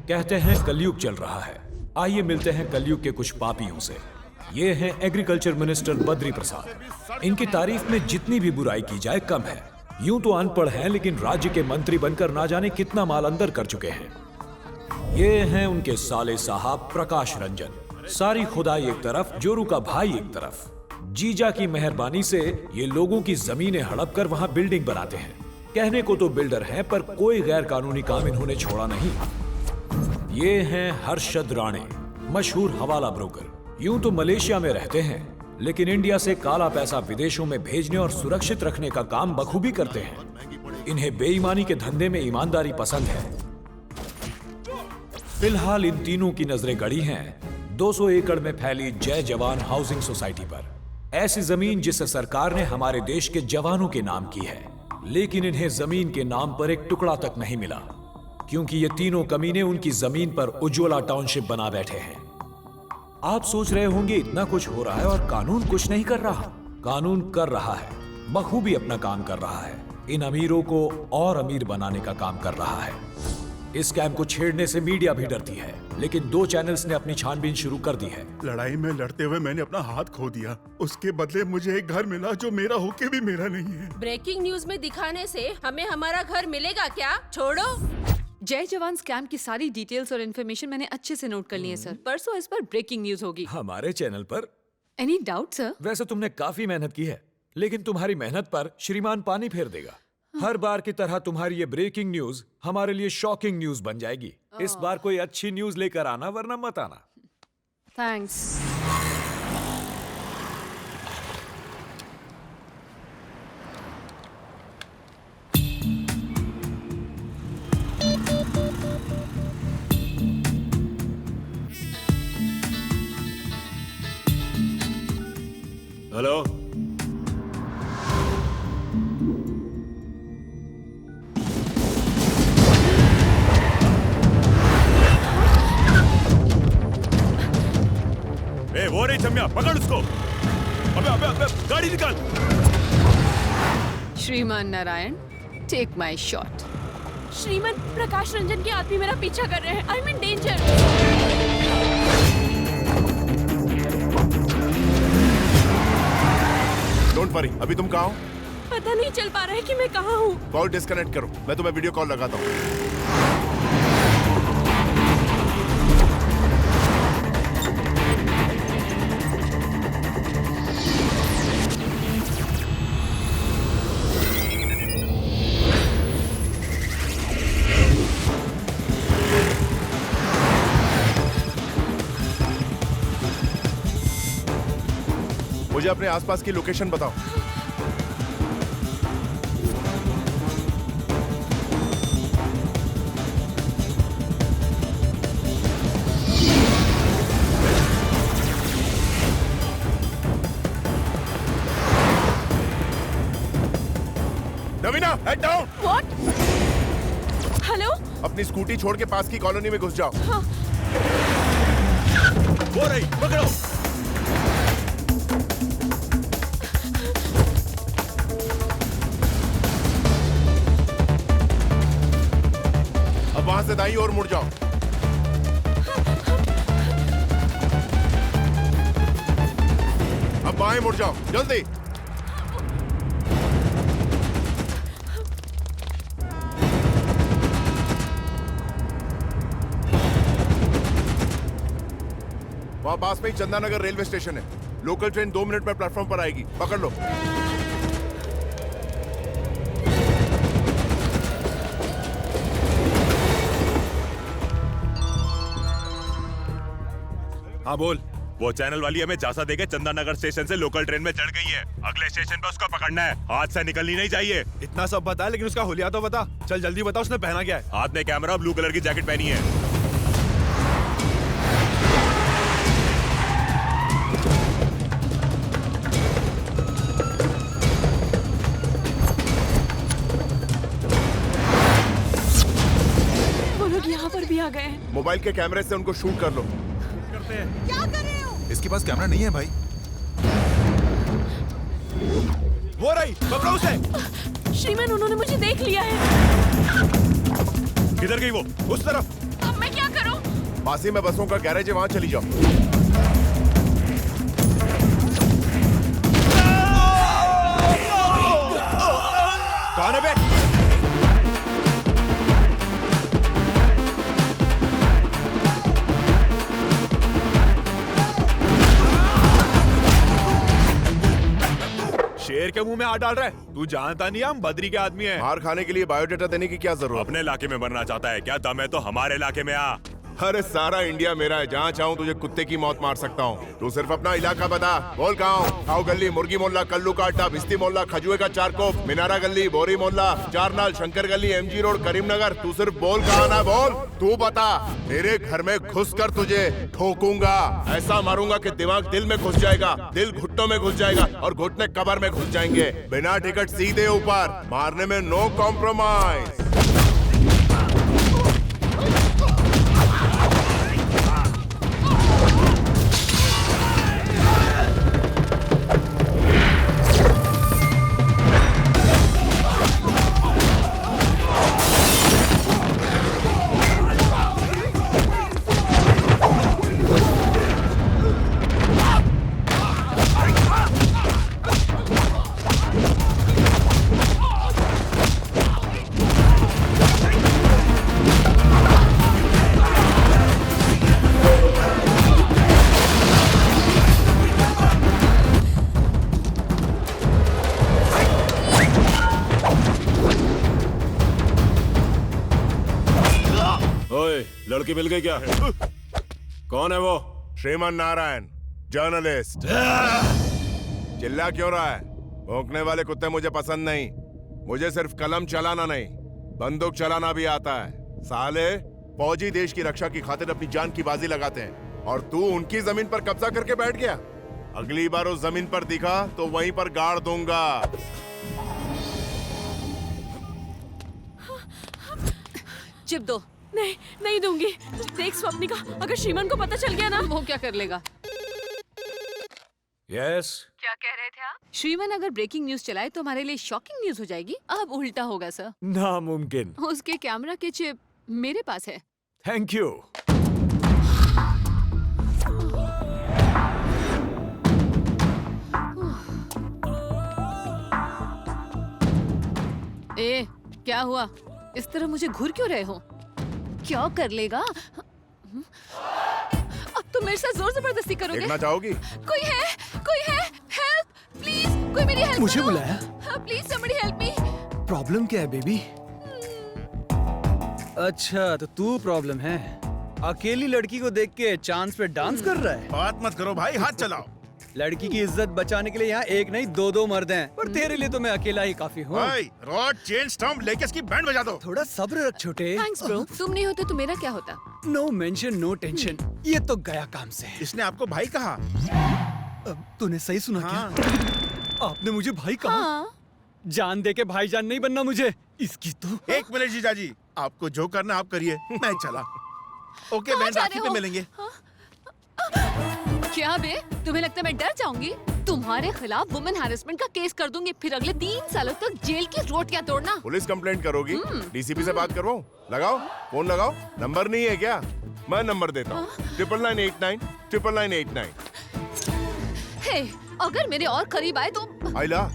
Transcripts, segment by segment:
कहते हैं कलयुग चल रहा है। आइए मिलते हैं कलयुग के कुछ पापियों से। ये हैं एग्रीकल्चर मिनिस्टर बद्री प्रसाद। इनकी तारीफ में जितनी भी बुराई की जाए कम है। यूं तो अनपढ़ हैं, लेकिन राज्य के मंत्री बनकर ना जाने कितना माल अंदर कर चुके हैं। ये हैं उनके साले साहब प्रकाश रंजन। सारी खुदाई एक तरफ, जोरू का भाई एक तरफ। जीजा की मेहरबानी से ये लोगों की जमीनें हड़प कर वहां बिल्डिंग बनाते हैं। कहने को तो बिल्डर हैं, पर कोई गैर कानूनी काम इन्होंने छोड़ा नहीं। ये हैं हर्षद राणे, मशहूर हवाला ब्रोकर। यूं तो मलेशिया में रहते हैं, लेकिन इंडिया से काला पैसा विदेशों में भेजने और सुरक्षित रखने का काम बखूबी करते हैं। इन्हें बेईमानी के धंधे में ईमानदारी पसंद है। फिलहाल इन तीनों की नजरें गड़ी हैं 200 एकड़ में फैली जय जवान हाउसिंग सोसाइटी पर। ऐसी जमीन जिसे सरकार ने हमारे देश के जवानों के नाम की है, लेकिन इन्हें जमीन के नाम पर एक टुकड़ा तक नहीं मिला, क्योंकि ये तीनों कमीने उनकी जमीन पर उज्ज्वला टाउनशिप बना बैठे हैं। आप सोच रहे होंगे इतना कुछ हो रहा है और कानून कुछ नहीं कर रहा। कानून कर रहा है, बखूबी अपना काम कर रहा है। इन अमीरों को और अमीर बनाने का काम कर रहा है। इस स्कैम को छेड़ने से मीडिया भी डरती है, लेकिन 2 चैनल्स ने अपनी छानबीन शुरू कर दी है। लड़ाई में लड़ते हुए मैंने अपना हाथ खो दिया। उसके बदले मुझे एक घर मिला जो मेरा होके भी मेरा नहीं है। ब्रेकिंग न्यूज में दिखाने से हमें हमारा घर मिलेगा क्या? छोड़ो। जय जवान स्कैम की सारी डिटेल्स और इन्फॉर्मेशन मैंने अच्छे से नोट कर ली है सर। परसों इस पर ब्रेकिंग न्यूज होगी। हमारे चैनल पर? Any doubt sir? वैसे तुमने काफी मेहनत की है, लेकिन तुम्हारी मेहनत पर श्रीमान पानी फेर देगा। हर बार की तरह तुम्हारी ये ब्रेकिंग न्यूज हमारे लिए शॉकिंग न्यूज बन जाएगी। इस बार कोई अच्छी न्यूज लेकर आना, वरना मत आना। थैंक्स। हेलो, वो रही चम्या, पकड़ उसको। अबे गाड़ी निकाल। श्रीमान नारायण, टेक माय शॉट। श्रीमान प्रकाश रंजन के आदमी मेरा पीछा कर रहे हैं। I am in danger. Don't worry, अभी तुम कहाँ हो? पता नहीं चल पा रहा है कि मैं कहाँ हूँ। कॉल डिस्कनेक्ट करो, मैं तुम्हें वीडियो कॉल लगाता हूँ। मुझे अपने आसपास की लोकेशन बताओ। नवीना, हेड डाउन। व्हाट? हेलो? अपनी स्कूटी छोड़ के पास की कॉलोनी में घुस जाओ। हाँ। वो रही, पकड़ो। अब वहां से दाईं ओर मुड़ जाओ। अब बाएं मुड़ जाओ, जल्दी। वहां पास में ही चंदानगर रेलवे स्टेशन है। लोकल ट्रेन 2 मिनट में प्लेटफॉर्म पर आएगी, पकड़ लो। हाँ बोल। वो चैनल वाली हमें झांसा देके चंदानगर स्टेशन से लोकल ट्रेन में चढ़ गई है। अगले स्टेशन पे उसको पकड़ना है, हाथ से निकलनी नहीं चाहिए। इतना सब बता, लेकिन उसका हुलिया तो बता। चल जल्दी बता, उसने पहना क्या है? हाथ में कैमरा, ब्लू कलर की जैकेट पहनी है। वो लोग यहाँ पर भी आ गए हैं। मोबाइल के कैमरे से उनको शूट कर लो। क्या कर रहे हो? इसके पास कैमरा नहीं है भाई। वो रही, पकड़ो उसे। श्रीमान, उन्होंने मुझे देख लिया है। किधर गई वो? उस तरफ। अब मैं क्या करूं? पास ही में बसों का गैरेज है, वहां चली जाओ। कौन है बे? शेर के मुंह में हाथ डाल रहा है। तू जानता नहीं हम बद्री के आदमी हैं। मार खाने के लिए बायोडेटा देने की क्या जरूरत? अपने इलाके में बनना चाहता है क्या? दम है तो हमारे इलाके में आ। अरे सारा इंडिया मेरा है, जहाँ चाहूँ तुझे कुत्ते की मौत मार सकता हूँ। तू सिर्फ अपना इलाका बता। बोल कहाँ हूँ? खाओ गली, मुर्गी मोहल्ला, कल्लू का अड्डा, बिस्ती मोहल्ला, खजुए का चारकोप, मिनारा गली, बोरी मोहल्ला, चारनाल, शंकर गली, एमजी रोड, करीमनगर। तू सिर्फ बोल कहाँ ना बोल। तू बता, मेरे घर में घुस कर तुझे ठोकूंगा। ऐसा मारूंगा कि दिमाग दिल में घुस जाएगा, दिल घुटनों में घुस जाएगा और घुटने कब्र में घुस जाएंगे। बिना टिकट सीधे ऊपर, मारने में नो कॉम्प्रोमाइज। लड़की मिल गई क्या? कौन है वो? श्रीमान नारायण, जर्नलिस्ट। चिल्ला क्यों रहा है? भौंकने वाले कुत्ते मुझे पसंद नहीं। मुझे सिर्फ कलम चलाना नहीं, बंदूक चलाना भी आता है। साले फौजी देश की रक्षा की खातिर अपनी जान की बाजी लगाते हैं और तू उनकी जमीन पर कब्जा करके बैठ गया। अगली बार उस जमीन पर दिखा तो वहीं पर गाड़ दूंगा। चिप दो। नहीं नहीं दूंगी। देख स्वप्निका, अगर श्रीमान को पता चल गया ना। वो क्या कर लेगा? यस। क्या कह रहे थे आप? श्रीमान अगर ब्रेकिंग न्यूज चलाए तो हमारे लिए शॉकिंग न्यूज हो जाएगी। अब उल्टा होगा सर। नामुमकिन। उसके कैमरा के चिप मेरे पास है। Thank you. ए, क्या हुआ? इस तरह मुझे घूर क्यों रहे हो? क्या कर लेगा? अब तो मेरे साथ जोर जबरदस्ती करोगे? देखना चाहोगी? कोई है? कोई है? हेल्प प्लीज, कोई मेरी हेल्प मुझे करो। बुलाया? Please somebody help me. Problem क्या है बेबी? अच्छा तो तू प्रॉब्लम है। अकेली लड़की को देख के चांस पे डांस कर रहा है। बात मत करो भाई, हाथ चलाओ। लड़की की इज्जत बचाने के लिए यहाँ एक नहीं दो मर्द हैं, पर तेरे लिए तो मैं अकेला ही काफी हूँ। रॉड, चेन, स्टंप लेके इसकी बैंड बजा दो। थोड़ा सब्र रख छोटे। Thanks bro. तुम नहीं होते तो मेरा क्या होता? No mention no tension. ये तो गया काम से। इसने आपको भाई कहा? अब तूने सही सुना क्या? आपने मुझे भाई कहा? हाँ। जान दे के भाईजान नहीं बनना मुझे। इसकी तो। एक मिनट जीजाजी, आपको जो करना आप करिए, मैं चला। ओके कहाँ बहन, जा राखी रहे पे हो? मिलेंगे। क्या बे? तुम्हें लगता है मैं डर जाऊंगी? तुम्हारे खिलाफ वुमेन हैरेसमेंट का केस कर दूंगी, फिर अगले 3 सालों तक जेल की रोटियां तोड़ना। पुलिस कंप्लेंट करोगी? डीसीपी से बात करवाऊं? लगाओ फोन, लगाओ। नंबर नहीं है क्या? मैं नंबर देता हूँ, 9989 99989। हे, अगर मेरे और करीब आए तो। आइला,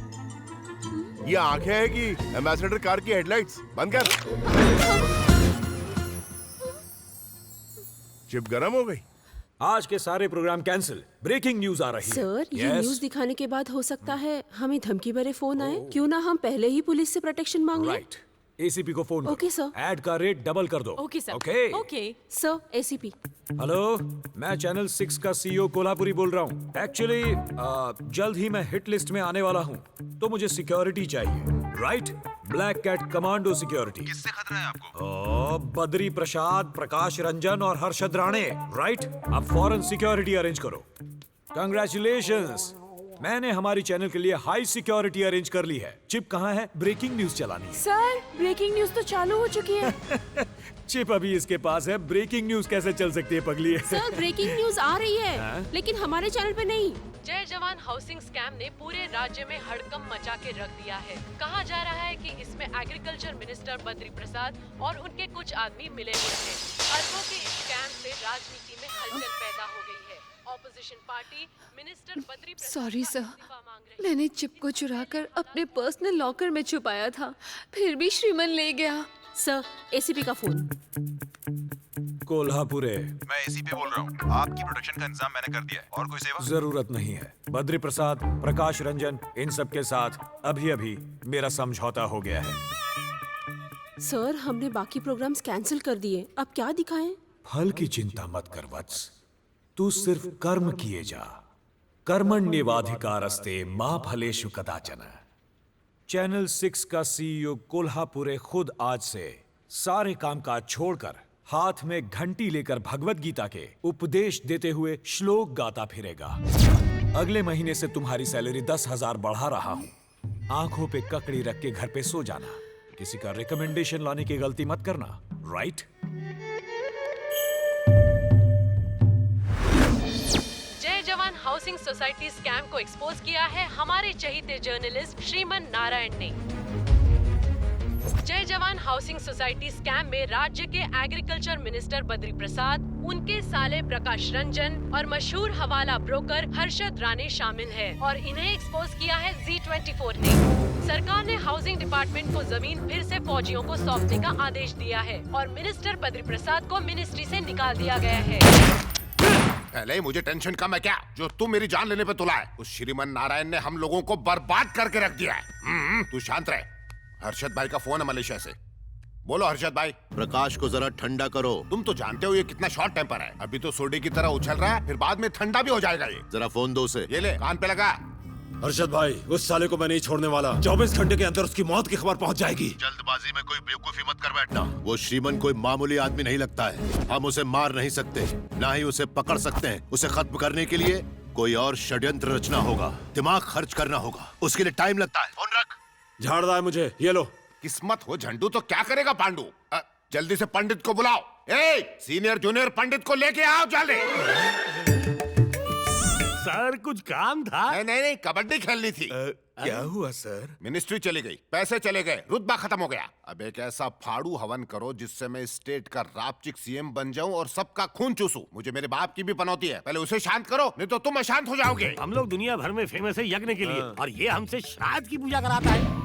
ये आंखें है कि एम्बेसडर कार की हेडलाइट्स? बंद कर। चिप गरम हो गई। आज के सारे प्रोग्राम कैंसिल। ब्रेकिंग न्यूज आ रही है। सर, ये Yes? न्यूज दिखाने के बाद हो सकता है हमें धमकी भरे फोन आए। क्यों ना हम पहले ही पुलिस से प्रोटेक्शन मांग लें? राइट। एसीपी को फोन करो। Okay, sir. एड का रेट डबल कर दो। Okay sir. Okay. Okay sir. ACP. Hello, मैं चैनल 6 का सीईओ कोल्हापुरी बोल रहा हूँ। एक्चुअली जल्द ही मैं हिट लिस्ट में आने वाला हूँ, तो मुझे सिक्योरिटी चाहिए। Right? Black cat commando security. किससे खतरा है आपको? बद्री प्रसाद, प्रकाश रंजन और हर्षद राणे। राइट? अब फॉरेन सिक्योरिटी अरेंज करो। कंग्रेचुलेशंस, मैंने हमारी चैनल के लिए हाई सिक्योरिटी अरेंज कर ली है। चिप कहाँ है? ब्रेकिंग न्यूज चलानी है। सर ब्रेकिंग न्यूज तो चालू हो चुकी है। चिप अभी इसके पास है, ब्रेकिंग न्यूज कैसे चल सकती है पगली? सर ब्रेकिंग न्यूज आ रही है लेकिन हमारे चैनल पे नहीं। जय जवान हाउसिंग स्कैम ने पूरे राज्य में हड़कंप मचा के रख दिया है। कहा जा रहा है कि इसमें एग्रीकल्चर मिनिस्टर बद्री प्रसाद और उनके कुछ आदमी मिले हुए थे। अरबों के इस स्कैम से राजनीति में हलचल पैदा हो गई है। Opposition party minister Badri Prasad sorry का सर, इस्तीफा मांग रही है। मैंने चिप को चुराकर अपने पर्सनल लॉकर में छुपाया था, फिर भी श्रीमन ले गया। सर एसीपी का फोन। कोल्हापुरे, मैं एसीपी बोल रहा हूँ। आपकी प्रोटेक्शन का इंतजाम मैंने कर दिया है। और कोई सेवा? जरूरत नहीं है। बद्री प्रसाद, प्रकाश रंजन, इन सब के साथ अभी अभी मेरा समझौता हो गया है। सर हमने बाकी प्रोग्राम्स कैंसिल कर दिए, अब क्या दिखाएं? फल की चिंता मत कर वत्स, तू सिर्फ कर्म किए जा। कर्मण्येवाधिकारस्ते मा फलेषु कदाचन। चैनल 6 का सीईओ कोल्हापुरे खुद आज से सारे कामकाज छोड़कर हाथ में घंटी लेकर भगवत गीता के उपदेश देते हुए श्लोक गाता फिरेगा। अगले महीने से तुम्हारी सैलरी 10,000 बढ़ा रहा हूं। आंखों पे ककड़ी रख के घर पे सो जाना। किसी का रिकमेंडेशन लाने की गलती मत करना, राइट? जय जवान हाउसिंग सोसाइटी स्कैम को एक्सपोज किया है हमारे चहीते जर्नलिस्ट श्रीमन नारायण ने। जय जवान हाउसिंग सोसाइटी स्कैम में राज्य के एग्रीकल्चर मिनिस्टर बद्री प्रसाद, उनके साले प्रकाश रंजन और मशहूर हवाला ब्रोकर हर्षद राणे शामिल है और इन्हें एक्सपोज किया है Z24 ने। सरकार ने हाउसिंग डिपार्टमेंट को जमीन फिर से फौजियों को सौंपने का आदेश दिया है और मिनिस्टर बद्री प्रसाद को मिनिस्ट्री से निकाल दिया गया है। पहले ही मुझे टेंशन कम है क्या, जो तू मेरी जान लेने पे तुला है? उस श्रीमन नारायण ने हम लोगों को बर्बाद करके रख दिया है। तू शांत रहे। हर्षद भाई का फोन है मलेशिया से। बोलो हर्षद भाई। प्रकाश को जरा ठंडा करो। तुम तो जानते हो ये कितना शॉर्ट टेम्पर है। अभी तो सोडे की तरह उछल रहा है, फिर बाद में ठंडा भी हो जाएगा ये। जरा फोन दो उसे। ये ले, कान पे लगा। हर्षद भाई, उस साले को मैं नहीं छोड़ने वाला। 24 घंटे के अंदर उसकी मौत की खबर पहुंच जाएगी। जल्दबाजी में कोई बेवकूफी मत कर बैठना। वो श्रीमन कोई मामूली आदमी नहीं लगता है। हम उसे मार नहीं सकते, ना ही उसे पकड़ सकते हैं। उसे खत्म करने के लिए कोई और षड्यंत्र रचना होगा, दिमाग खर्च करना होगा। उसके लिए टाइम लगता है। फोन रख। झाड़ है मुझे, ये लो। किस्मत हो झंडू तो क्या करेगा पांडु? जल्दी से पंडित को बुलाओ। सीनियर जूनियर पंडित को लेके आओ जल्दी। सर कुछ काम था? नहीं, कबड्डी खेलनी थी। क्या हुआ सर? मिनिस्ट्री चली गई, पैसे चले गए, रुतबा खत्म हो गया। अब एक ऐसा फाड़ू हवन करो जिससे मैं स्टेट का रापचिक सीएम बन जाऊं और सबका खून चूसूं। मुझे मेरे बाप की भी पनौती है, पहले उसे शांत करो, नहीं तो तुम अशांत हो जाओगे। हम लोग दुनिया भर में फेमस है यज्ञ के लिए, और ये हमसे श्राद्ध की पूजा कराता है।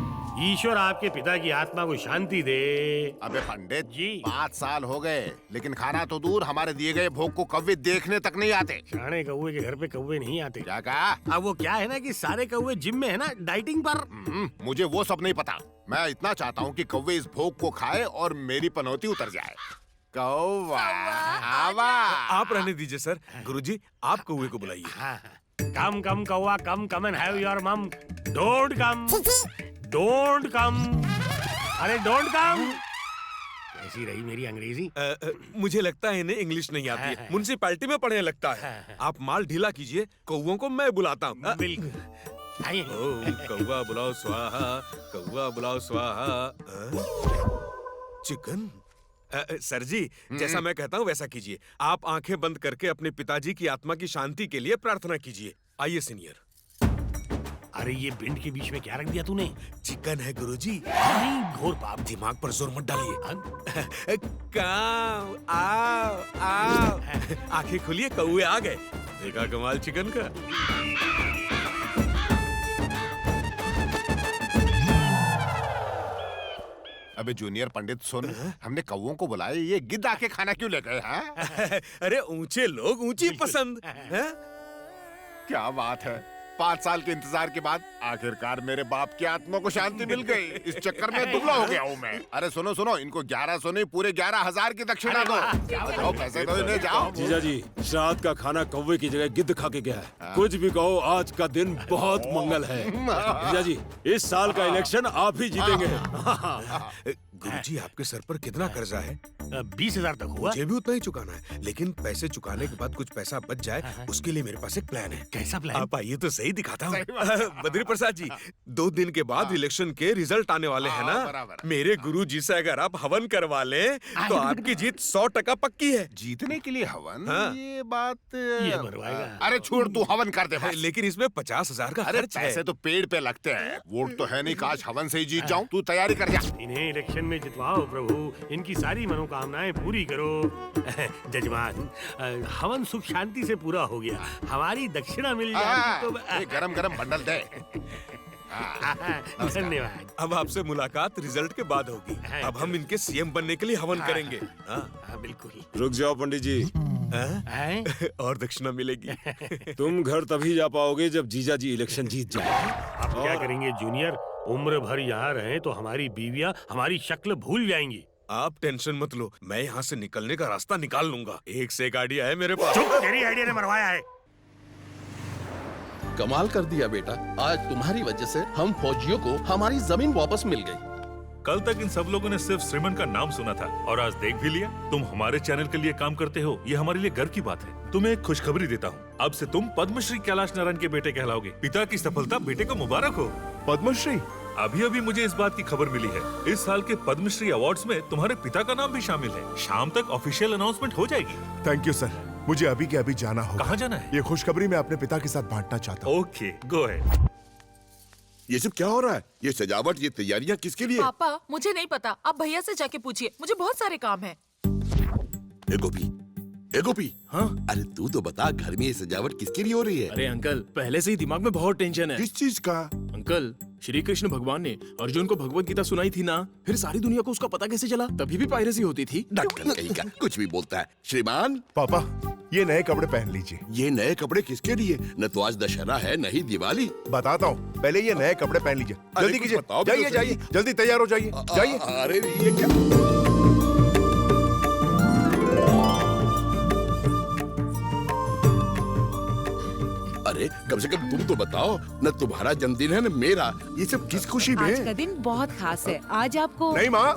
ईश्वर आपके पिता की आत्मा को शांति दे। अबे पंडित जी, 5 साल हो गए, लेकिन खाना तो दूर, हमारे दिए गए भोग को कौवे देखने तक नहीं आते। शाणे कौवे के घर पे कौवे नहीं आते। क्या कहा? अब वो क्या है ना कि सारे कौवे जिम में है ना, डाइटिंग पर। मुझे वो सब नहीं पता। मैं इतना चाहता हूँ कि कौवे इस भोग को खाए और मेरी पनौती उतर जाए। कौवा आवा। आप रहने दीजिए सर। गुरुजी, आप कौवे को बुलाइए। कम कम कौवा कम, कम एंड हैव योर मम। Don't come, don't come. अरे डोंट कम। कैसी रही मेरी अंग्रेजी? मुझे लगता है इन्हें इंग्लिश नहीं आती है। म्युनिसिपैलिटी में पढ़ने लगता है। आप माल ढीला कीजिए, कौवों को मैं बुलाता हूँ। बिल्कुल। कौवा बुलाओ स्वाहा, कौवा बुलाओ स्वाहा। चिकन? सर जी, जैसा मैं कहता हूँ वैसा कीजिए। आप आंखें बंद करके अपने पिताजी की आत्मा की शांति के लिए प्रार्थना कीजिए। आइए सीनियर। अरे ये भिंड के बीच में क्या रख दिया तूने? चिकन है गुरुजी। नहीं, घोर पाप। दिमाग पर जोर मत डालिए। काऊ, आओ, आओ। आंखें खुलिए, कौवे आ गए। देखा कमाल चिकन का? अबे जूनियर पंडित सुन, हमने कौवों को बुलाया, ये गिद्ध आके खाना क्यों ले गए? हैं? अरे ऊंचे लोग ऊंची पसंद है? क्या बात है, 5 साल के इंतजार के बाद आखिरकार मेरे बाप की आत्मा को शांति मिल गई। इस चक्कर में दुबला हो गया हूँ मैं। अरे सुनो सुनो, इनको 1100 नहीं पूरे 11,000 की दक्षिणा दो। जाओ, पैसे दो इन्हें, जाओ। जीजा जी, श्राद्ध का खाना कौवे की जगह गिद्ध खा के गया है। कुछ भी कहो, आज का दिन बहुत मंगल है। जीजा जी, इस साल का इलेक्शन आप ही जीतेंगे। गुरुजी, आपके सर पर कितना कर्जा है? 20,000 तक हुआ। मुझे भी उतना ही चुकाना है, लेकिन पैसे चुकाने के बाद कुछ पैसा बच जाए, उसके लिए मेरे पास एक प्लान है। कैसा प्लान? आप आइए तो सही। ही दिखाता हूँ। बद्री प्रसाद जी, 2 दिन के बाद इलेक्शन के रिजल्ट आने वाले हैं ना। मेरे गुरु जी से अगर आप हवन करवा लें तो आपकी जीत 100% पक्की है। जीतने के लिए हवन? ये बात ये मरवाएगा। अरे छोड़, तू हवन कर दे बस। लेकिन इसमें 50,000 का अरे खर्च है। पैसे तो पेड़ पे लगते हैं, वोट तो है नहीं। काश हवन से ही जीत जाऊं। तू तैयारी कर जा। इन्हें इलेक्शन में जितवाओ प्रभु, इनकी सारी मनोकामनाएं पूरी करो। जजमान, हवन सुख शांति से पूरा हो गया, हमारी दक्षिणा मिल जाएगी तो गरम गरम बंडल दे। धन्यवाद। अब आपसे मुलाकात रिजल्ट के बाद होगी। अब हम इनके सीएम बनने के लिए हवन करेंगे। बिल्कुल। रुक जाओ पंडित जी। और दक्षिणा मिलेगी। तुम घर तभी जा पाओगे जब जीजा जी इलेक्शन जीत जाए। अब क्या करेंगे जूनियर, उम्र भर यहाँ रहे तो हमारी बीवियाँ हमारी शक्ल भूल जाएंगी। आप टेंशन मत लो, मैं यहाँ से निकलने का रास्ता निकाल लूंगा। एक से एक आइडिया है मेरे पास। तेरी आइडिया ने मरवाया है। कमाल कर दिया बेटा, आज तुम्हारी वजह से हम फौजियों को हमारी जमीन वापस मिल गई। कल तक इन सब लोगों ने सिर्फ श्रीमन का नाम सुना था और आज देख भी लिया। तुम हमारे चैनल के लिए काम करते हो, ये हमारे लिए गर्व की बात है। तुम्हें एक खुशखबरी देता हूँ, अब से तुम पद्मश्री कैलाश नारायण के बेटे कहलाओगे। पिता की सफलता बेटे को मुबारक हो। पद्मश्री? अभी अभी मुझे इस बात की खबर मिली है, इस साल के पद्मश्री अवार्ड्स में तुम्हारे पिता का नाम भी शामिल है। शाम तक ऑफिशियल अनाउंसमेंट हो जाएगी। थैंक यू सर, मुझे अभी के अभी जाना होगा। कहाँ जाना है? ये खुशखबरी मैं अपने पिता के साथ बांटना चाहता हूँ। Okay, go ahead. ये सब क्या हो रहा है? ये सजावट, ये तैयारियां किसके लिए? पापा, मुझे नहीं पता, आप भैया से जाके पूछिए, मुझे बहुत सारे काम हैं। ए गोपी, हाँ? अरे तू तो बता, घर में ये सजावट किसके लिए हो रही है? अरे अंकल, पहले से ही दिमाग में बहुत टेंशन है। किस चीज का? अंकल, श्री कृष्ण भगवान ने अर्जुन को भगवत गीता सुनाई थी ना, फिर सारी दुनिया को उसका पता कैसे चला? तभी भी पायरेसी होती थी। डॉक्टर कहीं का कुछ भी बोलता है। श्रीमान पापा, ये नए कपड़े पहन लीजिए। ये नए कपड़े किसके लिए? न तो आज दशहरा है, न ही दिवाली। बताता हूँ, पहले ये नए कपड़े पहन लीजिए। जल्दी कीजिए, जाइए जाइए, जल्दी तैयार हो जाइए, जाइए। अरे ये क्या? अरे कम से कम तुम तो बताओ, न तुम्हारा जन्मदिन है न मेरा, ये सब किस खुशी में? आज का दिन बहुत खास है। आज आपको नहीं माँ,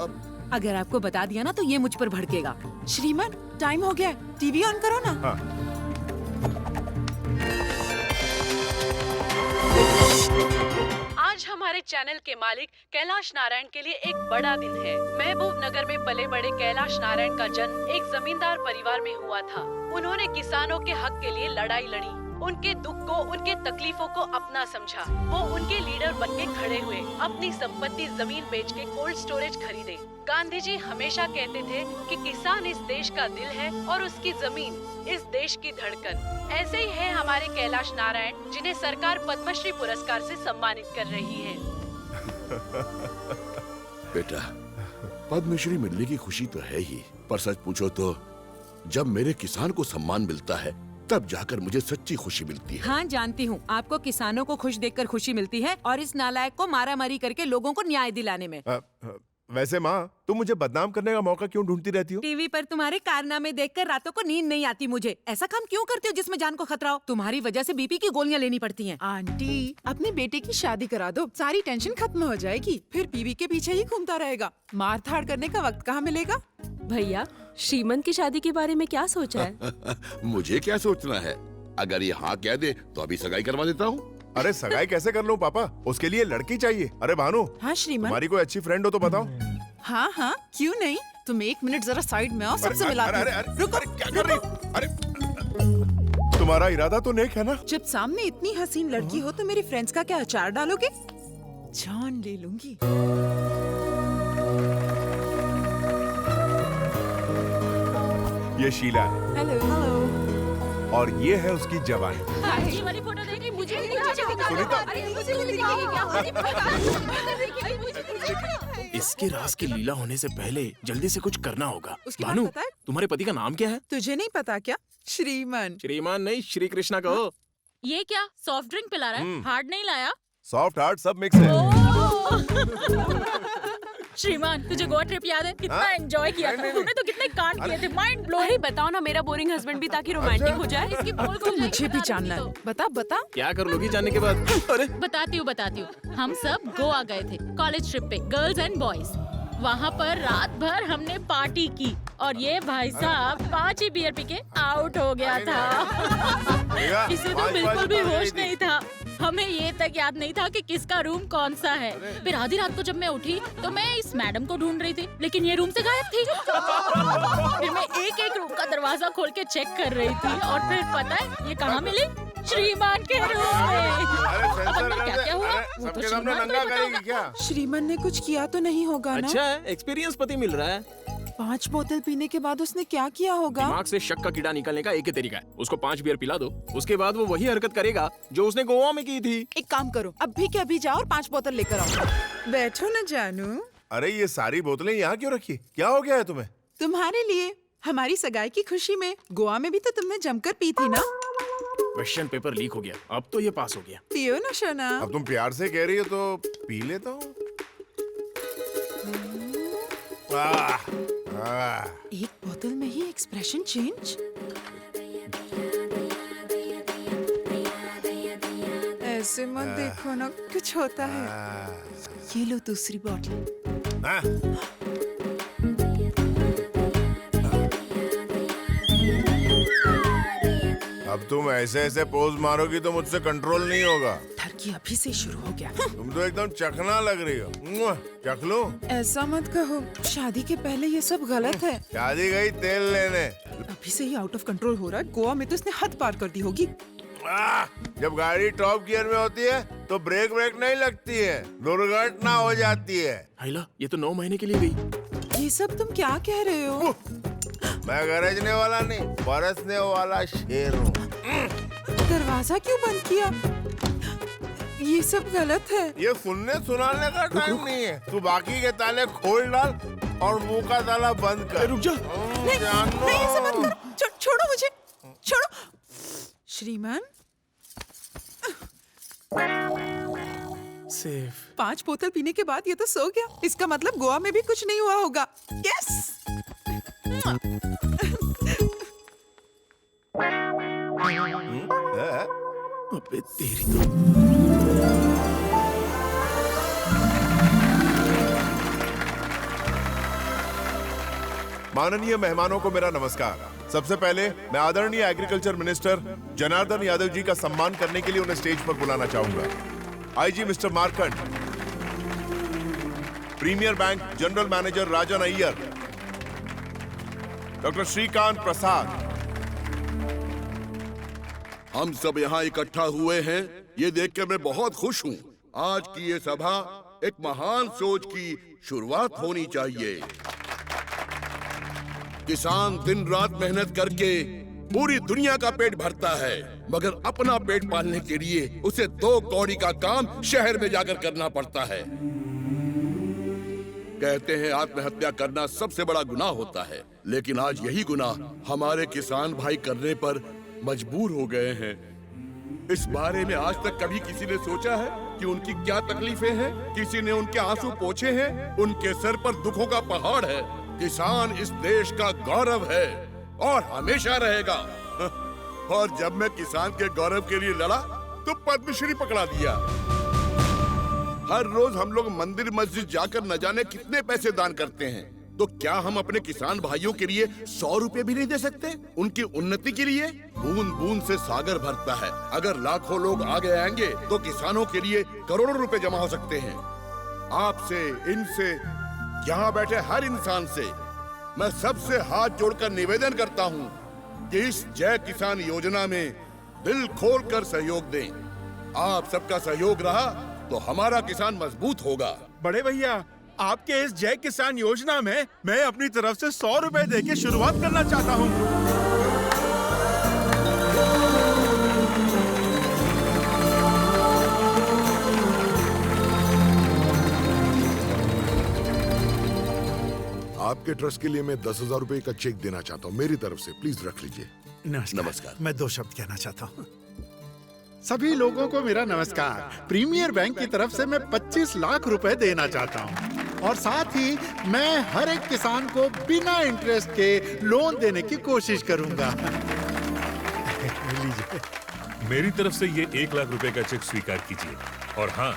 अगर आपको बता दिया ना तो ये मुझ पर भड़केगा। श्रीमान, टाइम हो गया, टीवी ऑन करो ना। हाँ। आज हमारे चैनल के मालिक कैलाश नारायण के लिए एक बड़ा दिन है। महबूब नगर में पले बड़े कैलाश नारायण का जन्म एक जमींदार परिवार में हुआ था। उन्होंने किसानों के हक के लिए लड़ाई लड़ी, उनके दुख को, उनके तकलीफों को अपना समझा। वो उनके लीडर बन के खड़े हुए, अपनी संपत्ति जमीन बेच के कोल्ड स्टोरेज खरीदे। गांधी जी हमेशा कहते थे कि किसान इस देश का दिल है और उसकी जमीन इस देश की धड़कन। ऐसे ही है हमारे कैलाश नारायण, जिन्हें सरकार पद्मश्री पुरस्कार से सम्मानित कर रही है। बेटा, पद्मश्री मिलने की खुशी तो है ही, पर सच पूछो तो जब मेरे किसान को सम्मान मिलता है तब जाकर मुझे सच्ची खुशी मिलती है। हाँ जानती हूँ, आपको किसानों को खुश देखकर खुशी मिलती है और इस नालायक को मारामारी करके लोगों को न्याय दिलाने में। वैसे माँ, तुम मुझे बदनाम करने का मौका क्यों ढूंढती रहती हो? टीवी पर तुम्हारे कारनामे देखकर रातों को नींद नहीं आती मुझे। ऐसा काम क्यों करती हो जिसमें जान को खतरा हो? तुम्हारी वजह से बीपी की गोलियां लेनी पड़ती हैं। आंटी, अपने बेटे की शादी करा दो, सारी टेंशन खत्म हो जाएगी। फिर बीवी के पीछे ही घूमता रहेगा, मार धाड़ करने का वक्त कहाँ मिलेगा? भैया, श्रीमन की शादी के बारे में क्या सोचा है? मुझे क्या सोचना है? अगर ये हाँ कह दे तो अभी सगाई करवा देता हूँ। अरे सगाई कैसे कर लूँ पापा? उसके लिए लड़की चाहिए। अरे भानु, हाँ श्रीमान, तुम्हारी कोई अच्छी फ्रेंड हो तो बताओ। हाँ हाँ, क्यों नहीं। तुम एक मिनट जरा साइड में आओ, सबसे मिलाती हूँ। रुको, क्या कर रही? अरे तुम्हारा इरादा तो नेक है ना? जब सामने इतनी हसीन लड़की हो तो मेरी फ्रेंड्स का क्या अचार डालोगे? जान ले लूंगी। ये शीला है। हेलो। और ये है उसकी जवानी। ये वाली फोटो देखी मुझे भी सुनीता, इसके राज की लीला होने से पहले जल्दी से कुछ करना होगा। उसके भानु, बाद पता है? तुम्हारे पति का नाम क्या है? तुझे नहीं पता क्या? श्रीमान। श्रीमान नहीं, श्री कृष्णा कहो। ये क्या सॉफ्ट ड्रिंक पिला रहा है? हार्ड नहीं लाया? सॉफ्ट हार्ड सब मिक्स है। श्रीमान, तुझे गोवा ट्रिप याद है? कितना एंजॉय किया था तुमने, तो कितने कांड किए थे, माइंड ब्लोइंग। अरे बताओ ना, मेरा बोरिंग हस्बैंड भी ताकि रोमांटिक हो जाए। इसकी बोल तो मुझे भी जानना है। बता बता। क्या कर लोगी जानने के बाद? अरे बताती हूँ। हम सब गोवा गए थे कॉलेज ट्रिप पे, गर्ल्स एंड बॉयज। वहाँ पर रात भर हमने पार्टी की और ये भाई साहब 5 ही बियर पी के आउट हो गया था। इसे तो बिल्कुल भी होश नहीं था। हमें ये तक याद नहीं था कि किसका रूम कौन सा है। फिर आधी रात को जब मैं उठी तो मैं इस मैडम को ढूंढ रही थी, लेकिन ये रूम से गायब थी। फिर मैं एक एक रूम का दरवाजा खोल के चेक कर रही थी और फिर पता है ये कहाँ मिली? श्रीमान के रूम में। अब अंदर क्या हुआ वो तो श्रीमान को बताएगा। क्या श्रीमान ने कुछ किया तो नहीं होगा ना? अच्छा है, एक्सपीरियंस पति मिल रहा है। 5 बोतल पीने के बाद उसने क्या किया होगा? दिमाग से शक का कीड़ा निकलने का एक ही तरीका है, उसको 5 बियर पिला दो, उसके बाद वो वही हरकत करेगा जो उसने गोवा में की थी। एक काम करो, अभी के अभी जाओ और 5 बोतल लेकर आओ। बैठो ना जानू। अरे ये सारी बोतलें यहाँ क्यों रखी? क्या हो गया है तुम्हें? तुम्हारे लिए, हमारी सगाई की खुशी में। गोवा में भी तो तुमने जमकर पी थी ना? क्वेश्चन पेपर लीक हो गया, अब तो ये पास हो गया। पियो ना शोना। अब तुम प्यार से कह रही हो तो पी लेता हूँ। एक बोतल में ही एक्सप्रेशन चेंज। ऐसे मत देखो ना, कुछ होता है। ये लो दूसरी बोतल। अब तुम ऐसे ऐसे पोज मारोगी तो मुझसे कंट्रोल नहीं होगा। ठरकी अभी से शुरू हो गया। तुम तो एकदम चखना लग रही हो। चख लो। ऐसा मत कहो, शादी के पहले ये सब गलत है। शादी गई तेल लेने। अभी से ही आउट ऑफ कंट्रोल हो रहा है। गोवा में तो इसने हद पार कर दी होगी। जब गाड़ी टॉप गियर में होती है तो ब्रेक नहीं लगती है, दुर्घटना हो जाती है। हाइला, ये तो 9 महीने के लिए गई। ये सब तुम क्या कह रहे हो? मैं गरजने वाला नहीं, बरसने वाला शेर हूँ। दरवाजा क्यों बंद किया? ये सब गलत है। ये सुनने सुनाने का टाइम नहीं है। तू बाकी के ताले खोल डाल और मुंह का ताला बंद कर। रुक जा। नहीं, ऐसा मत करो। छोड़ो मुझे, छोड़ो। श्रीमान सेफ। 5 बोतल पीने के बाद ये तो सो गया। इसका मतलब गोवा में भी कुछ नहीं हुआ होगा। यस। अबे तेरी तो। माननीय मेहमानों को मेरा नमस्कार। सबसे पहले मैं आदरणीय एग्रीकल्चर मिनिस्टर जनार्दन यादव जी का सम्मान करने के लिए उन्हें स्टेज पर बुलाना चाहूंगा। IG mister Markand, premier bank general manager Rajan Iyer, doctor Shrikant Prasad. हम सब यहाँ इकट्ठा हुए हैं, ये देख कर मैं बहुत खुश हूँ। आज की ये सभा एक महान सोच की शुरुआत होनी चाहिए। किसान दिन रात मेहनत करके पूरी दुनिया का पेट भरता है, मगर अपना पेट पालने के लिए उसे 2 कौड़ी का काम शहर में जाकर करना पड़ता है। कहते हैं आत्महत्या करना सबसे बड़ा गुनाह होता है, लेकिन आज यही गुनाह हमारे किसान भाई करने पर मजबूर हो गए हैं। इस बारे में आज तक कभी किसी ने सोचा है कि उनकी क्या तकलीफें हैं? किसी ने उनके आंसू पोंछे हैं? उनके सर पर दुखों का पहाड़ है। किसान इस देश का गौरव है और हमेशा रहेगा। और जब मैं किसान के गौरव के लिए लड़ा तो पद्मश्री पकड़ा दिया। हर रोज हम लोग मंदिर मस्जिद जाकर न जाने कितने पैसे दान करते हैं, तो क्या हम अपने किसान भाइयों के लिए 100 रुपए भी नहीं दे सकते? उनकी उन्नति के लिए बूंद बूंद से सागर भरता है। अगर लाखों लोग आगे आएंगे तो किसानों के लिए करोड़ों रुपए जमा हो सकते हैं। आपसे, इनसे, यहाँ बैठे हर इंसान से मैं सबसे हाथ जोड़कर निवेदन करता हूँ कि इस जय किसान योजना में दिल खोलकर सहयोग दें। आप सबका सहयोग रहा तो हमारा किसान मजबूत होगा। बड़े भैया, आपके इस जय किसान योजना में मैं अपनी तरफ से 100 रुपए देके शुरुआत करना चाहता हूँ। आपके ट्रस्ट के लिए मैं 10,000 रुपए का चेक देना चाहता हूँ मेरी तरफ से, प्लीज रख लीजिए। नमस्कार। मैं 2 शब्द कहना चाहता हूँ। सभी लोगों को मेरा नमस्कार। प्रीमियर बैंक की तरफ से मैं 25 लाख रुपए देना चाहता हूँ और साथ ही मैं हर एक किसान को बिना इंटरेस्ट के लोन देने की कोशिश करूंगा। लीजिए, मेरी तरफ से ये 1 लाख रुपए का चेक स्वीकार कीजिए। और हाँ,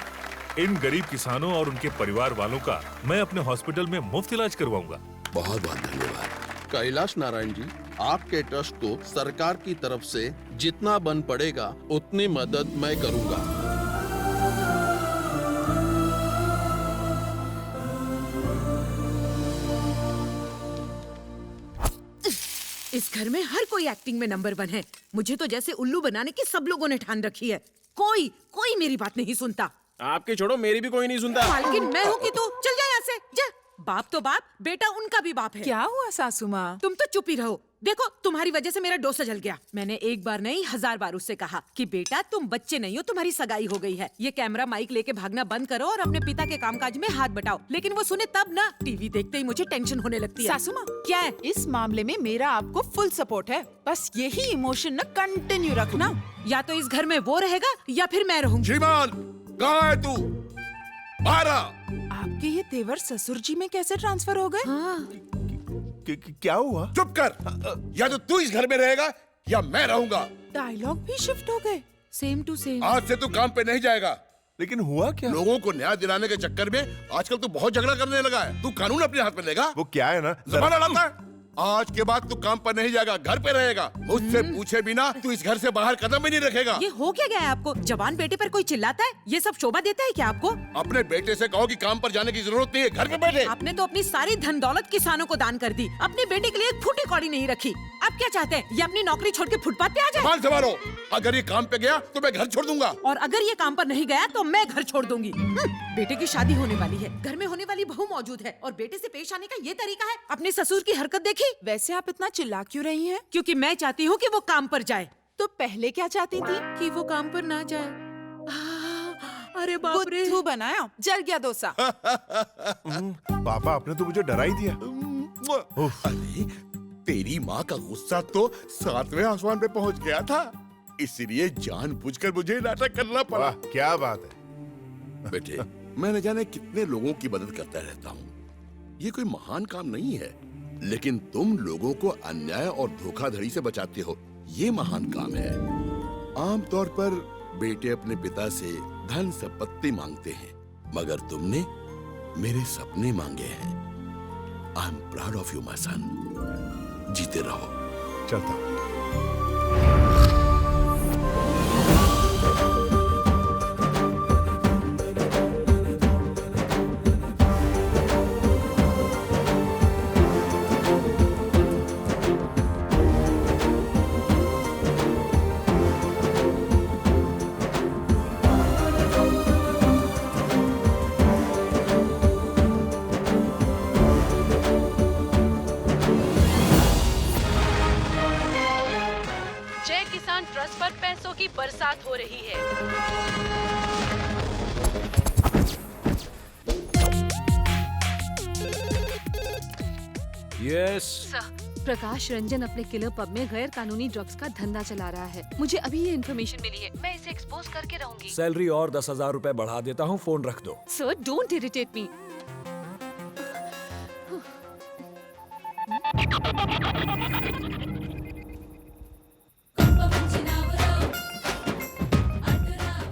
इन गरीब किसानों और उनके परिवार वालों का मैं अपने हॉस्पिटल में मुफ्त इलाज करवाऊंगा। बहुत बहुत धन्यवाद। कैलाश नारायण जी, आपके ट्रस्ट को सरकार की तरफ से जितना बन पड़ेगा उतनी मदद मैं करूंगा। घर में हर कोई एक्टिंग में नंबर 1 है। मुझे तो जैसे उल्लू बनाने की सब लोगों ने ठान रखी है। कोई मेरी बात नहीं सुनता। आपके छोड़ो, मेरी भी कोई नहीं सुनता। मालकिन मैं हूँ कि तू चल जा यहाँ से जा। बाप तो बाप, बेटा उनका भी बाप है। क्या हुआ सासू माँ? तुम तो चुप ही रहो। देखो तुम्हारी वजह से मेरा डोसा जल गया। मैंने एक बार नहीं 1000 बार उससे कहा कि बेटा तुम बच्चे नहीं हो, तुम्हारी सगाई हो गई है। ये कैमरा माइक लेके भागना बंद करो और अपने पिता के कामकाज में हाथ बटाओ। लेकिन वो सुने तब ना। टीवी देखते ही मुझे टेंशन होने लगती है। सासू माँ, क्या है? इस मामले में मेरा आपको फुल सपोर्ट है। बस यही इमोशन ना कंटिन्यू रखना। या तो इस घर में वो रहेगा या फिर मैं रहूंगी। श्रीमान, कहाँ है तू? बाहर आ। आपके ये तेवर ससुर जी में कैसे ट्रांसफर हो गए? क्या हुआ? चुप कर। या तो तू इस घर में रहेगा या मैं रहूंगा। डायलॉग भी शिफ्ट हो गए। Same to same. आज से तू काम पे नहीं जाएगा। लेकिन हुआ क्या? लोगों को न्याय दिलाने के चक्कर में आजकल तू बहुत झगड़ा करने लगा है। तू कानून अपने हाथ में लेगा। वो क्या है ना, जमाना लाता है। आज के बाद तू काम पर नहीं जाएगा, घर पे रहेगा। मुझसे पूछे बिना तू इस घर से बाहर कदम भी नहीं रखेगा। ये हो क्या गया है आपको? जवान बेटे पर कोई चिल्लाता है? ये सब शोभा देता है क्या आपको? अपने बेटे से कहो कि काम पर जाने की जरूरत नहीं है, घर पे बैठे। आपने तो अपनी सारी धन दौलत किसानों को दान कर दी। अपने बेटे के लिए एक फूटी कौड़ी नहीं रखी। अब क्या चाहते हैं? ये अपनी नौकरी छोड़ के फुटपाथ पे आ जाए? मान संभालो। अगर ये काम पे गया तो मैं घर छोड़ दूंगा। और अगर ये काम पर नहीं गया तो मैं घर छोड़ दूंगी। बेटे की शादी होने वाली है, घर में होने वाली बहू मौजूद है और बेटे से पेश आने का ये तरीका है। अपने ससुर की हरकत देखी? वैसे आप इतना चिल्ला क्यों रही हैं? क्योंकि मैं चाहती हूँ कि वो काम पर जाए। तो पहले क्या चाहती थी? कि वो काम पर ना जाए। अरे बाप रे, बुद्धू बनाया, जल गया डोसा। पापा आपने तो मुझे डरा ही दिया। अरे तेरी माँ का गुस्सा तो 7वें आसमान पे पहुँच गया था, इसलिए जानबूझकर मुझे नाटक करना पड़ा। क्या बात है बेटे, मैं न जाने कितने लोगों की मदद करता रहता हूँ। ये कोई महान काम नहीं है, लेकिन तुम लोगों को अन्याय और धोखाधड़ी से बचाते हो, ये महान काम है। आमतौर पर बेटे अपने पिता से धन संपत्ति मांगते हैं, मगर तुमने मेरे सपने मांगे हैं। I am proud of you my son. जीते रहो। चलता। ट्रस्ट पर पैसों की बरसात हो रही है। यस। प्रकाश रंजन अपने किलर पब में गैर कानूनी ड्रग्स का धंधा चला रहा है। मुझे अभी ये इन्फॉर्मेशन मिली है। मैं इसे एक्सपोज करके रहूंगी। सैलरी और 10,000 रुपए बढ़ा देता हूँ, फोन रख दो। Sir don't irritate me.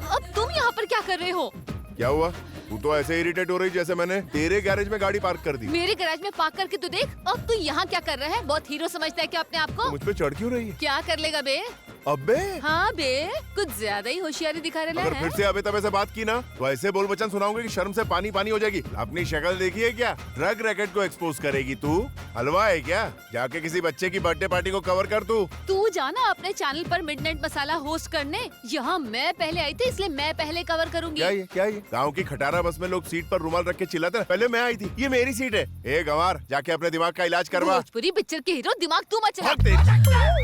अब तुम यहाँ पर क्या कर रहे हो? क्या हुआ? तू तो ऐसे इरिटेट हो रही जैसे मैंने तेरे गैरेज में गाड़ी पार्क कर दी। मेरे गैराज में पार्क करके तो देख। अब तू यहाँ क्या कर रहा है? बहुत हीरो समझता है क्या अपने आप को? मुझ पे चढ़ क्यों रही है? क्या कर लेगा बे? अबे हाँ बे, कुछ ज्यादा ही होशियारी दिखा रहा है। अगर फिर से अबे तबे से बात की ना तो ऐसे बोल बचन सुनाऊंगे कि शर्म से पानी पानी हो जाएगी। अपनी शक्ल देखी है क्या? ड्रग रैकेट को एक्सपोज करेगी तू? हलवा है क्या? जाके किसी बच्चे की बर्थडे पार्टी को कवर कर तू जाना अपने चैनल पर मिडनाइट मसाला होस्ट करने। यहाँ मैं पहले आई थी, इसलिए मैं पहले कवर करूंगी। क्या ये गाँव की खटारा बस में लोग सीट पर रुमाल रख के चिल्लाते, पहले मैं आई थी, ये मेरी सीट है। ए गंवार, जाके अपने दिमाग का इलाज करवा। भोजपुरी पिक्चर के हीरो दिमाग तू मत चला।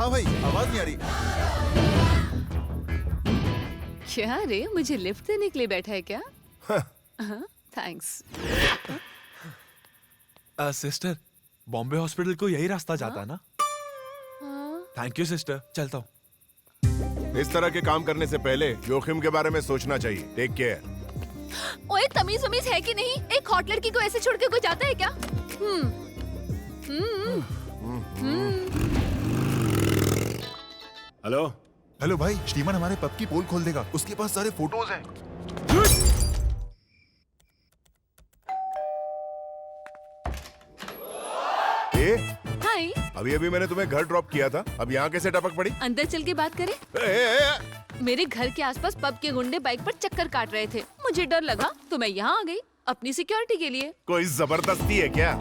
हाँ भाई, आवाज नहीं आ रही। क्या रे, मुझे लिफ्ट देने के लिए बैठा है क्या? थैंक्स। सिस्टर, बॉम्बे हॉस्पिटल को यही रास्ता जाता है ना? थैंक यू सिस्टर, चलता हूँ। इस तरह के काम करने से पहले जोखिम के बारे में सोचना चाहिए। Take care. ओए, तमीज उमीज है कि नहीं? एक हॉट लड़की को ऐसे छोड़ के कोई जाता है क्या? हेलो हेलो भाई, श्रीमान हमारे पब की पोल खोल देगा। उसके पास सारे फोटोज हैं। हाय। अभी अभी मैंने तुम्हें घर ड्रॉप किया था, अब यहाँ कैसे टपक पड़ी? अंदर चल के बात करें? मेरे घर के आसपास पब के गुंडे बाइक पर चक्कर काट रहे थे। मुझे डर लगा तो मैं यहाँ आ गई अपनी सिक्योरिटी के लिए। कोई जबरदस्ती है क्या?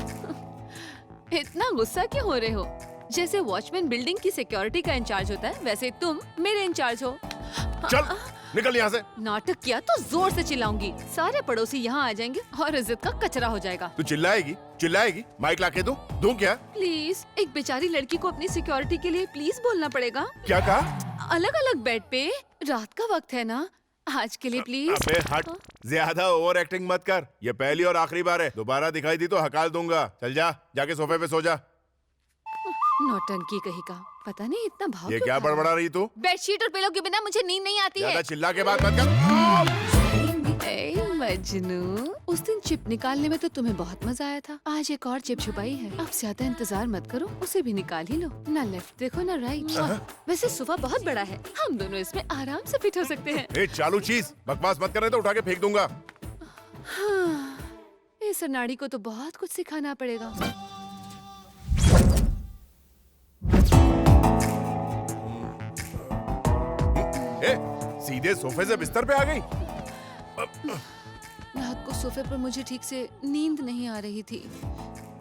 इतना गुस्सा क्यों हो रहे हो? जैसे वॉचमैन बिल्डिंग की सिक्योरिटी का इंचार्ज होता है, वैसे तुम मेरे इंचार्ज हो। चल निकल यहाँ से। नाटक किया तो जोर से चिल्लाऊंगी। सारे पड़ोसी यहाँ आ जाएंगे और इज्जत का कचरा हो जाएगा। तू चिल्लाएगी? माइक लाके दूं क्या? प्लीज, एक बेचारी लड़की को अपनी सिक्योरिटी के लिए प्लीज बोलना पड़ेगा। क्या कहा? अलग अलग बेड पे, रात का वक्त है ना, आज के लिए प्लीज। अबे हट, ज्यादा ओवर एक्टिंग मत कर। ये पहली और आखिरी बार है, दोबारा दिखाई दी तो हकाल दूंगा। चल जा, जाके सोफे पे सो जा। नौटंकी कहीं का, पता नहीं इतना भाव ये क्यों क्या खा रहा है? बड़बड़ा रही तू? बेडशीट और पिलो के बिना मुझे नींद नहीं आती है। ज्यादा चिल्ला के बात मत कर। ए मजनू, उस दिन चिप निकालने में तो तुम्हें बहुत मजा आया था। आज एक और चिप छुपाई है। अब ज्यादा इंतजार मत करो, उसे भी निकाल ही लो। ना लेफ्ट देखो ना राइट। वैसे सोफा बहुत बड़ा है, हम दोनों इसमें आराम से फिट हो सकते हैं। ए चालू चीज, बकवास मत करने तो उठा के फेंक दूंगा। हाँ, इस नाड़ी को तो बहुत कुछ सिखाना पड़ेगा। सीधे सोफे से बिस्तर पे आ गई। रात को सोफे पर मुझे ठीक से नींद नहीं आ रही थी,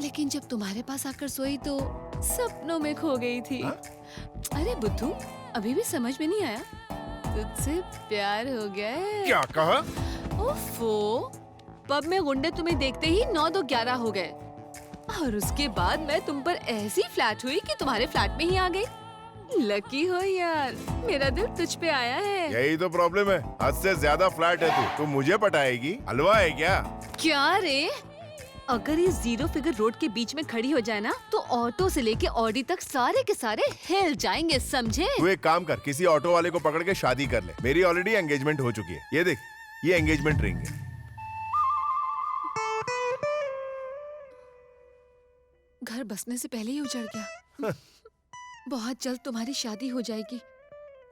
लेकिन जब तुम्हारे पास आकर सोई तो सपनों में खो गई थी। अरे बुद्धू, अभी भी समझ में नहीं आया? तुझसे प्यार हो गया है। क्या कहा? ओफो, पब में गुंडे तुम्हें देखते ही 9-2-11 हो गए, और उसके बाद मैं तुम पर ऐसी फ्लैट हुई कि तुम्हारे फ्लैट में ही आ गई। लकी हो यार, मेरा दिल तुझ पे आया है। यही तो प्रॉब्लम है, हद से ज्यादा फ्लैट है तू मुझे पटाएगी? हलवा है क्या? क्या रे? अगर ये जीरो फिगर रोड के बीच में खड़ी हो जाए ना, तो ऑटो से लेके ऑडी तक सारे के सारे हिल जाएंगे, समझे? तू एक काम कर, किसी ऑटो वाले को पकड़ के शादी कर ले। मेरी ऑलरेडी एंगेजमेंट हो चुकी है। ये देख, ये एंगेजमेंट रिंग है। घर बसने से पहले ही उजड़ गया। बहुत जल्द तुम्हारी शादी हो जाएगी।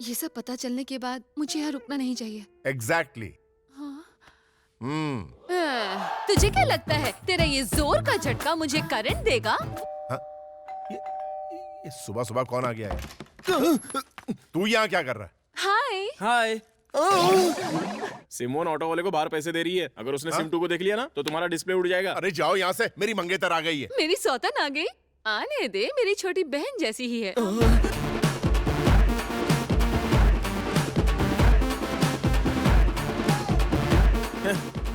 ये सब पता चलने के बाद मुझे यहाँ रुकना नहीं चाहिए। एग्जैक्टली। तुझे क्या लगता है तेरा ये जोर का झटका मुझे करंट देगा? ये सुबह सुबह कौन आ गया है? तू यहाँ क्या कर रहा है? हाय। सिमोन ऑटो वाले को बाहर पैसे दे रही है। अगर उसने सिम 2 को देख लिया ना तो तुम्हारा डिस्प्ले उड़ जाएगा। अरे जाओ यहाँ से, मेरी मंगेतर आ गई है। मेरी सौतन आ गई? आने दे, मेरी छोटी बहन जैसी ही है।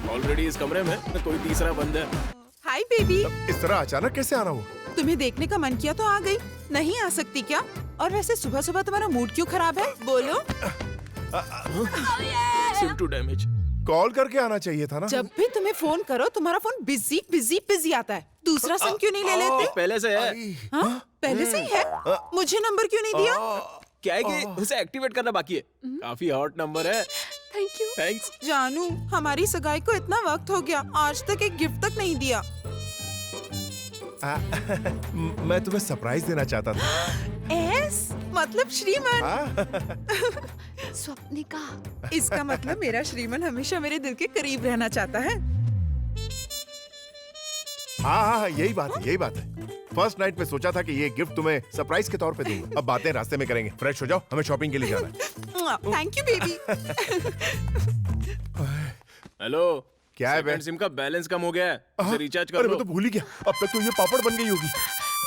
ऑलरेडी इस कमरे में कोई तीसरा बंद है। Hi baby. इस तरह अचानक कैसे आना हुआ? तुम्हें देखने का मन किया तो आ गई, नहीं आ सकती क्या? और वैसे सुबह सुबह तुम्हारा मूड क्यों खराब है, बोलो? SIM 2 damage. कॉल करके आना चाहिए था ना। जब भी तुम्हें फोन करो तुम्हारा फोन बिजी बिजी बिजी आता है। दूसरा सिम क्यों नहीं ले लेते? पहले से है। हाँ? पहले से ही है? मुझे नंबर क्यों नहीं दिया? क्या है कि उसे एक्टिवेट करना बाकी है। काफी हॉट नंबर है। Thank you. थैंक्स। जानू, हमारी सगाई को इतना वक्त हो गया, आज तक एक गिफ्ट तक नहीं दिया। मैं तुम्हें सरप्राइज देना चाहता था। एस मतलब श्रीमान। स्वप्निका। इसका मतलब मेरा श्रीमान हमेशा मेरे दिल के करीब रहना चाहता है। हाँ, यही बात है। फर्स्ट नाइट पे सोचा था कि ये गिफ्ट तुम्हें सरप्राइज के तौर पे दूंगा। अब बातें रास्ते में करेंगे। फ्रेश हो जाओ, हमें शॉपिंग के लिए जाना है। Thank you baby. हेलो, क्या है बे? सिम का बैलेंस कम हो गया है, उसे रिचार्ज कर अरे लो। मैं तो भूल ही गया। अब तक तो ये पापड़ बन गई होगी।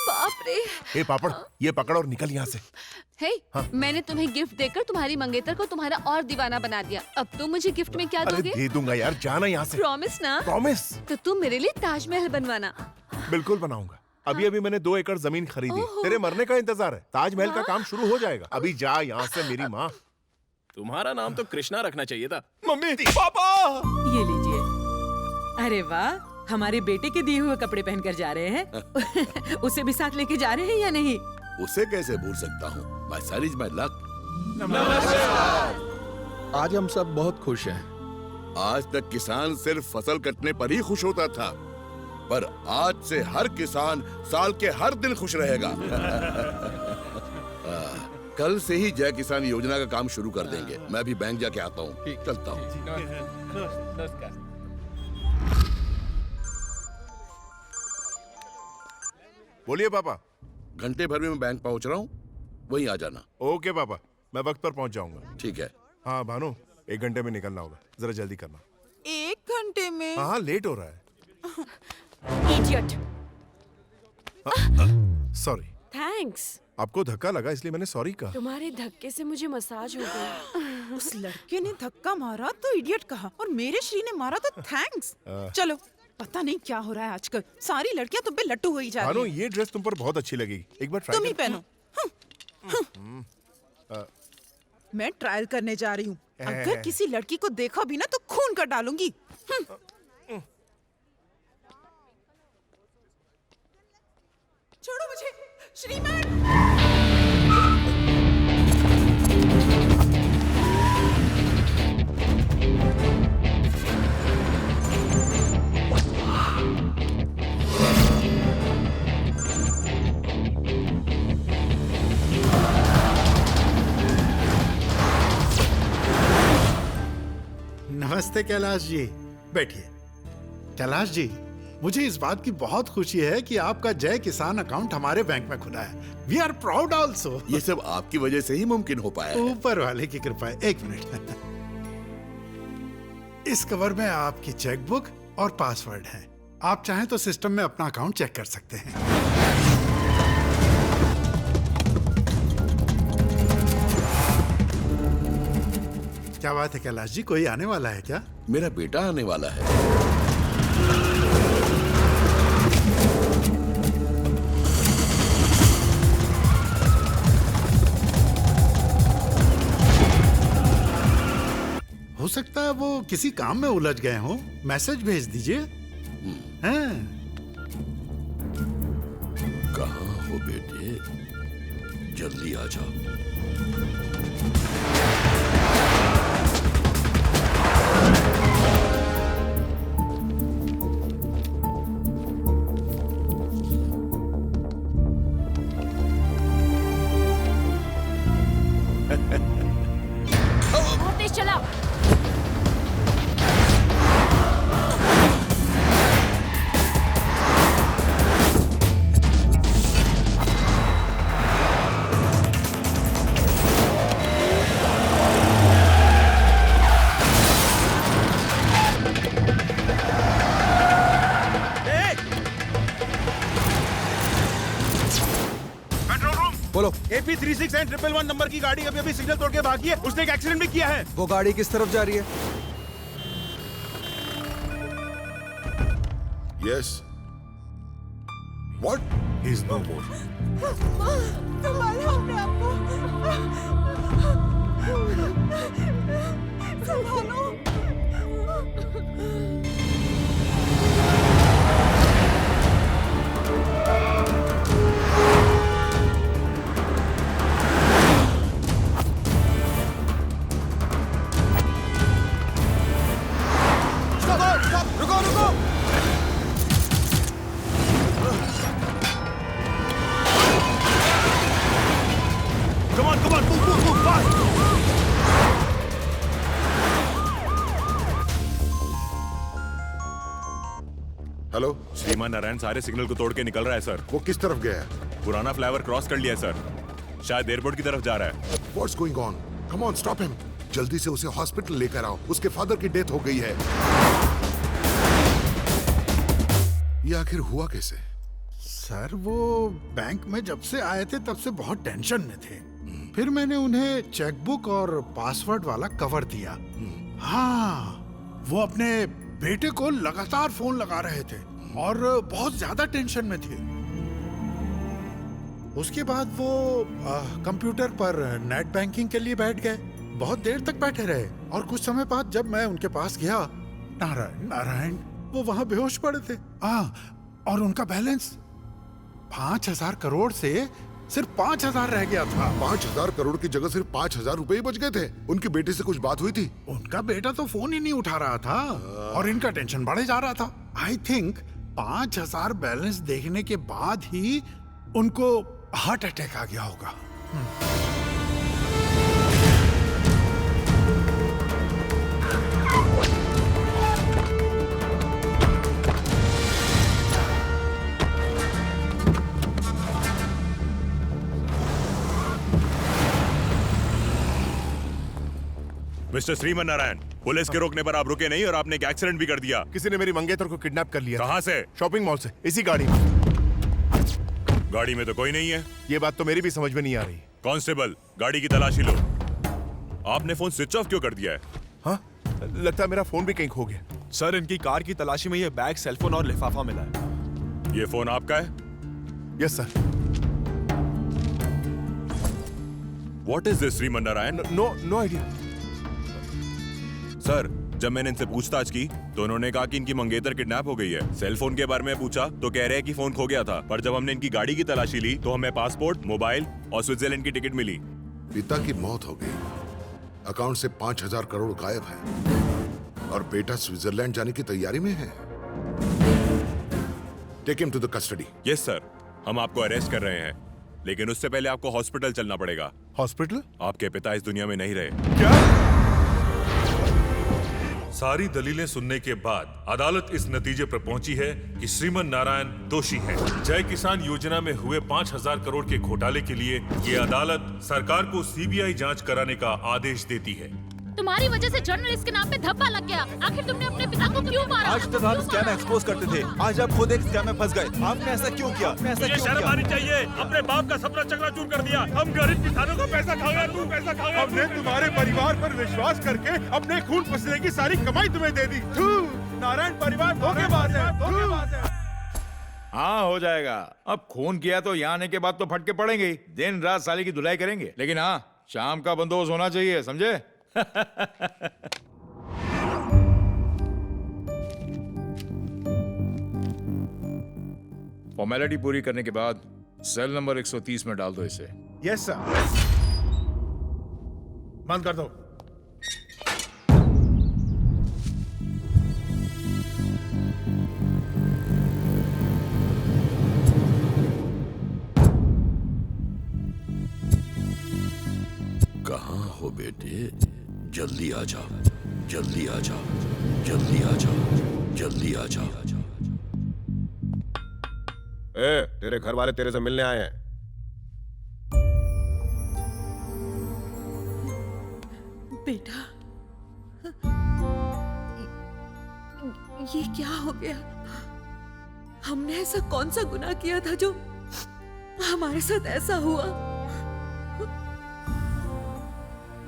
बाप रे। ए पापड़, ये पकड़ और निकल यहाँ से। हे, मैंने तुम्हें गिफ्ट देकर तुम्हारी मंगेतर को तुम्हारा और दीवाना बना दिया। अब तुम मुझे गिफ्ट में क्या अरे दोगे? दे दूंगा यार, जाना यहाँ से। प्रॉमिस ना? प्रॉमिस। तो तुम मेरे लिए ताजमहल बनवाना। बिल्कुल बनाऊंगा। अभी अभी मैंने 2 एकड़ जमीन खरीदी। तेरे मरने का इंतजार है। ताजमहल का काम शुरू हो जाएगा। अभी जा यहाँ से मेरी माँ। तुम्हारा नाम तो कृष्णा रखना चाहिए था। मम्मी, पापा। ये लीजिए। अरे वाह, हमारे बेटे के दिए हुए कपड़े पहनकर जा रहे हैं। उसे भी साथ लेके जा रहे हैं या नहीं? उसे कैसे भूल सकता हूँ? My son is my luck। आज हम सब बहुत खुश हैं। आज तक किसान सिर्फ फसल कटने पर ही खुश होता था, पर आज से हर किसान साल के हर दिन खुश रहेगा। कल से ही जय किसान योजना का काम शुरू कर देंगे। मैं भी बैंक जाके आता हूँ। चलता हूँ। बोलिए पापा। घंटे भर में मैं बैंक पहुँच रहा हूँ, वहीं आ जाना। ओके पापा, मैं वक्त पर पहुँच जाऊंगा। ठीक है। हाँ भानु, 1 घंटे में निकलना होगा, जरा जल्दी करना। 1 घंटे में? हाँ, लेट हो रहा है। इडियट। सॉरी। थैंक्स। आपको धक्का लगा इसलिए मैंने सॉरी कहा। तुम्हारे धक्के से मुझे मसाज हो गई। उस लड़के ने धक्का मारा तो इडियट कहा और मेरे श्री ने मारा तो थैंक्स। चलो, पता नहीं क्या हो रहा है आजकल। सारी लड़कियां तुम पे लट्टू हो ही जा रही भानु, हैं। ये ड्रेस तुम पर बहुत अच्छी लगेगी। एक बार ट्राई तुम ही पहनो। मैं ट्रायल करने जा रही हूँ। अगर किसी लड़की को देखा भी ना तो खून कर डालूंगी। छोड़ो मुझे, श्रीमान। नमस्ते कैलाश जी, बैठिए। कैलाश जी, मुझे इस बात की बहुत खुशी है कि आपका जय किसान अकाउंट हमारे बैंक में खुला है। We are proud also. ये सब आपकी वजह से ही मुमकिन हो पाया है। ऊपर वाले की कृपा है। 1 मिनट। इस कवर में आपकी चेकबुक और पासवर्ड है। आप चाहें तो सिस्टम में अपना अकाउंट चेक कर सकते हैं। क्या बात है कैलाश जी, कोई आने वाला है क्या? मेरा बेटा आने वाला है। हो सकता है वो किसी काम में उलझ गए हों। मैसेज भेज दीजिए। हैं? कहाँ हो बेटे? जल्दी आ जाओ। बहुत तेज चला। बोलो। AP 369111 नंबर की गाड़ी अभी सिग्नल तोड़ के भागी है। उसने एक एक्सीडेंट भी किया है। वो गाड़ी किस तरफ जा रही है? Yes. What? He's no more. संभालो अपने आप को। संभालो। हेलो। श्रीमान नारायण सारे सिग्नल को तोड़ के निकल रहा है सर। वो किस तरफ गया है? पुराना फ्लाईओवर क्रॉस कर लिया है सर। शायद एयरपोर्ट की तरफ जा रहा है। What's going on? Come on, stop him. जल्दी से उसे हॉस्पिटल लेकर आओ। उसके फादर की डेथ हो गई है। ये आखिर हुआ कैसे? सर, वो बैंक में जब से आए थे तब से बहुत टेंशन में थे। फिर मैंने उन्हें चेकबुक और पासवर्ड वाला कवर दिया। हाँ, वो अपने बेटे को लगातार फोन लगा रहे थे और बहुत ज्यादा टेंशन में थे। उसके बाद वो कंप्यूटर पर नेट बैंकिंग के लिए बैठ गए। बहुत देर तक बैठे रहे और कुछ समय बाद जब मैं उनके पास गया, नारायण नारायण वो वहां बेहोश पड़े थे। और उनका बैलेंस 5,000 करोड़ से सिर्फ 5,000 रह गया था। 5,000 करोड़ की जगह सिर्फ 5,000 रुपए ही बच गए थे। उनकी बेटी से कुछ बात हुई थी? उनका बेटा तो फोन ही नहीं उठा रहा था और इनका टेंशन बढ़े जा रहा था। आई थिंक 5,000 बैलेंस देखने के बाद ही उनको हार्ट अटैक आ गया होगा। मिस्टर श्रीमन नारायण, पुलिस के रोकने पर आप रुके नहीं और आपने एक एक्सीडेंट भी कर दिया। किसी ने मेरी मंगेतर को किडनैप कर लिया। कहाँ से? शॉपिंग मॉल से, इसी गाड़ी में। गाड़ी में तो कोई नहीं है। ये बात तो मेरी भी समझ में नहीं आ रही। कांस्टेबल, गाड़ी की तलाशी लो। आपने फोन स्विच ऑफ क्यों कर दिया है? हाँ, लगता है मेरा फोन भी कहीं खो गया। सर, इनकी कार की तलाशी में ये बैग, सेलफोन और लिफाफा मिला है। ये फोन आपका है? Yes sir. What is this Shriman Narayan? No idea. Sir, जब मैंने इनसे पूछताछ की तो उन्होंने कहा कि इनकी मंगेतर किडनैप हो गई है। सेल फोन के बारे में पूछा तो कह रहे हैं कि फोन खो गया था, पर जब हमने इनकी गाड़ी की तलाशी ली तो हमें पासपोर्ट, मोबाइल और स्विट्जरलैंड की टिकट मिली। पिता की मौत हो गई, अकाउंट से 5,000 करोड़ गायब है और बेटा स्विट्जरलैंड जाने की तैयारी में है। Take him to the custody. Yes sir, हम आपको अरेस्ट कर रहे हैं, लेकिन उससे पहले आपको हॉस्पिटल चलना पड़ेगा। हॉस्पिटल? आपके पिता इस दुनिया में नहीं रहे। क्या? सारी दलीलें सुनने के बाद अदालत इस नतीजे पर पहुंची है कि श्रीमन नारायण दोषी हैं। जय किसान योजना में हुए 5,000 करोड़ के घोटाले के लिए ये अदालत सरकार को सीबीआई जांच कराने का आदेश देती है। तुम्हारी वजह से जर्नलिस्ट के नाम पे धब्बा लग गया। आखिर तुमने अपने पिता को क्यों मारा? आज तक हम स्कैम एक्सपोज करते थे, आज आप खुद एक स्कैम में फंस गए। आपने ऐसा क्यों किया? मुझे शर्म आनी चाहिए। अपने बाप का सपना चकनाचूर कर दिया। हम गरीब किसानों का पैसा खा गया, तू पैसा खा गया। हमने तुम्हारे परिवार पर विश्वास करके अपने खून पसीने की सारी कमाई तुम्हें दे दी। नारायण परिवार धोखेबाज है। हाँ, हो जाएगा। अब खून किया तो यहाँ आने के बाद तो फटके पड़ेंगे। दिन रात साली की धुलाई करेंगे, लेकिन हाँ, शाम का बंदोबस्त होना चाहिए, समझे? फॉर्मेलिटी पूरी करने के बाद सेल नंबर 130 में डाल दो इसे। Yes sir. बंद कर दो। कहाँ हो बेटे? जल्दी आ जाओ, जल्दी आ जाओ, जल्दी आ जाओ, जल्दी आ जाओ। तेरे घर वाले तेरे से मिलने आए हैं। बेटा, ये क्या हो गया? हमने ऐसा कौन सा गुनाह किया था जो हमारे साथ ऐसा हुआ?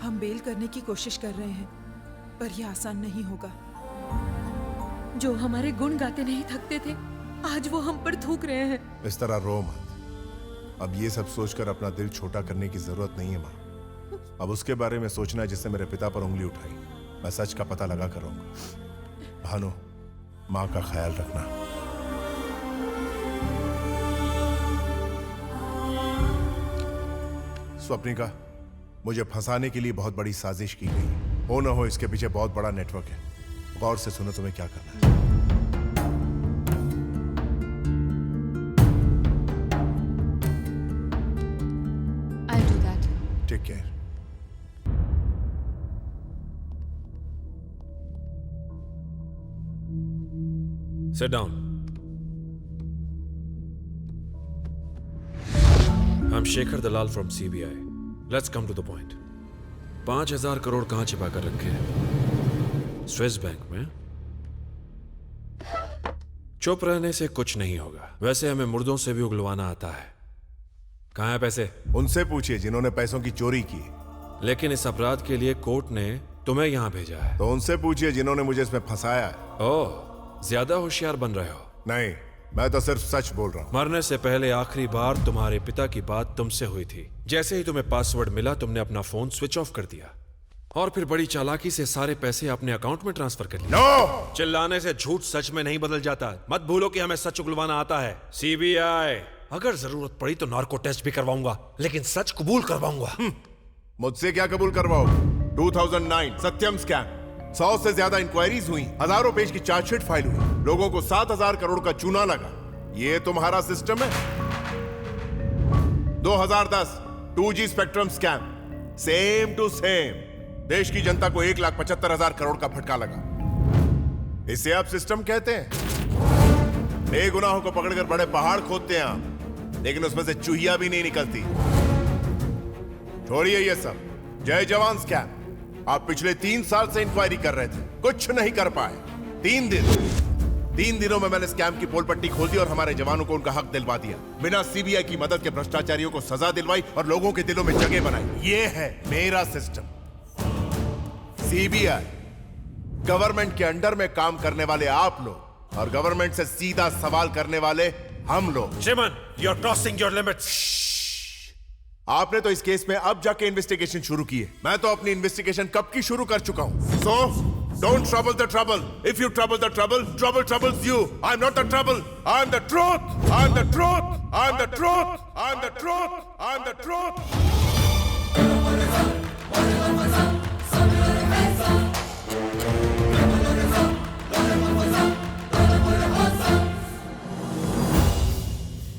हम बेल करने की कोशिश कर रहे हैं, पर यह आसान नहीं होगा। जो हमारे गुण गाते नहीं थकते थे, आज वो हम पर थूक रहे हैं। इस तरह रो मत। अब ये सब सोचकर अपना दिल छोटा करने की जरूरत नहीं है माँ। अब उसके बारे में सोचना जिससे मेरे पिता पर उंगली उठाई। मैं सच का पता लगा करूंगा। भानु, माँ का ख्याल रखना। स्वप्निका, मुझे फंसाने के लिए बहुत बड़ी साजिश की गई। हो न हो इसके पीछे बहुत बड़ा नेटवर्क है। गौर से सुनो तुम्हें क्या करना है। I'll do that. Take care. Sit down. I'm Shekhar Dalal from CBI. Let's come to the point. 5,000 crore कहाँ छिपा कर रखे हैं? स्विस बैंक में? चुप रहने से कुछ नहीं होगा। वैसे हमें मुर्दों से भी उगलवाना आता है। कहाँ है पैसे? उनसे पूछिए जिन्होंने पैसों की चोरी की। लेकिन इस अपराध के लिए कोर्ट ने तुम्हें यहाँ भेजा है। तो उनसे पूछिए जिन्होंने मुझे इसमें फंसाया है। ओह, ज्यादा होशियार बन रहे हो। नहीं, मैं तो सिर्फ सच बोल रहा हूँ। मरने से पहले आखिरी बार तुम्हारे पिता की बात तुमसे हुई थी। जैसे ही तुम्हें पासवर्ड मिला तुमने अपना फोन स्विच ऑफ कर दिया और फिर बड़ी चालाकी से सारे पैसे अपने अकाउंट में ट्रांसफर कर लिए। no! चिल्लाने से झूठ सच में नहीं बदल जाता। मत भूलो कि हमें सच उगलवाना आता है। सीबीआई, अगर जरूरत पड़ी तो नार्को टेस्ट भी करवाऊंगा, लेकिन सच कबूल करवाऊंगा। मुझसे क्या कबूल करवाओ? 2009 सत्यम स्कैम, 100 से ज्यादा इंक्वायरीज हुई, हजारों पेज की चार्जशीट फाइल हुई, लोगों को 7,000 करोड़ का चूना लगा। ये तुम्हारा सिस्टम है? 2010 2G spectrum scam, same to same, देश की जनता को 1,75,000 करोड़ का फटका लगा। इसे आप सिस्टम कहते हैं? बेगुनाहों को पकड़कर बड़े पहाड़ खोदते हैं आप, लेकिन उसमें से चूहिया भी नहीं निकलती। छोड़िए ये सब। जय जवान स्कैम, आप पिछले 3 साल से इंक्वायरी कर रहे थे, कुछ नहीं कर पाए। 3 दिनों में मैंने स्कैम की पोल पट्टी खोल दी और हमारे जवानों को उनका हक दिलवा दिया। बिना सीबीआई की मदद के भ्रष्टाचारियों को सजा दिलवाई और लोगों के दिलों में जगह बनाई। ये है मेरा सिस्टम। सीबीआई, गवर्नमेंट के अंडर में काम करने वाले आप लोग और गवर्नमेंट से सीधा सवाल करने वाले हम लोग। श्रीमान, you are crossing your limits. आपने तो इस केस में अब जाके इन्वेस्टिगेशन शुरू की है। मैं तो अपनी इन्वेस्टिगेशन कब की शुरू कर चुका हूं। So don't trouble the trouble. If you trouble the trouble, trouble troubles you. I am not the trouble, I am the truth, I am the truth, I am the truth, I am the truth, I am the truth.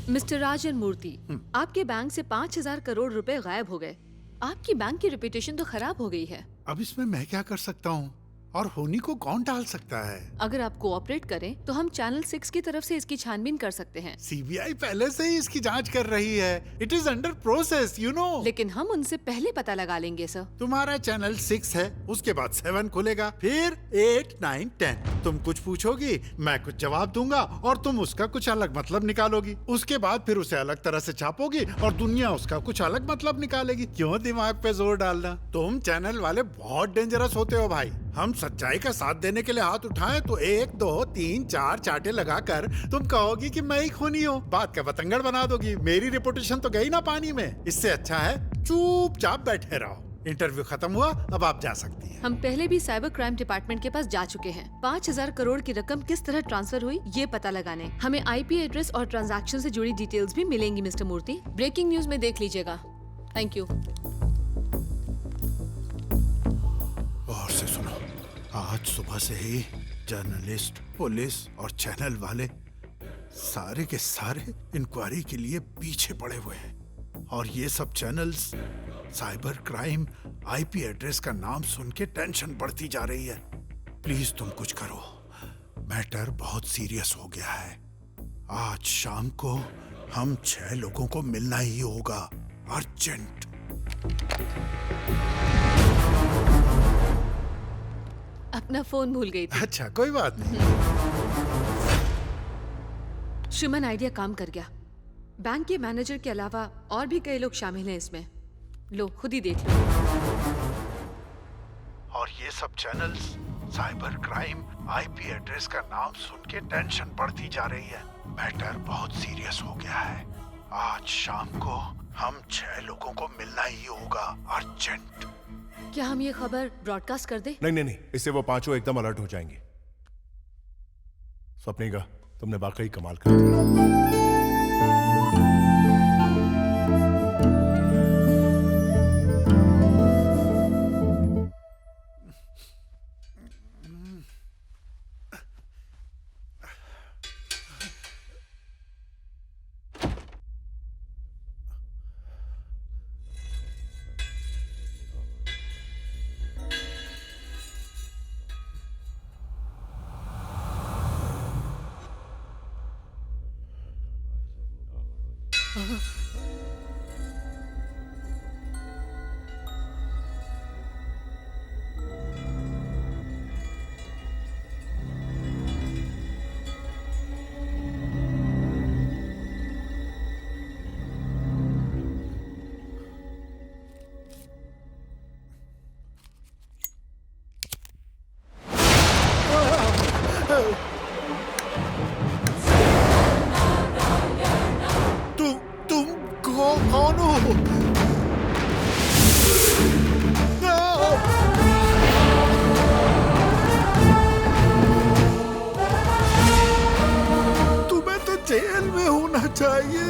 Mister Rajan Murthy, आपके bank से 5,000 करोड़ रुपए गायब हो गए। आपकी bank की reputation तो खराब हो गई है। अब इसमें मैं क्या कर सकता हूँ? और होनी को कौन टाल सकता है? अगर आप कोऑपरेट करें तो हम चैनल 6 की तरफ से इसकी छानबीन कर सकते हैं। सीबीआई पहले से ही इसकी जांच कर रही है। It is under process, you know. लेकिन हम उनसे पहले पता लगा लेंगे सर। तुम्हारा चैनल 6 है, उसके बाद 7 खुलेगा, फिर 8, 9, 10। तुम कुछ पूछोगी, मैं कुछ जवाब दूंगा और तुम उसका कुछ अलग मतलब निकालोगी। उसके बाद फिर उसे अलग तरह से छापोगी और दुनिया उसका कुछ अलग मतलब निकालेगी। क्यों दिमाग पे जोर डालना? तुम चैनल वाले बहुत डेंजरस होते हो भाई। हम सच्चाई का साथ देने के लिए हाथ उठाएं तो 1, 2, 3, 4 चाटे लगाकर तुम कहोगी कि मैं ही खूनी हूँ। बात का बतंगड़ बना दोगी। मेरी रेपुटेशन तो गई ना पानी में। इससे अच्छा है चुपचाप बैठे रहो। इंटरव्यू खत्म हुआ, अब आप जा सकती हैं। हम पहले भी साइबर क्राइम डिपार्टमेंट के पास जा चुके हैं। 5,000 करोड़ की रकम किस तरह ट्रांसफर हुई ये पता लगाने। हमें IP एड्रेस और ट्रांजैक्शन से जुड़ी डिटेल्स भी मिलेंगी मिस्टर मूर्ति। ब्रेकिंग न्यूज में देख लीजिएगा। Thank you. और से सुनो, आज सुबह से ही जर्नलिस्ट, पुलिस और चैनल वाले सारे के सारे इंक्वायरी के लिए पीछे पड़े हुए हैं। और ये सब channels cyber crime IP address का नाम सुन के टेंशन बढ़ती जा रही है। प्लीज तुम कुछ करो, मैटर बहुत सीरियस हो गया है। आज शाम को हम 6 लोगों को मिलना ही होगा, अर्जेंट। अपना फोन भूल गई थी। अच्छा, कोई बात नहीं। श्रीमान, आइडिया काम कर गया। बैंक के मैनेजर के अलावा और भी कई लोग शामिल हैं इसमें। लो, खुद ही देख लो। और ये सब channels cyber crime IP address का नाम सुन के टेंशन बढ़ती जा रही है। मैटर बहुत सीरियस हो गया है। आज शाम को हम 6 लोगों को मिलना ही होगा, अर्जेंट। क्या हम ये खबर ब्रॉडकास्ट कर दें? नहीं, इससे वो 5 एकदम अलर्ट हो जाएंगे। स्वप्निका, तुमने वाकई कमाल कर दिया। चाहिए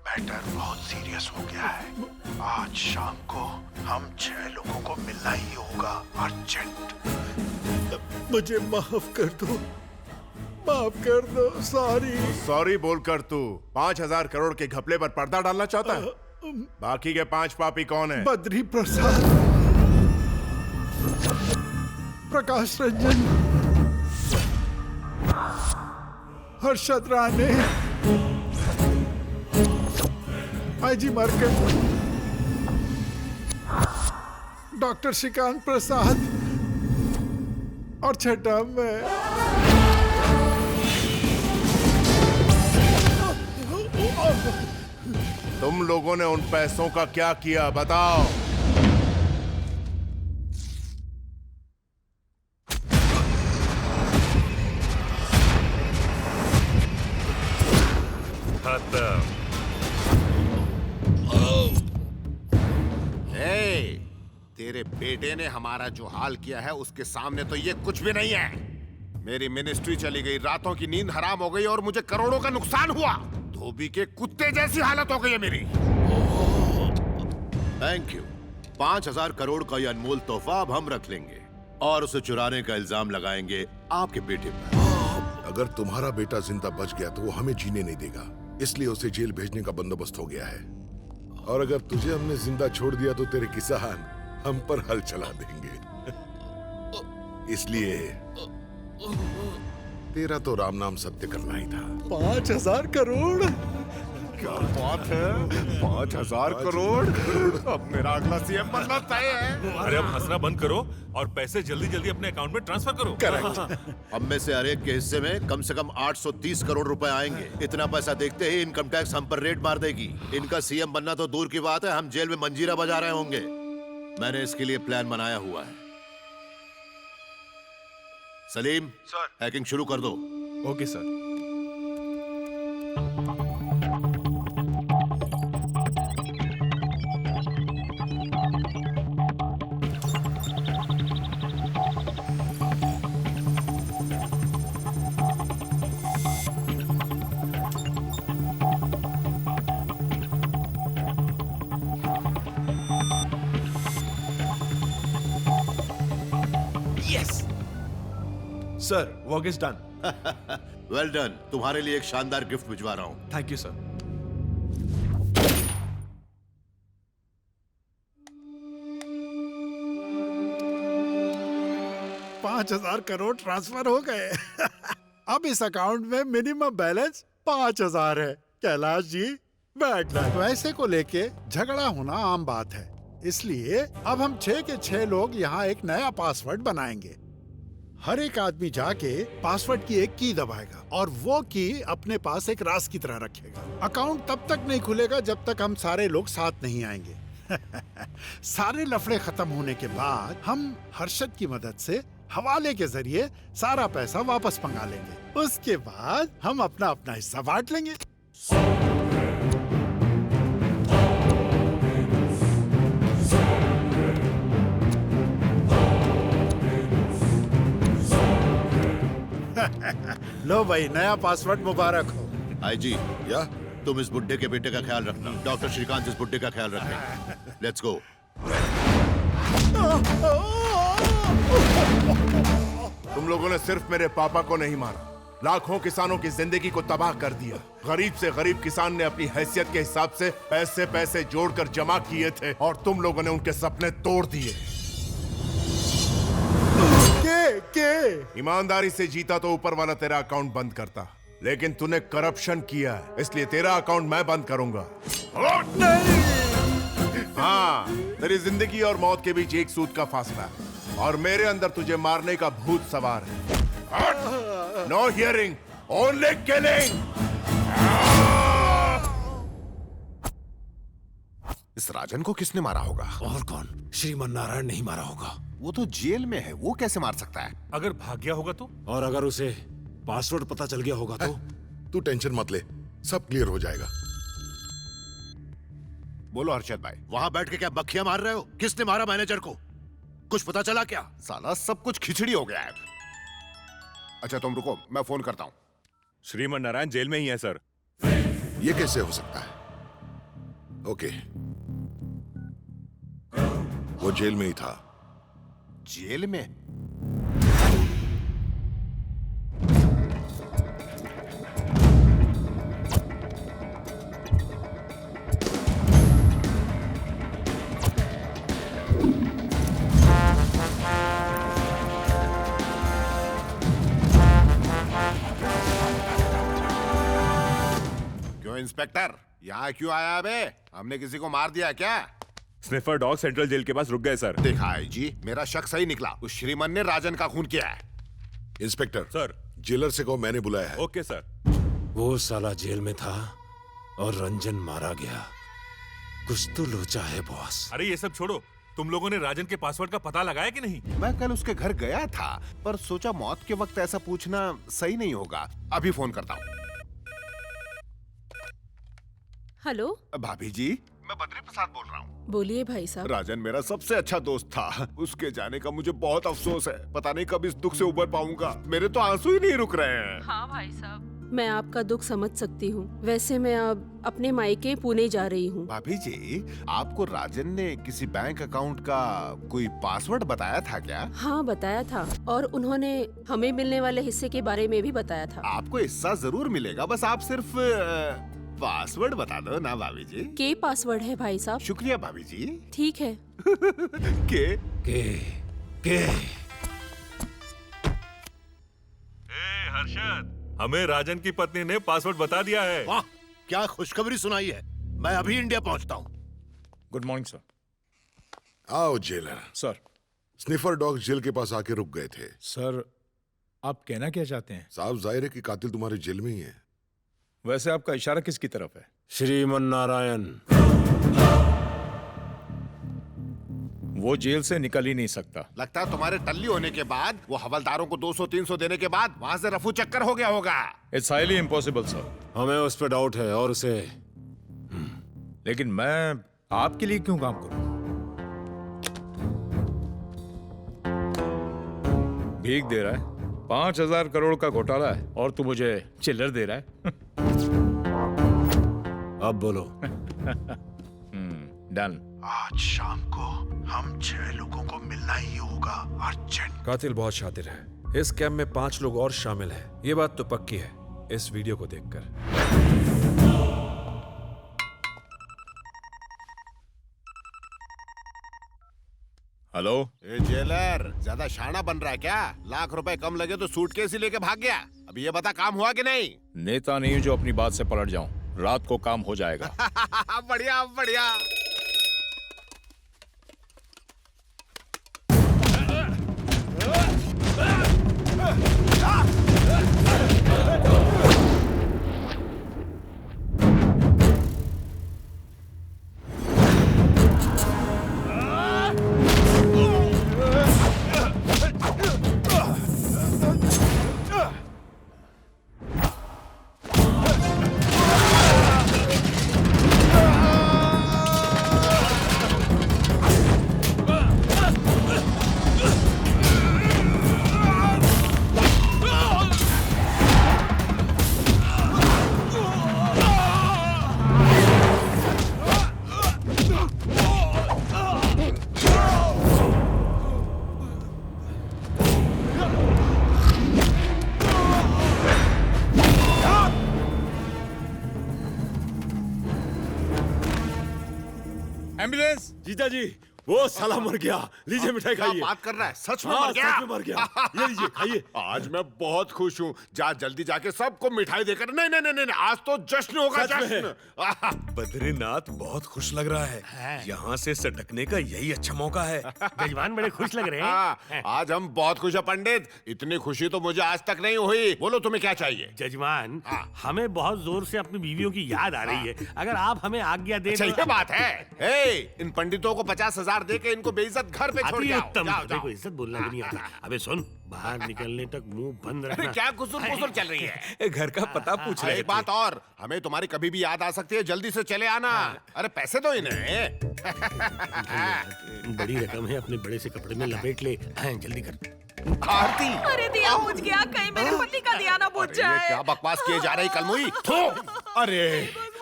मैटर बहुत सीरियस हो गया है। आज शाम को हम 6 लोगों को मिलना ही होगा, अर्जेंट। मुझे माफ कर दो, माफ कर दो। सॉरी बोलकर तू 5,000 करोड़ के घपले पर पर्दा डालना चाहता है? बाकी के 5 पापी कौन है? Badri Prasad, Prakash Ranjan, Harshad Rane, IG market, doctor Shrikant Prasad और छठा मैं। तुम लोगों ने उन पैसों का क्या किया बताओ? तेरे बेटे ने हमारा जो हाल किया है उसके सामने तो ये कुछ भी नहीं है। मेरी मिनिस्ट्री चली गई, रातों की नींद हराम हो गई और मुझे करोड़ों का नुकसान हुआ। धोबी के कुत्ते जैसी हालत हो गई है मेरी। Thank you. 5,000 करोड़ का ये अनमोल तोहफा अब हम रख लेंगे और उसे चुराने का इल्जाम लगाएंगे आपके बेटे पर। अगर तुम्हारा बेटा जिंदा बच गया तो वो हमें जीने नहीं देगा, इसलिए उसे जेल भेजने का बंदोबस्त हो गया है। और अगर तुझे हमने जिंदा छोड़ दिया तो तेरे किसान हम पर हल चला देंगे। इसलिए तेरा तो राम नाम सत्य करना ही था। 5,000 करोड़? क्या बात है, 5,000 करोड़? अब मेरा अगला सीएम बनना तय है। अरे अब हंसना बंद करो और पैसे जल्दी जल्दी अपने अकाउंट में ट्रांसफर करो। करेक्ट। अब में से हर एक के हिस्से में कम से कम 830 करोड़ रुपए आएंगे। इतना पैसा देखते ही इनकम टैक्स हम पर रेड मार देगी। इनका सीएम बनना तो दूर की बात है, हम जेल में मंजीरा बजा रहे होंगे। मैंने इसके लिए प्लान बनाया हुआ है। सलीम सर, हैकिंग शुरू कर दो। Okay sir. Sir, work is done. Well done. तुम्हारे लिए एक शानदार गिफ्ट भिजवा रहा हूं। Thank you sir. $5,000 crore transfer हो गए। अब इस अकाउंट में मिनिमम बैलेंस 5,000 है। कैलाश जी बैठना। पैसे को लेके झगड़ा होना आम बात है, इसलिए अब हम 6 के 6 लोग यहाँ एक नया पासवर्ड बनाएंगे। हर एक आदमी जाके पासवर्ड की एक की दबाएगा और वो की अपने पास एक राज की तरह रखेगा। अकाउंट तब तक नहीं खुलेगा जब तक हम सारे लोग साथ नहीं आएंगे। सारे लफड़े खत्म होने के बाद हम हर्षद की मदद से हवाले के जरिए सारा पैसा वापस मंगा लेंगे। उसके बाद हम अपना अपना हिस्सा बांट लेंगे। लो भाई, नया पासवर्ड मुबारक हो। आईजी, या तुम इस बुड्ढे के बेटे का ख्याल रखना, डॉक्टर श्रीकांत इस बुड्ढे का ख्याल रखें। Let's go. तुम लोगों ने सिर्फ मेरे पापा को नहीं मारा, लाखों किसानों की जिंदगी को तबाह कर दिया। गरीब से गरीब किसान ने अपनी हैसियत के हिसाब से पैसे जोड़कर जमा किए थे और तुम लोगों ने उनके सपने तोड़ दिए। के ईमानदारी से जीता तो ऊपर वाला तेरा अकाउंट बंद करता, लेकिन तूने करप्शन किया है, इसलिए तेरा अकाउंट मैं बंद करूंगा। हाँ, तेरी जिंदगी और मौत के बीच एक सूद का फासला है और मेरे अंदर तुझे मारने का भूत सवार है। No hearing, only killing. इस राजन को किसने मारा होगा? और कौन? श्रीमन नारायण नहीं मारा होगा। वो तो जेल में है, वो कैसे मार सकता है? अगर भाग गया होगा तो? और अगर उसे पासवर्ड पता चल गया होगा तो? तू टेंशन मत ले, सब क्लियर हो जाएगा। बोलो हर्षद भाई, वहां बैठ के क्या बखिया मार रहे हो? किसने मारा मैनेजर को? कुछ पता चला क्या? साला सब कुछ खिचड़ी हो गया है। अच्छा तुम रुको, मैं फोन करता हूँ। श्रीमन नारायण जेल में ही है सर। ये कैसे हो सकता है? ओके, वो जेल में ही था। जेल में? क्यों इंस्पेक्टर, यहाँ क्यों आया बे? हमने किसी को मार दिया क्या? स्निफर डॉग सेंट्रल जेल के पास रुक गए सर। देखा है जी, मेरा शक सही निकला। उस श्रीमन ने राजन का खून किया है। इंस्पेक्टर सर, जेलर से कहो मैंने बुलाया है। Okay sir. वो साला जेल में था और रंजन मारा गया। कुछ तो लोचा है बॉस। अरे ये सब छोड़ो, तुम लोगों ने राजन के पासवर्ड का पता लगाया कि नहीं? मैं कल उसके घर गया था, पर सोचा मौत के वक्त ऐसा पूछना सही नहीं होगा। अभी फोन करता हूँ। हेलो भाभी जी, मैं बद्री प्रसाद बोल रहा हूँ। बोलिए भाई साहब। राजन मेरा सबसे अच्छा दोस्त था। उसके जाने का मुझे बहुत अफसोस है। पता नहीं कब इस दुख से उबर पाऊंगा। मेरे तो आंसू ही नहीं रुक रहे हैं। हाँ भाई साहब, मैं आपका दुख समझ सकती हूँ। वैसे मैं अब अपने मायके पुणे जा रही हूँ। भाभी जी, आपको राजन ने किसी बैंक अकाउंट का कोई पासवर्ड बताया था क्या? हाँ बताया था, और उन्होंने हमें मिलने वाले हिस्से के बारे में भी बताया था। आपको हिस्सा जरूर मिलेगा, बस आप सिर्फ पासवर्ड बता दो ना भाभी जी। के पासवर्ड है भाई साहब। शुक्रिया भाभी जी। ठीक है। के हर्षद, हमें राजन की पत्नी ने पासवर्ड बता दिया है। वाह, क्या खुशखबरी सुनाई है। मैं अभी इंडिया पहुंचता हूँ। Good morning sir. आओ jailer. Sir, sniffer dog jail के पास आके रुक गए थे। सर आप कहना क्या चाहते हैं? साफ जाहिर है कि कातिल तुम्हारे जेल में ही है। वैसे आपका इशारा किसकी तरफ है? श्रीमन नारायण। वो जेल से निकल ही नहीं सकता। लगता है तुम्हारे टल्ली होने के बाद, वो हवलदारों को 200-300 देने के बाद वहाँ से रफू चक्कर हो गया होगा। It's highly impossible sir. हमें उस पर डाउट है और उसे। लेकिन मैं आपके लिए क्यों काम करूं? भीख दे रहा है, 5,000 करोड़ का घोटाला है, और तू मुझे चिल्लर दे रहा है। अब बोलो। डन। आज शाम को हम 6 लोगों को मिलना ही होगा अर्जेंट। कातिल बहुत शातिर है। इस कैम्प में 5 लोग और शामिल हैं। ये बात तो पक्की है इस वीडियो को देखकर। हेलो। ए जेलर, ज्यादा शाना बन रहा है क्या? लाख रुपए कम लगे तो सूटकेस ही लेके भाग गया। अब ये बता, काम हुआ कि नहीं? नेता नहीं हूं जो अपनी बात से पलट जाऊं। रात को काम हो जाएगा। बढ़िया बढ़िया। एम्बुलेंस। जीजा जी, वो साला मर गया। लीजिए मिठाई क्या खाइए। बात कर रहा है? सच में हाँ, मर गया? सच में मर गया। ये लीजिए खाइए। आज मैं बहुत खुश हूँ। जा जल्दी जाके सबको मिठाई देकर। नहीं नहीं नहीं नहीं, आज तो जश्न होगा, सच में जश्न। बद्रीनाथ बहुत खुश लग रहा है। यहाँ से सटकने का यही अच्छा मौका है। जजमान बड़े खुश लग रहे हैं। आज हम बहुत खुश हैं पंडित। इतनी खुशी तो मुझे आज तक नहीं हुई। बोलो तुम्हें क्या चाहिए? जजमान, हमें बहुत जोर से अपनी बीवियों की याद आ रही है। अगर आप हमें आज्ञा दे अच्छा, ये बात है। इन पंडितों को 50,000 1000 दे के इनको बेइज्जत घर पे छोड़ अति के आओ। उत्तम, जाओ, देखो जाओ। इज्जत बोलना भी नहीं आता। अबे सुन, बाहर निकलने तक मुंह बंद अरे रखना। क्या कुसुर चल रही है? घर का पता पूछ रहे एक बात और, हमें तुम्हारी कभी भी याद आ सकती है, जल्दी से चले आना। अरे पैसे दो इन्हें। बड़ी रकम है, अपने बड़े से कपड़े में लपेट ले। जल्दी कर। आरती, अरे दिया बुझ गया, कहीं मेरे पति का दिया ना बुझ ये जाए। क्या बकवास किए जा रही कलमुई? थू! अरे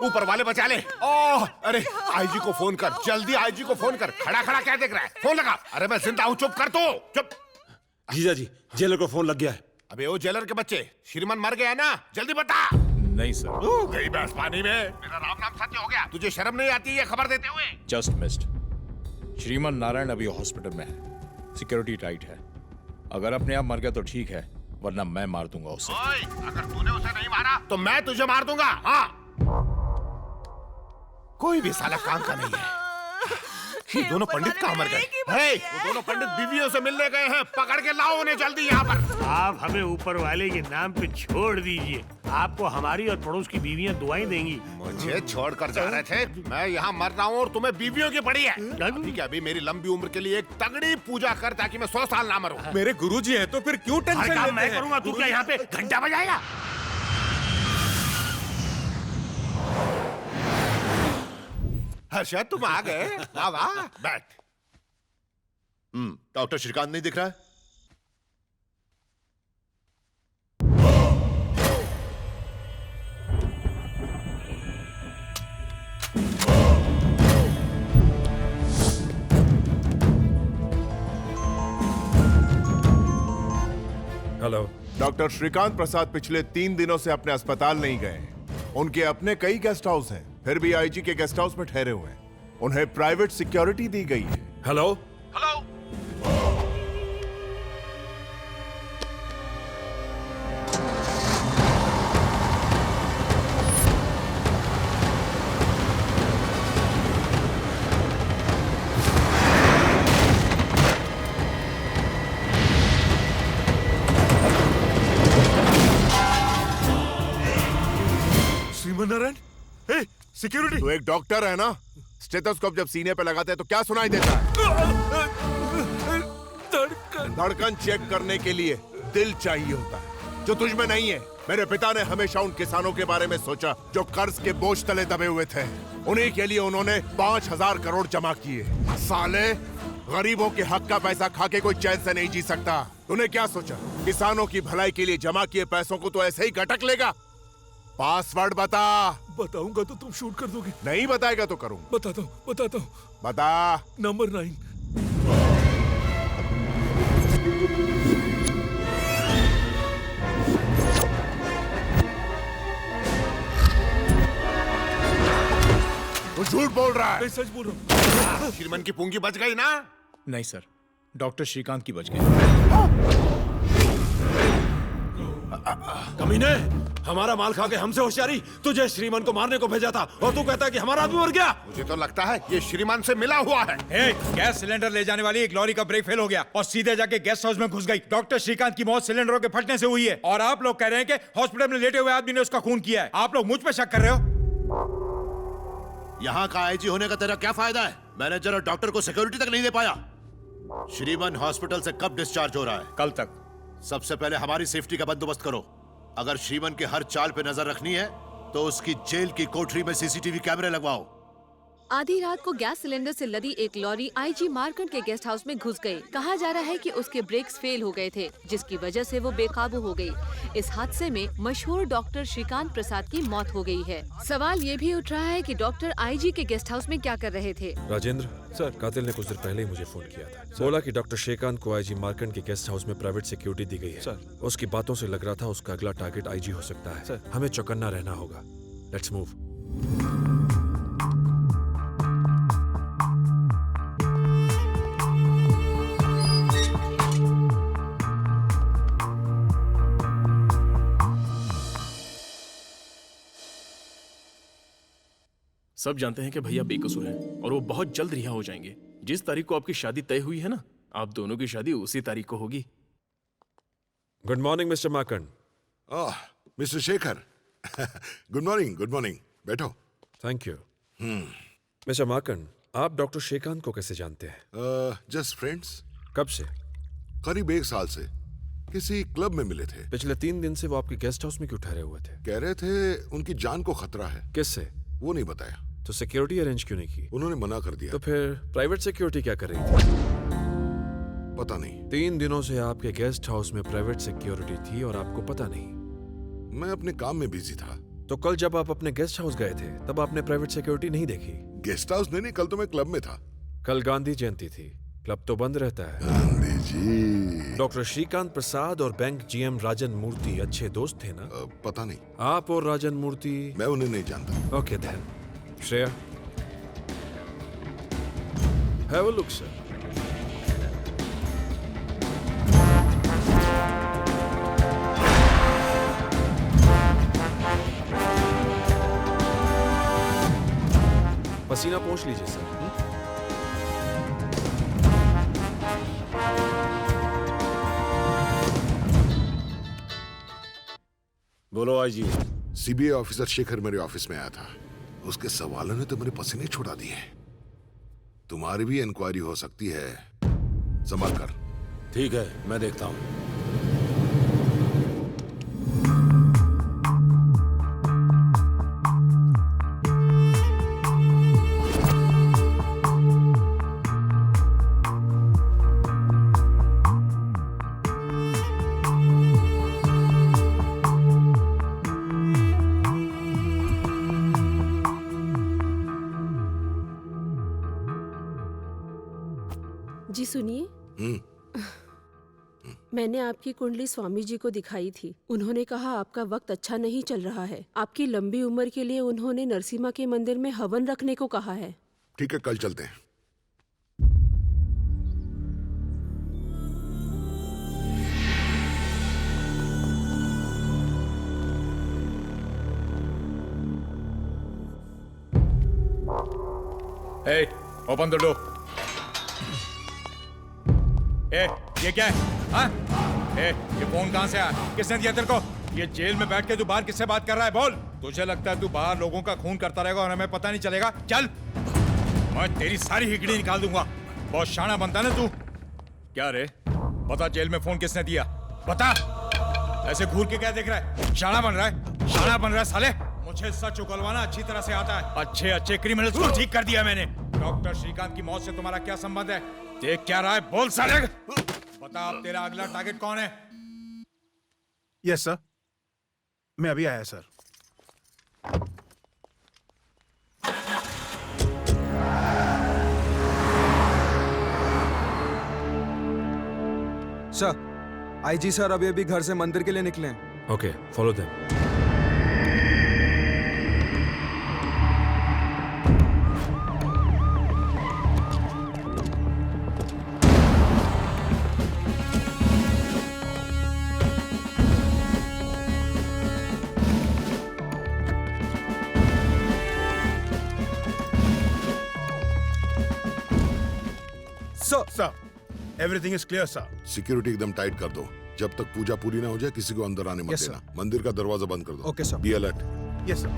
ऊपर वाले बचा ले। ओह, अरे आईजी को फोन कर, जल्दी आईजी को फोन कर। खड़ा खड़ा क्या देख रहा है? फोन लगा। अरे मैं जिंदा हूँ, चुप कर तू, चुप। जीजा जी, जेलर को फोन लग गया है। अबे ओ जेलर के बच्चे, श्रीमान मर गया ना? जल्दी बता। नहीं सर। गई बस पानी में। मेरा राम नाम सत्य हो गया। तुझे शर्म नहीं आती है खबर देते हुए? Just missed. श्रीमान नारायण अभी हॉस्पिटल में है, सिक्योरिटी टाइट है। अगर अपने आप मर गया तो ठीक है, वरना मैं मार दूंगा उसे। ओए, अगर तूने उसे नहीं मारा तो मैं तुझे मार दूंगा। हाँ, कोई भी साला काम का नहीं है। ये दोनों पंडित कहाँ मर गए? हे, वो दोनों पंडित बीवियों से मिलने गए हैं, पकड़ के लाओ उन्हें जल्दी यहाँ पर। आप हमें ऊपर वाले के नाम पे छोड़ दीजिए, आपको हमारी और पड़ोस की बीवियां दुआएं देंगी। मुझे छोड़ कर जा रहे थे, मैं यहाँ मर रहा हूँ और तुम्हें बीवियों की पड़ी है। अभी क्या अभी मेरी लंबी उम्र के लिए एक तगड़ी पूजा कर ताकि मैं 100 साल ना मरूं। मेरे गुरुजी हैं तो फिर क्यों टेंशन हर लेते काम मैं हैं? करूंगा, तू क्या यहाँ पे घंटा बजाएगा? हर्षद तुम आ गए? वाह वाह, बैठ। डॉक्टर श्रीकांत नहीं दिख रहा है? हेलो। डॉक्टर श्रीकांत प्रसाद पिछले 3 दिनों से अपने अस्पताल नहीं गए। उनके अपने कई गेस्ट हाउस हैं, फिर भी आईजी के गेस्ट हाउस में ठहरे हुए हैं। उन्हें प्राइवेट सिक्योरिटी दी गई है। हेलो। श्रीमान नारायण, सिक्योरिटी। तू एक डॉक्टर है ना? स्टेथोस्कोप जब सीने पे लगाते हैं तो क्या सुनाई देता है? धड़कन चेक करने के लिए दिल चाहिए होता है, जो तुझ में नहीं है। मेरे पिता ने हमेशा उन किसानों के बारे में सोचा जो कर्ज के बोझ तले दबे हुए थे। उन्हीं के लिए उन्होंने 5000 करोड़ जमा किए। साले, गरीबों के हक का पैसा खा के कोई चैन से नहीं जी सकता। तूने क्या सोचा, किसानों की भलाई के लिए जमा किए पैसों को तो ऐसे ही गटक लेगा? पासवर्ड बता। बताऊंगा तो तुम शूट कर दोगे। नहीं बताएगा तो करूँ। बताता हूँ। बता। नंबर 9। तू झूठ बोल रहा है। सच बोल रहा हूँ। श्रीमान की पूंगी बच गई ना? नहीं सर, डॉक्टर श्रीकांत की बच गई। कमीने, हमारा माल खा के हमसे होशियारी, तुझे श्रीमान को मारने को भेजा था और तू कहता है कि हमारा आदमी मर गया। मुझे तो लगता है ये श्रीमान से मिला हुआ है। गैस सिलेंडर ले जाने वाली एक लॉरी का ब्रेक फेल हो गया और सीधे जाके गेस्ट हाउस में घुस गई। डॉक्टर श्रीकांत की मौत सिलेंडरों के फटने से हुई है और आप लोग कह रहे हैं कि हॉस्पिटल में लेटे हुए आदमी ने उसका खून किया है। आप लोग मुझ पे शक कर रहे हो? यहाँ का आईजी होने का तेरा क्या फायदा है? मैनेजर और डॉक्टर को सिक्योरिटी तक नहीं दे पाया। श्रीमान हॉस्पिटल से कब डिस्चार्ज हो रहा है? कल तक। सबसे पहले हमारी सेफ्टी का बंदोबस्त करो। अगर श्रीमान के हर चाल पे नजर रखनी है तो उसकी जेल की कोठरी में सीसीटीवी कैमरे लगवाओ। आधी रात को गैस सिलेंडर से लदी एक लॉरी आईजी मार्कंड के गेस्ट हाउस में घुस गई। कहा जा रहा है कि उसके ब्रेक्स फेल हो गए थे, जिसकी वजह से वो बेकाबू हो गई। इस हादसे में मशहूर डॉक्टर श्रीकांत प्रसाद की मौत हो गई है। सवाल ये भी उठ रहा है कि डॉक्टर आईजी के गेस्ट हाउस में क्या कर रहे थे? राजेंद्र सर, कातिल ने कुछ देर पहले ही मुझे फोन किया था। बोला कि डॉक्टर श्रीकांत को आईजी मार्कंड के गेस्ट हाउस में प्राइवेट सिक्योरिटी दी गई है। सर, उसकी बातों से लग रहा था उसका अगला टारगेट आईजी हो सकता है। सर, हमें चौकन्ना रहना होगा। Let's move. सब जानते हैं कि भैया बेकसूर हैं और वो बहुत जल्द रिहा हो जाएंगे। जिस तारीख को आपकी शादी तय हुई है ना, आप दोनों की शादी उसी तारीख को होगी। Good morning mister Markand. Mister Shekhar. Good morning, good morning. बैठो। Thank you. मिस्टर मार्कंड, आप डॉक्टर श्रीकांत को कैसे जानते हैं? Just friends. कब से? करीब 1 साल से किसी क्लब में मिले थे। पिछले 3 दिन से वो आपके गेस्ट हाउस में क्यों ठहरे हुए थे? कह रहे थे उनकी जान को खतरा है। किससे? वो नहीं बताया। तो सिक्योरिटी अरेंज क्यों नहीं की? उन्होंने मना कर दिया। तो फिर प्राइवेट सिक्योरिटी क्या कर रही थी? पता नहीं। 3 दिनों से आपके गेस्ट हाउस में प्राइवेट सिक्योरिटी थी और आपको पता नहीं? मैं अपने काम में बिजी था। तो कल जब आप अपने गेस्ट हाउस गए थे तब आपने प्राइवेट सिक्योरिटी नहीं देखी? गेस्ट हाउस नहीं, कल तो मैं क्लब में था। कल गांधी जयंती थी, क्लब तो बंद रहता है। गांधी जी। डॉक्टर श्रीकांत प्रसाद और बैंक जीएम राजन मूर्ति अच्छे दोस्त थे ना? पता नहीं। आप और राजन मूर्ति? मैं उन्हें नहीं जानता। Okay then. Shreya, have a look sir. पसीना पोंछ लीजिए सर। बोलो आईजी। सीबीआई ऑफिसर शेखर मेरे ऑफिस में आया था। उसके सवालों ने तो मेरे पसीने छुड़ा दिए। तुम्हारी भी इंक्वायरी हो सकती है, संभाल कर। ठीक है, मैं देखता हूँ। जी सुनिए, मैंने आपकी कुंडली स्वामी जी को दिखाई थी। उन्होंने कहा आपका वक्त अच्छा नहीं चल रहा है। आपकी लंबी उम्र के लिए उन्होंने नरसिम्हा के मंदिर में हवन रखने को कहा है। ठीक है, कल चलते हैं। Hey, open the door. ये क्या है? हाँ? ये फोन कहाँ से आया? किसने दिया तेरे को? ये जेल में बैठ के तू बाहर किससे बात कर रहा है? बोल। तुझे लगता है तू बाहर लोगों का खून करता रहेगा और हमें पता नहीं चलेगा? चल, मैं तेरी सारी हिकड़ी निकाल दूंगा। बहुत शाना बनता ना तू। क्या रे? बता, जेल में फोन किसने दिया? बता। ऐसे घूर के क्या देख रहा है? शाना बन रहा है? शाना बन रहा है साले? मुझे सच उगलवाना अच्छी तरह से आता है। अच्छे क्रिमिनल्स को ठीक कर दिया मैंने। डॉक्टर श्रीकांत की मौत से तुम्हारा क्या संबंध है? देख क्या रहा है? बोल साले। बता, अब तेरा अगला टारगेट कौन है? यस सर, मैं अभी आया सर। सर, आईजी सर अभी घर से मंदिर के लिए निकले हैं। Okay, follow them. Sir, everything is clear sir. Security एकदम टाइट कर दो। जब तक पूजा पूरी ना हो जाए किसी को अंदर आने मत देना। मंदिर का दरवाजा बंद कर दो। Okay sir. Be alert. Yes sir.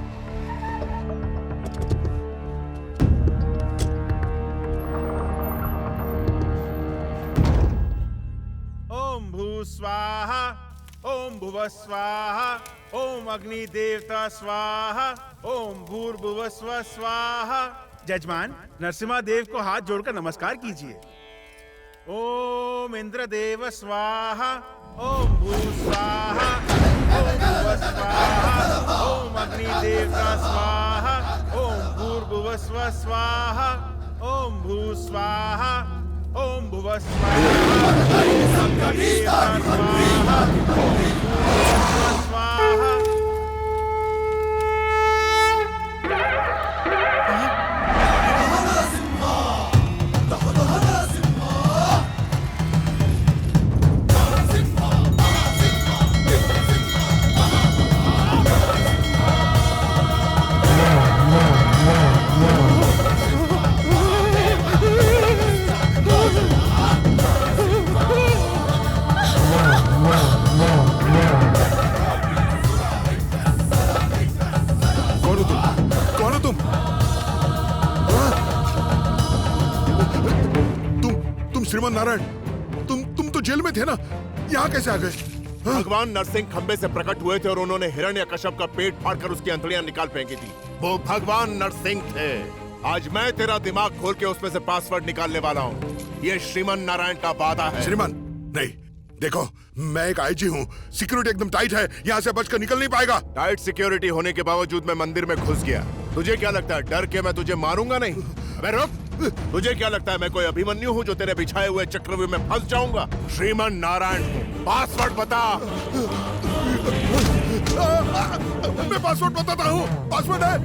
ओम भू स्वाहा, ओम भुव स्वाहा, ओम अग्नि देवता स्वाहा, ओम भूर्भुव स्व स्वाहा। जजमान, नरसिम्हा देव को हाथ जोड़कर नमस्कार कीजिए। ओम इंद्रदेव स्वाहा, ओम भू स्वाहा, ओम भुव स्वाहा, ओम अग्नि देवता स्वाहा, ओम भूर्भुव स्व स्वाहा, ओम भू स्वाहा, ओम भुव स्वाहा, ओम अग्नि देवता स्वाहा, ओम भूर्भुव स्वाहा। श्रीमान नारायण, तुम तो जेल में थे ना, यहाँ कैसे आ गए? भगवान नरसिंह खंबे से प्रकट हुए थे और उन्होंने हिरण्यकश्यप का पेट फाड़कर उसकी अंतड़ियां निकाल फेंकी थी। वो भगवान नरसिंह थे। आज मैं तेरा दिमाग खोल के उसमें से पासवर्ड निकालने वाला हूँ। ये श्रीमान नारायण का वादा है। श्रीमान नहीं, देखो मैं एक आईजी हूँ, सिक्योरिटी एकदम टाइट है, यहाँ से बचकर निकल नहीं पाएगा। टाइट सिक्योरिटी होने के बावजूद मैं मंदिर में घुस गया। तुझे क्या लगता है डर के मैं तुझे मारूंगा नहीं? अबे रुक, तुझे क्या लगता है मैं कोई अभिमन्यु हूँ जो तेरे बिछाए हुए चक्रव्यूह में फंस जाऊंगा? श्रीमान नारायण, पासवर्ड बता। मैं पासवर्ड बताता हूँ, पासवर्ड है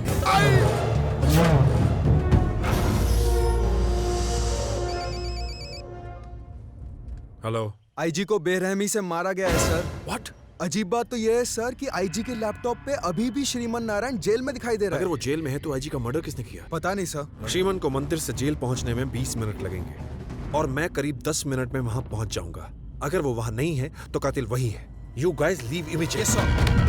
हेलो। आईजी को बेरहमी से मारा गया है सर। व्हाट? अजीब बात तो यह है सर कि आईजी के लैपटॉप पे अभी भी श्रीमान नारायण जेल में दिखाई दे रहा है। अगर वो जेल में है तो आईजी का मर्डर किसने किया? पता नहीं सर। श्रीमान को मंदिर से जेल पहुंचने में 20 मिनट लगेंगे और मैं करीब 10 मिनट में वहां पहुंच जाऊंगा। अगर वो वहां नहीं है तो कातिल वही है। You guys leave immediately.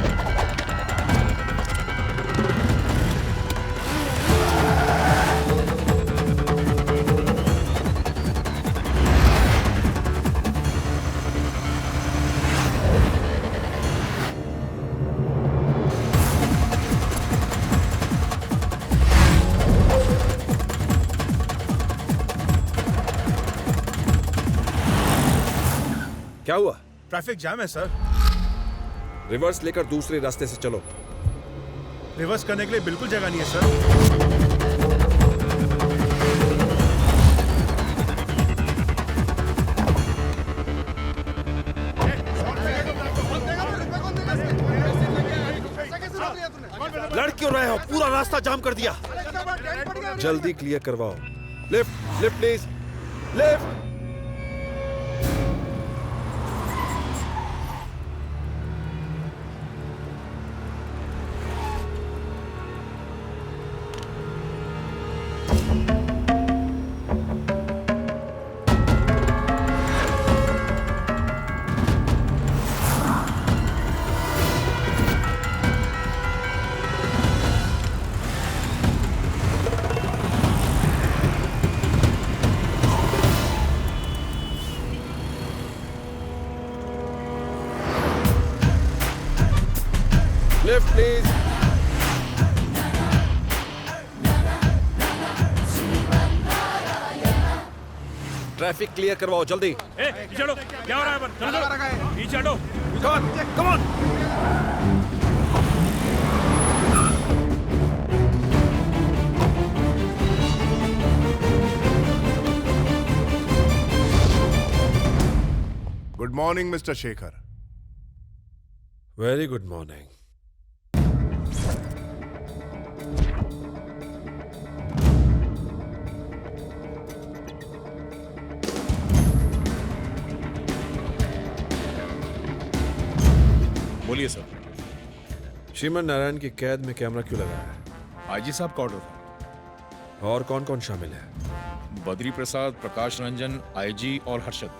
क्या हुआ? ट्रैफिक जाम है सर। रिवर्स लेकर दूसरे रास्ते से चलो। रिवर्स करने के लिए बिल्कुल जगह नहीं है सर। लड़ क्यों रहे हो? पूरा रास्ता जाम कर दिया। जल्दी क्लियर करवाओ। Lift, lift please, lift. Lift, please. Traffic clear करवाओ जल्दी। पीछे हटो, क्या हो रहा है? चलो पीछे हटो। Come on. Good morning mister Shekhar. Very good morning. बोलिए सर। श्रीमान नारायण की कैद में कैमरा क्यों लगाया है? आईजी साहब का ऑर्डर था। और कौन कौन शामिल है? बद्री प्रसाद, प्रकाश रंजन, आईजी और हर्षद।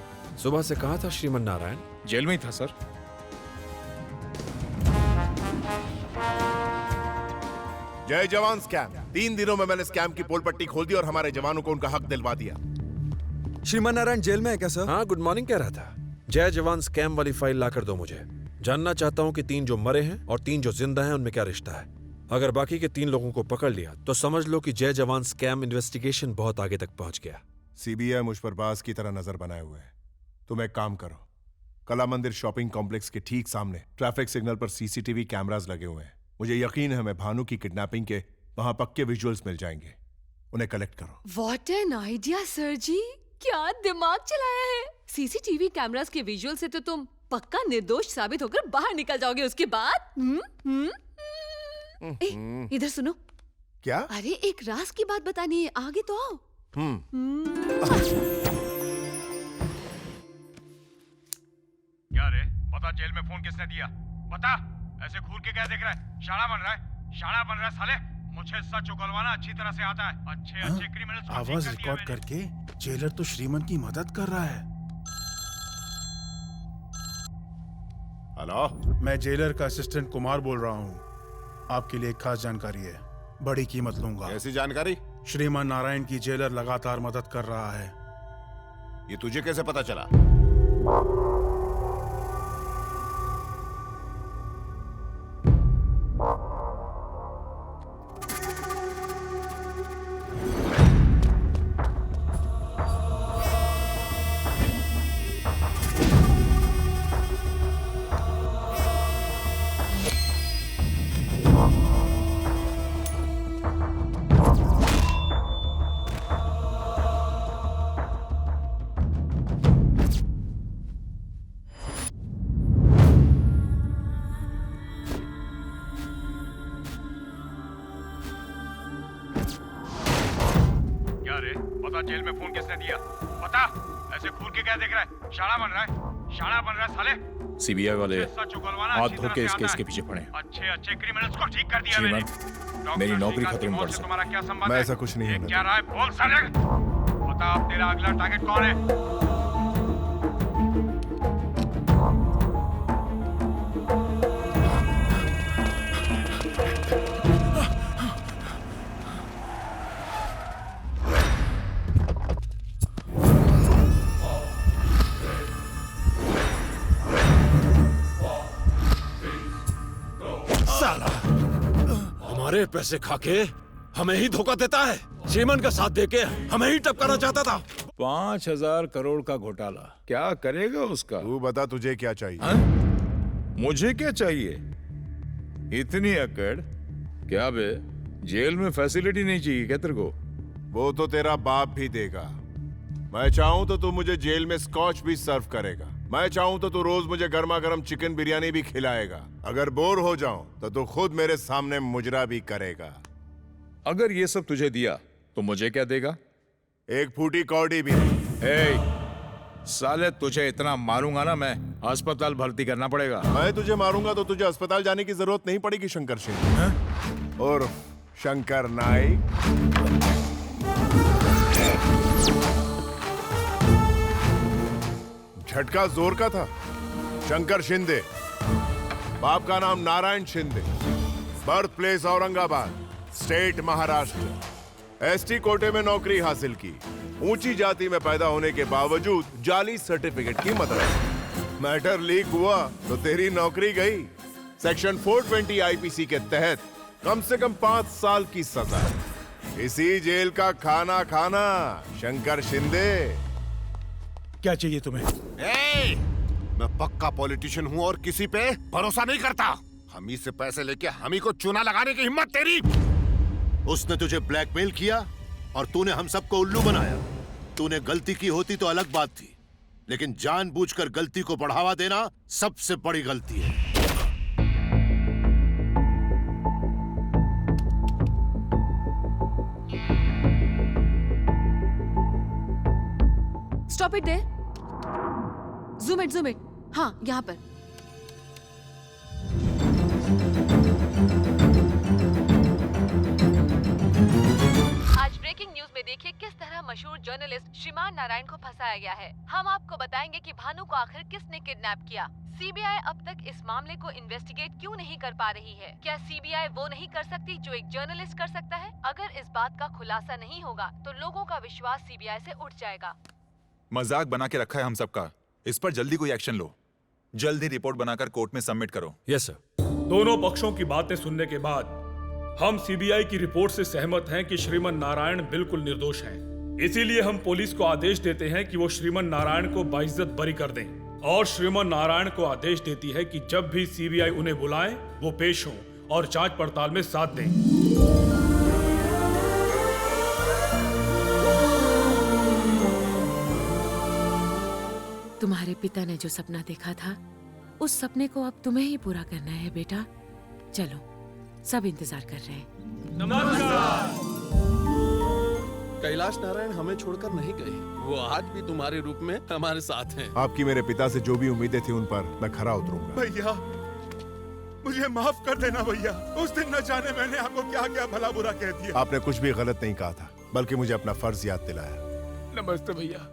सुबह से कहाँ था श्रीमान नारायण? जेल में ही था सर। जय जवान स्कैम। 3 दिनों में मैंने स्कैम की पोल पट्टी खोल दी और हमारे जवानों को उनका हक दिलवा दिया। श्रीमान नारायण जेल में है क्या सर? हाँ, गुड मॉर्निंग कह रहा था। जय जवान स्कैम वाली फाइल लाकर दो मुझे। जानना चाहता हूँ कि 3 जो मरे हैं और 3 जो जिंदा हैं उनमें क्या रिश्ता है। अगर बाकी के 3 लोगों को पकड़ लिया तो समझ लो कि जय जवान स्कैम इन्वेस्टिगेशन बहुत आगे तक पहुंच गया। सीबीआई मुझ पर बाज की तरह नजर बनाए हुए है। तुम एक काम करो, कला मंदिर शॉपिंग कॉम्प्लेक्स के ठीक सामने ट्रैफिक सिग्नल पर सीसीटीवी कैमरास लगे हुए हैं। मुझे यकीन है मैं भानु की किडनैपिंग के वहां पक्के विजुअल्स मिल जाएंगे। उन्हें कलेक्ट करो। व्हाट एन आइडिया सर जी, क्या दिमाग चलाया है। सीसीटीवी कैमरास के विजुअल से तो तुम पक्का निर्दोष साबित होकर बाहर निकल जाओगे उसके बाद। इधर सुनो। क्या? अरे एक राज की बात बतानी है, आगे तो आओ। क्या रे, बता जेल में फोन किसने दिया? बता। ऐसे घूर के क्या देख रहा है? शाना बन रहा है? शाना बन रहा है साले? मुझे सच उगलवाना अच्छी तरह से आता है। अच्छे क्रिमिनल्स को आवाज रिकॉर्ड करके जेलर तो श्रीमन की मदद कर रहा है। हेलो, मैं जेलर का असिस्टेंट कुमार बोल रहा हूँ। आपके लिए एक खास जानकारी है, बड़ी कीमत लूंगा। ऐसी जानकारी? श्रीमान नारायण की जेलर लगातार मदद कर रहा है। ये तुझे कैसे पता चला? बता जेल में फोन किसने दिया? बता। ऐसे घूर के क्या देख रहा है? शाणा बन रहा है? शाणा बन रहा है साले? सीबीआई वाले सच उगलवाना हाथ अच्छी धो तरह के से इस आता केस है। के पीछे पड़े। अच्छे क्रिमिनल्स को ठीक कर दिया मैंने। श्रीमान, मेरी नौकरी खतरे में पड़ सकती तुम्हारा क्या संबंध मैं है? ऐसा कुछ नहीं ये होने क्या रहा है? बोल साले। बता अब तेरा अगला टारगेट कौन है? हमारे पैसे खाके हमें ही धोखा देता है। श्रीमान का साथ देके हमें ही टपकाना चाहता था। 5,000 करोड़ का घोटाला क्या करेगा उसका? तू बता तुझे क्या चाहिए? मुझे क्या चाहिए? इतनी अकड़ क्या बे? जेल में फैसिलिटी नहीं चाहिए क्या तेरे को? वो तो तेरा बाप भी देगा। मैं चाहूं तो तू मुझे जेल में स्कॉच भी सर्व करेगा। मैं चाहूं तो तू रोज मुझे गर्मा गर्म चिकन बिरयानी भी खिलाएगा। अगर बोर हो जाऊं तो तू खुद मेरे सामने मुजरा भी करेगा। अगर ये सब तुझे दिया तो मुझे क्या देगा? एक फूटी कौड़ी भी। साले तुझे इतना मारूंगा ना मैं, अस्पताल भर्ती करना पड़ेगा। मैं तुझे मारूंगा तो तुझे अस्पताल जाने की जरूरत नहीं पड़ेगी शंकर सिंह। और शंकर नाइक झटका जोर का था। शंकर शिंदे, बाप का नाम Narayan Shinde, birth place Aurangabad, state Maharashtra. ST कोटे में नौकरी हासिल की। ऊंची जाति में पैदा होने के बावजूद जाली सर्टिफिकेट की मदद। मैटर लीक हुआ तो तेरी नौकरी गई। सेक्शन 420 आईपीसी के तहत कम से कम 5 साल की सजा। इसी जेल का खाना खाना शंकर शिंदे। क्या चाहिए तुम्हें? मैं पक्का पॉलिटिशियन हूँ और किसी पे भरोसा नहीं करता। हम ही से पैसे लेके हम ही को चूना लगाने की हिम्मत तेरी। उसने तुझे ब्लैकमेल किया और तूने हम सबको उल्लू बनाया। तूने गलती की होती तो अलग बात थी, लेकिन जानबूझकर गलती को बढ़ावा देना सबसे बड़ी गलती है। Stop it there. Zoom it. हाँ, यहाँ पर। आज ब्रेकिंग न्यूज में देखिए किस तरह मशहूर जर्नलिस्ट श्रीमान नारायण को फंसाया गया है। हम आपको बताएंगे कि भानु को आखिर किसने किडनैप किया। सीबीआई अब तक इस मामले को इन्वेस्टिगेट क्यों नहीं कर पा रही है? क्या सीबीआई वो नहीं कर सकती जो एक जर्नलिस्ट कर सकता है? अगर इस बात का खुलासा नहीं होगा तो लोगों का विश्वास सीबीआई से उठ जाएगा। मजाक बना के रखा है हम सबका। इस पर जल्दी कोई एक्शन लो। जल्दी रिपोर्ट बनाकर कोर्ट में सबमिट करो। Yes sir. दोनों पक्षों की बातें सुनने के बाद हम सीबीआई की रिपोर्ट से सहमत हैं कि श्रीमान नारायण बिल्कुल निर्दोष हैं। इसीलिए हम पुलिस को आदेश देते हैं कि वो श्रीमान नारायण को बाइज्जत बरी कर दें, और श्रीमान नारायण को आदेश देती है कि जब भी सीबीआई उन्हें बुलाए वो पेश हों और जांच पड़ताल में साथ दें। तुम्हारे पिता ने जो सपना देखा था, उस सपने को अब तुम्हें ही पूरा करना है बेटा। चलो, सब इंतजार कर रहे हैं। नमस्कार। कैलाश नारायण हमें छोड़कर नहीं गए। वो आज भी तुम्हारे रूप में हमारे साथ हैं। आपकी मेरे पिता से जो भी उम्मीदें थी उन पर मैं खरा उतरूंगा। भैया, मुझे माफ कर देना भैया। उस दिन न जाने मैंने आपको क्या क्या भला बुरा कह दिया। आपने कुछ भी गलत नहीं कहा था, बल्कि मुझे अपना फर्ज याद दिलाया। नमस्ते भैया।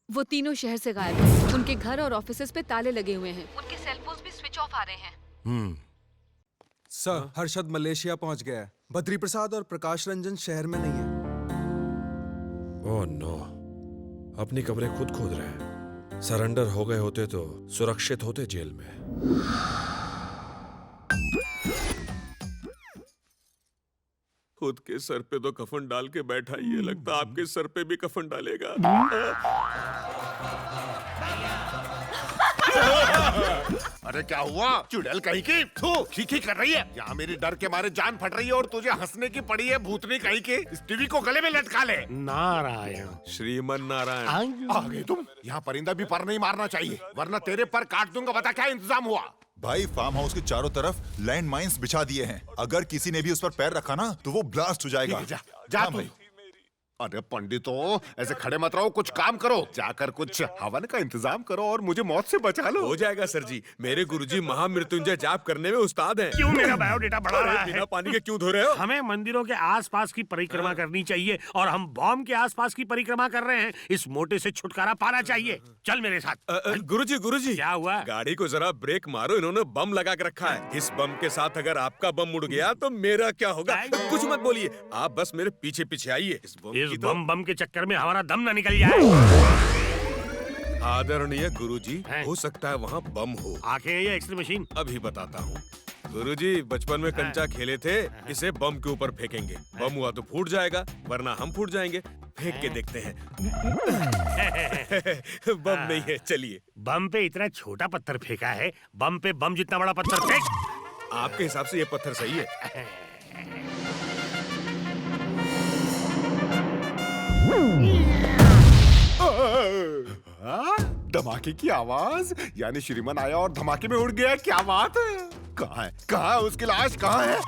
वो तीनों शहर से गायब हैं। उनके घर और ऑफिसेज पे ताले लगे हुए हैं। उनके सेल फोन्स भी स्विच ऑफ आ रहे हैं। सर हर्षद मलेशिया पहुंच गया है। बद्री प्रसाद और प्रकाश रंजन शहर में नहीं है। ओह नो, अपनी कमरे खुद खोद रहे हैं। सरेंडर हो गए होते तो सुरक्षित होते जेल में। खुद के सर पे तो कफन डाल के बैठा, ये लगता आपके सर पे भी कफन डालेगा। अरे क्या हुआ? चुड़ैल कहीं की खी कर रही है। यहाँ मेरी डर के मारे जान फट रही है और तुझे हंसने की पड़ी है भूतनी कहीं की। इस टीवी को गले में लटका ले। नारायण, श्रीमन नारायण। आ गए तुम। यहाँ परिंदा भी पर नहीं मारना चाहिए, वरना तेरे पर काट दूंगा। बता क्या इंतजाम हुआ? भाई फार्म हाउस के चारों तरफ लैंड माइंस बिछा दिए हैं। अगर किसी ने भी उस पर पैर रखा ना तो वो ब्लास्ट हो जाएगा। जा तू। अरे पंडितों, ऐसे खड़े मत रहो, कुछ काम करो। जाकर कुछ हवन का इंतजाम करो और मुझे मौत से बचा लो। हो जाएगा सर जी, मेरे गुरुजी महामृत्युंजय जाप करने में उस्ताद हैं। क्यों मेरा बायोडेटा बढ़ा रहा है? बिना पानी के क्यों धो रहे हो? हमें मंदिरों के आसपास की परिक्रमा करनी चाहिए और हम बॉम्ब के आसपास की परिक्रमा कर रहे हैं। इस मोटे से छुटकारा पाना चाहिए। चल मेरे साथ। गुरुजी क्या हुआ? गाड़ी को जरा ब्रेक मारो, इन्होंने बम लगा के रखा है। इस बम के साथ अगर आपका बम उड़ गया तो मेरा क्या होगा? कुछ मत बोलिए, आप बस मेरे पीछे पीछे आइए। इस बम के चक्कर में हमारा दम ना निकल जाए। आदरणीय गुरुजी, हो सकता है वहाँ बम हो। आंखें या एक्सरे मशीन? अभी बताता हूँ। गुरुजी, बचपन में कंचा खेले थे, इसे बम के ऊपर फेंकेंगे। बम हुआ तो फूट जाएगा, वरना हम फूट जाएंगे। फेंक के देखते हैं। बम नहीं है, चलिए। बम पे इतना छोटा पत्थर फेंका है, बम पे बम जितना बड़ा पत्थर फेंक। आपके हिसाब से ये पत्थर सही है? धमाके की आवाज, यानी श्रीमान आया और धमाके में उड़ गया। क्या बात है? कहाँ है? कहाँ है उसकी लाश? कहाँ है?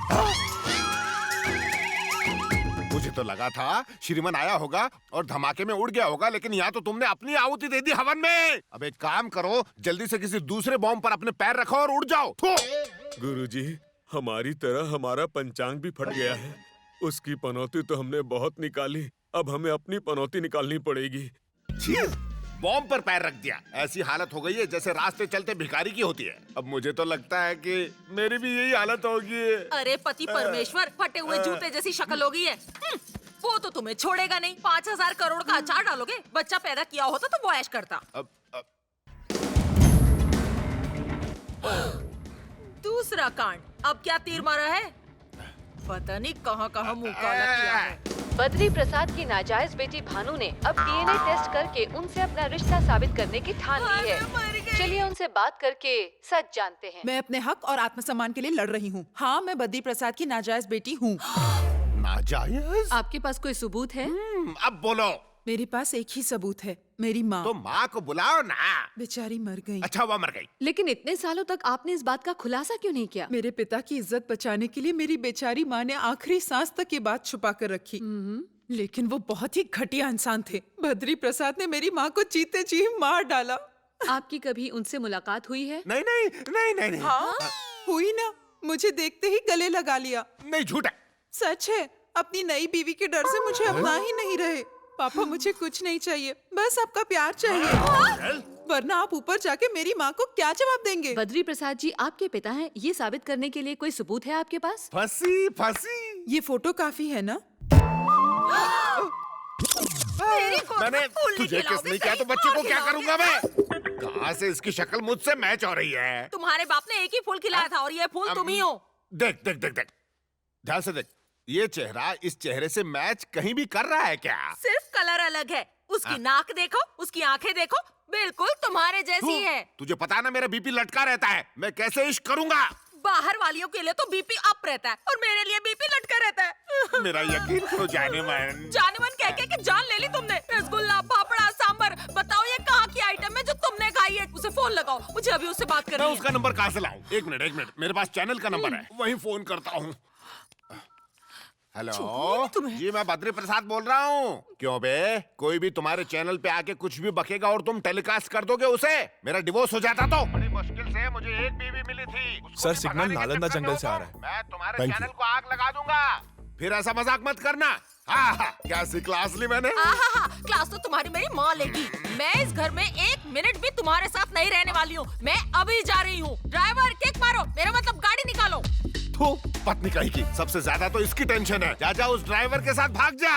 मुझे तो लगा था श्रीमान आया होगा और धमाके में उड़ गया होगा, लेकिन यहाँ तो तुमने अपनी आहुति दे दी हवन में। अब एक काम करो, जल्दी से किसी दूसरे बॉम्ब पर अपने पैर रखो और उड़ जाओ। गुरुजी, हमारी तरह हमारा पंचांग भी फट गया है। उसकी पनौती तो हमने बहुत निकाली, अब हमें अपनी पनौती निकालनी पड़ेगी। बॉम्ब पर पैर रख दिया, ऐसी हालत हो गई है जैसे रास्ते चलते भिखारी की होती है। अब मुझे तो लगता है कि मेरी भी यही हालत होगी। अरे पति परमेश्वर, फटे हुए जूते जैसी शक्ल हो गई है। वो तो तुम्हें छोड़ेगा नहीं। 5000 करोड़ का अचार डालोगे? बच्चा पैदा किया होता तो वो ऐश करता। दूसरा कांड, अब क्या तीर मारा है? पता नहीं कहाँ मुंह काला किया है। बद्री प्रसाद की नाजायज बेटी भानु ने अब डीएनए टेस्ट करके उनसे अपना रिश्ता साबित करने की ठान ली है। चलिए उनसे बात करके सच जानते हैं। मैं अपने हक और आत्मसम्मान के लिए लड़ रही हूँ। हाँ, मैं बद्री प्रसाद की नाजायज बेटी हूँ। नाजायज? आपके पास कोई सबूत है? अब बोलो। मेरे पास एक ही सबूत है, मेरी माँ। तो माँ को बुलाओ ना। बेचारी मर गई। अच्छा, वो मर गई। लेकिन इतने सालों तक आपने इस बात का खुलासा क्यों नहीं किया? मेरे पिता की इज्जत बचाने के लिए मेरी बेचारी माँ ने आखिरी सांस तक ये बात छुपा कर रखी। लेकिन वो बहुत ही घटिया इंसान थे। बद्री प्रसाद ने मेरी माँ को जीते जी मार डाला। आपकी कभी उनसे मुलाकात हुई है? नहीं। हाँ, हुई ना। मुझे देखते ही गले लगा लिया। नहीं, झूठ है। सच है। अपनी नई बीवी के डर से मुझे अपना ही नहीं रहे। पापा, मुझे कुछ नहीं चाहिए, बस आपका प्यार चाहिए। वरना आप ऊपर जाके मेरी माँ को क्या जवाब देंगे? बद्री प्रसाद जी आपके पिता हैं, ये साबित करने के लिए कोई सबूत है आपके पास? फंसी। ये फोटो काफी है ना? मैंने तुझे किस नहीं किया तो बच्चे को क्या करूँगा मैं? कहाँ से इसकी शक्ल मुझसे मैच हो रही है? तुम्हारे बाप ने एक ही फूल खिलाया था और ये फूल तुम ही हो। देख, ध्यान से देख। ये चेहरा इस चेहरे से मैच कहीं भी कर रहा है क्या? सिर्फ कलर अलग है। उसकी नाक देखो, उसकी आंखें देखो, बिल्कुल तुम्हारे जैसी है। तुझे पता है ना मेरा बीपी लटका रहता है, मैं कैसे इश्क करूंगा? बाहर वालियों के लिए तो बीपी अप रहता है और मेरे लिए बीपी लटका रहता है। मेरा यकीन करो जानेमन कह के जान ले ली तुमने। रसगुल्ला, फाफड़ा, सांबर, बताओ ये कहाँ की आइटम है जो तुमने खाई है? उसे फोन लगाओ, मुझे अभी उससे बात करनी है। मैं उसका नंबर कहाँ से लाऊं? एक मिनट, मेरे पास चैनल का नंबर है, वहीं फोन करता हूँ। हेलो जी, मैं बद्री प्रसाद बोल रहा हूँ। क्यों बे, कोई भी तुम्हारे चैनल पे आके कुछ भी बकेगा और तुम टेलीकास्ट कर दोगे उसे? मेरा डिवोर्स हो जाता तो। बड़ी मुश्किल से मुझे एक बीवी मिली थी। सर, सिग्नल नालंदा जंगल से आ रहा है। मैं तुम्हारे चैनल को आग लगा दूंगा। फिर ऐसा मजाक मत करना। कैसी क्लास ली मैंने? क्लास तो तुम्हारी मेरी माँ लेगी। मैं इस घर में 1 मिनट भी तुम्हारे साथ नहीं रहने वाली हूँ। मैं अभी जा रही हूँ। ड्राइवर, किक मारो, मेरा मतलब गाड़ी निकालो। थू, पत्नी कहीं की। सबसे ज्यादा तो इसकी टेंशन है। जा उस ड्राइवर के साथ भाग जा।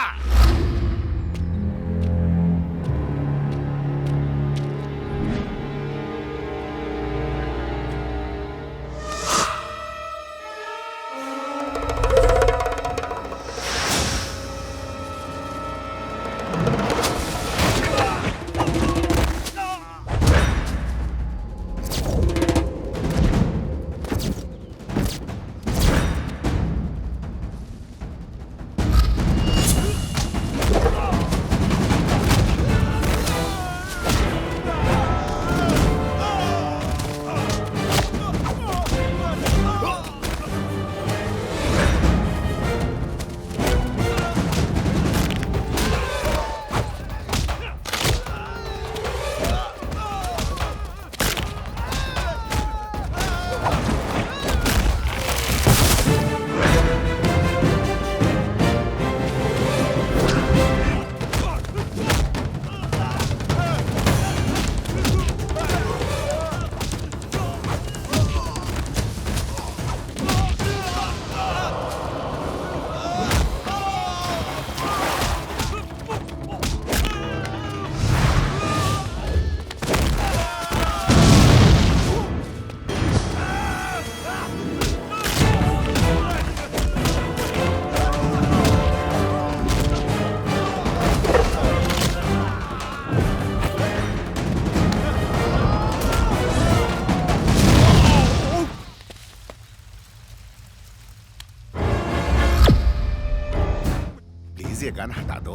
ये गन हटा दो।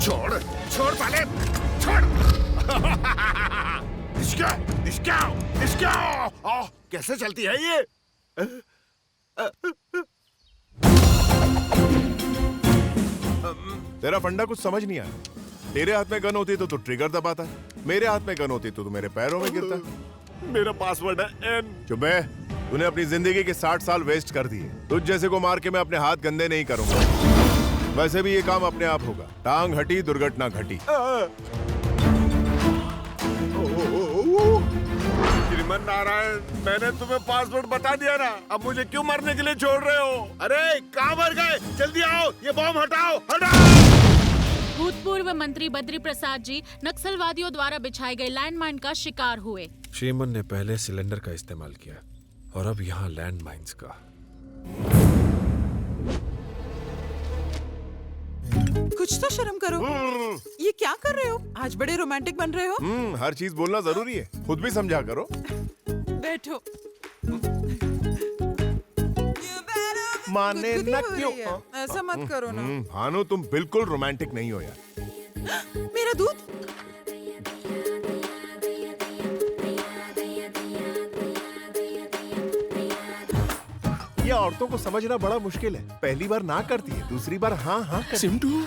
छोड़ छोड़ साले छोड़। कैसे चलती है ये? तेरा फंडा कुछ समझ नहीं आया। तेरे हाथ में गन होती तो तू ट्रिगर दबाता, मेरे हाथ में गन होती तो तू मेरे पैरों में गिरता। मेरा पासवर्ड है एन। चुप है। तूने अपनी जिंदगी के 60 साल वेस्ट कर दिए। तुझ जैसे को मार के मैं अपने हाथ गंदे नहीं करूंगा। वैसे भी ये काम अपने आप होगा। टांग हटी, दुर्घटना घटी। श्रीमान नारायण, मैंने तुम्हें पासवर्ड बता दिया ना, अब मुझे क्यों मरने के लिए छोड़ रहे हो? अरे कहाँ मर गए? जल्दी आओ, ये बॉम्ब हटाओ, हटाओ। भूतपूर्व मंत्री बद्री प्रसाद जी नक्सलवादियों द्वारा बिछाए गए लैंडमाइन का शिकार हुए। श्रीमन ने पहले सिलेंडर का इस्तेमाल किया और अब यहाँ लैंड माइन्स का। कुछ तो शर्म करो। ये क्या कर रहे हो? आज बड़े रोमांटिक बन रहे हो। हर चीज बोलना जरूरी है, खुद भी समझा करो। बैठो। माने ना क्यों? ऐसा मत करो ना। भानु, तुम बिल्कुल रोमांटिक नहीं हो यार। मेरा दूध। ये औरतों को समझना बड़ा मुश्किल है। पहली बार ना करती है, दूसरी बार हाँ हाँ करती है। सिंटू,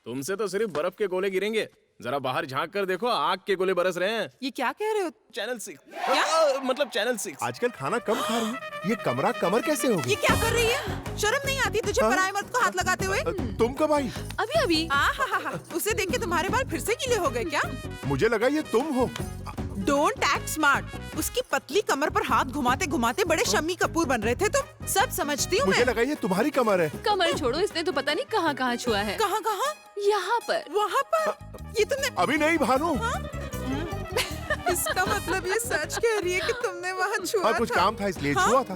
तुमसे तो सिर्फ बर्फ के गोले गिरेंगे, जरा बाहर झांक कर देखो, आग के गोले बरस रहे हैं। ये क्या कह रहे हो? चैनल 6 मतलब चैनल 6। आजकल खाना कम खा रही है, ये कमरा कमर कैसे हो गई? ये क्या कर रही है? शर्म नहीं आती तुझे पराये मर्द को हाथ लगाते हुए? तुम कब आई? अभी। उसे देख के तुम्हारे बाल फिर से गीले हो गए क्या? मुझे लगा ये तुम हो। Don't act smart. उसकी पतली कमर पर हाथ घुमाते घुमाते बड़े शम्मी कपूर बन रहे थे तुम। सब समझती हूँ मैं। मुझे लगा ये तुम्हारी कमर है। कमर छोड़ो, इसने तो पता नहीं कहाँ कहाँ छुआ है। कहाँ कहाँ? यहाँ पर, वहाँ पर। ये तुमने अभी नहीं भानु। इसका मतलब ये सच कह रही है कि तुमने वहाँ छुआ था? कुछ काम था इसलिए छुआ था।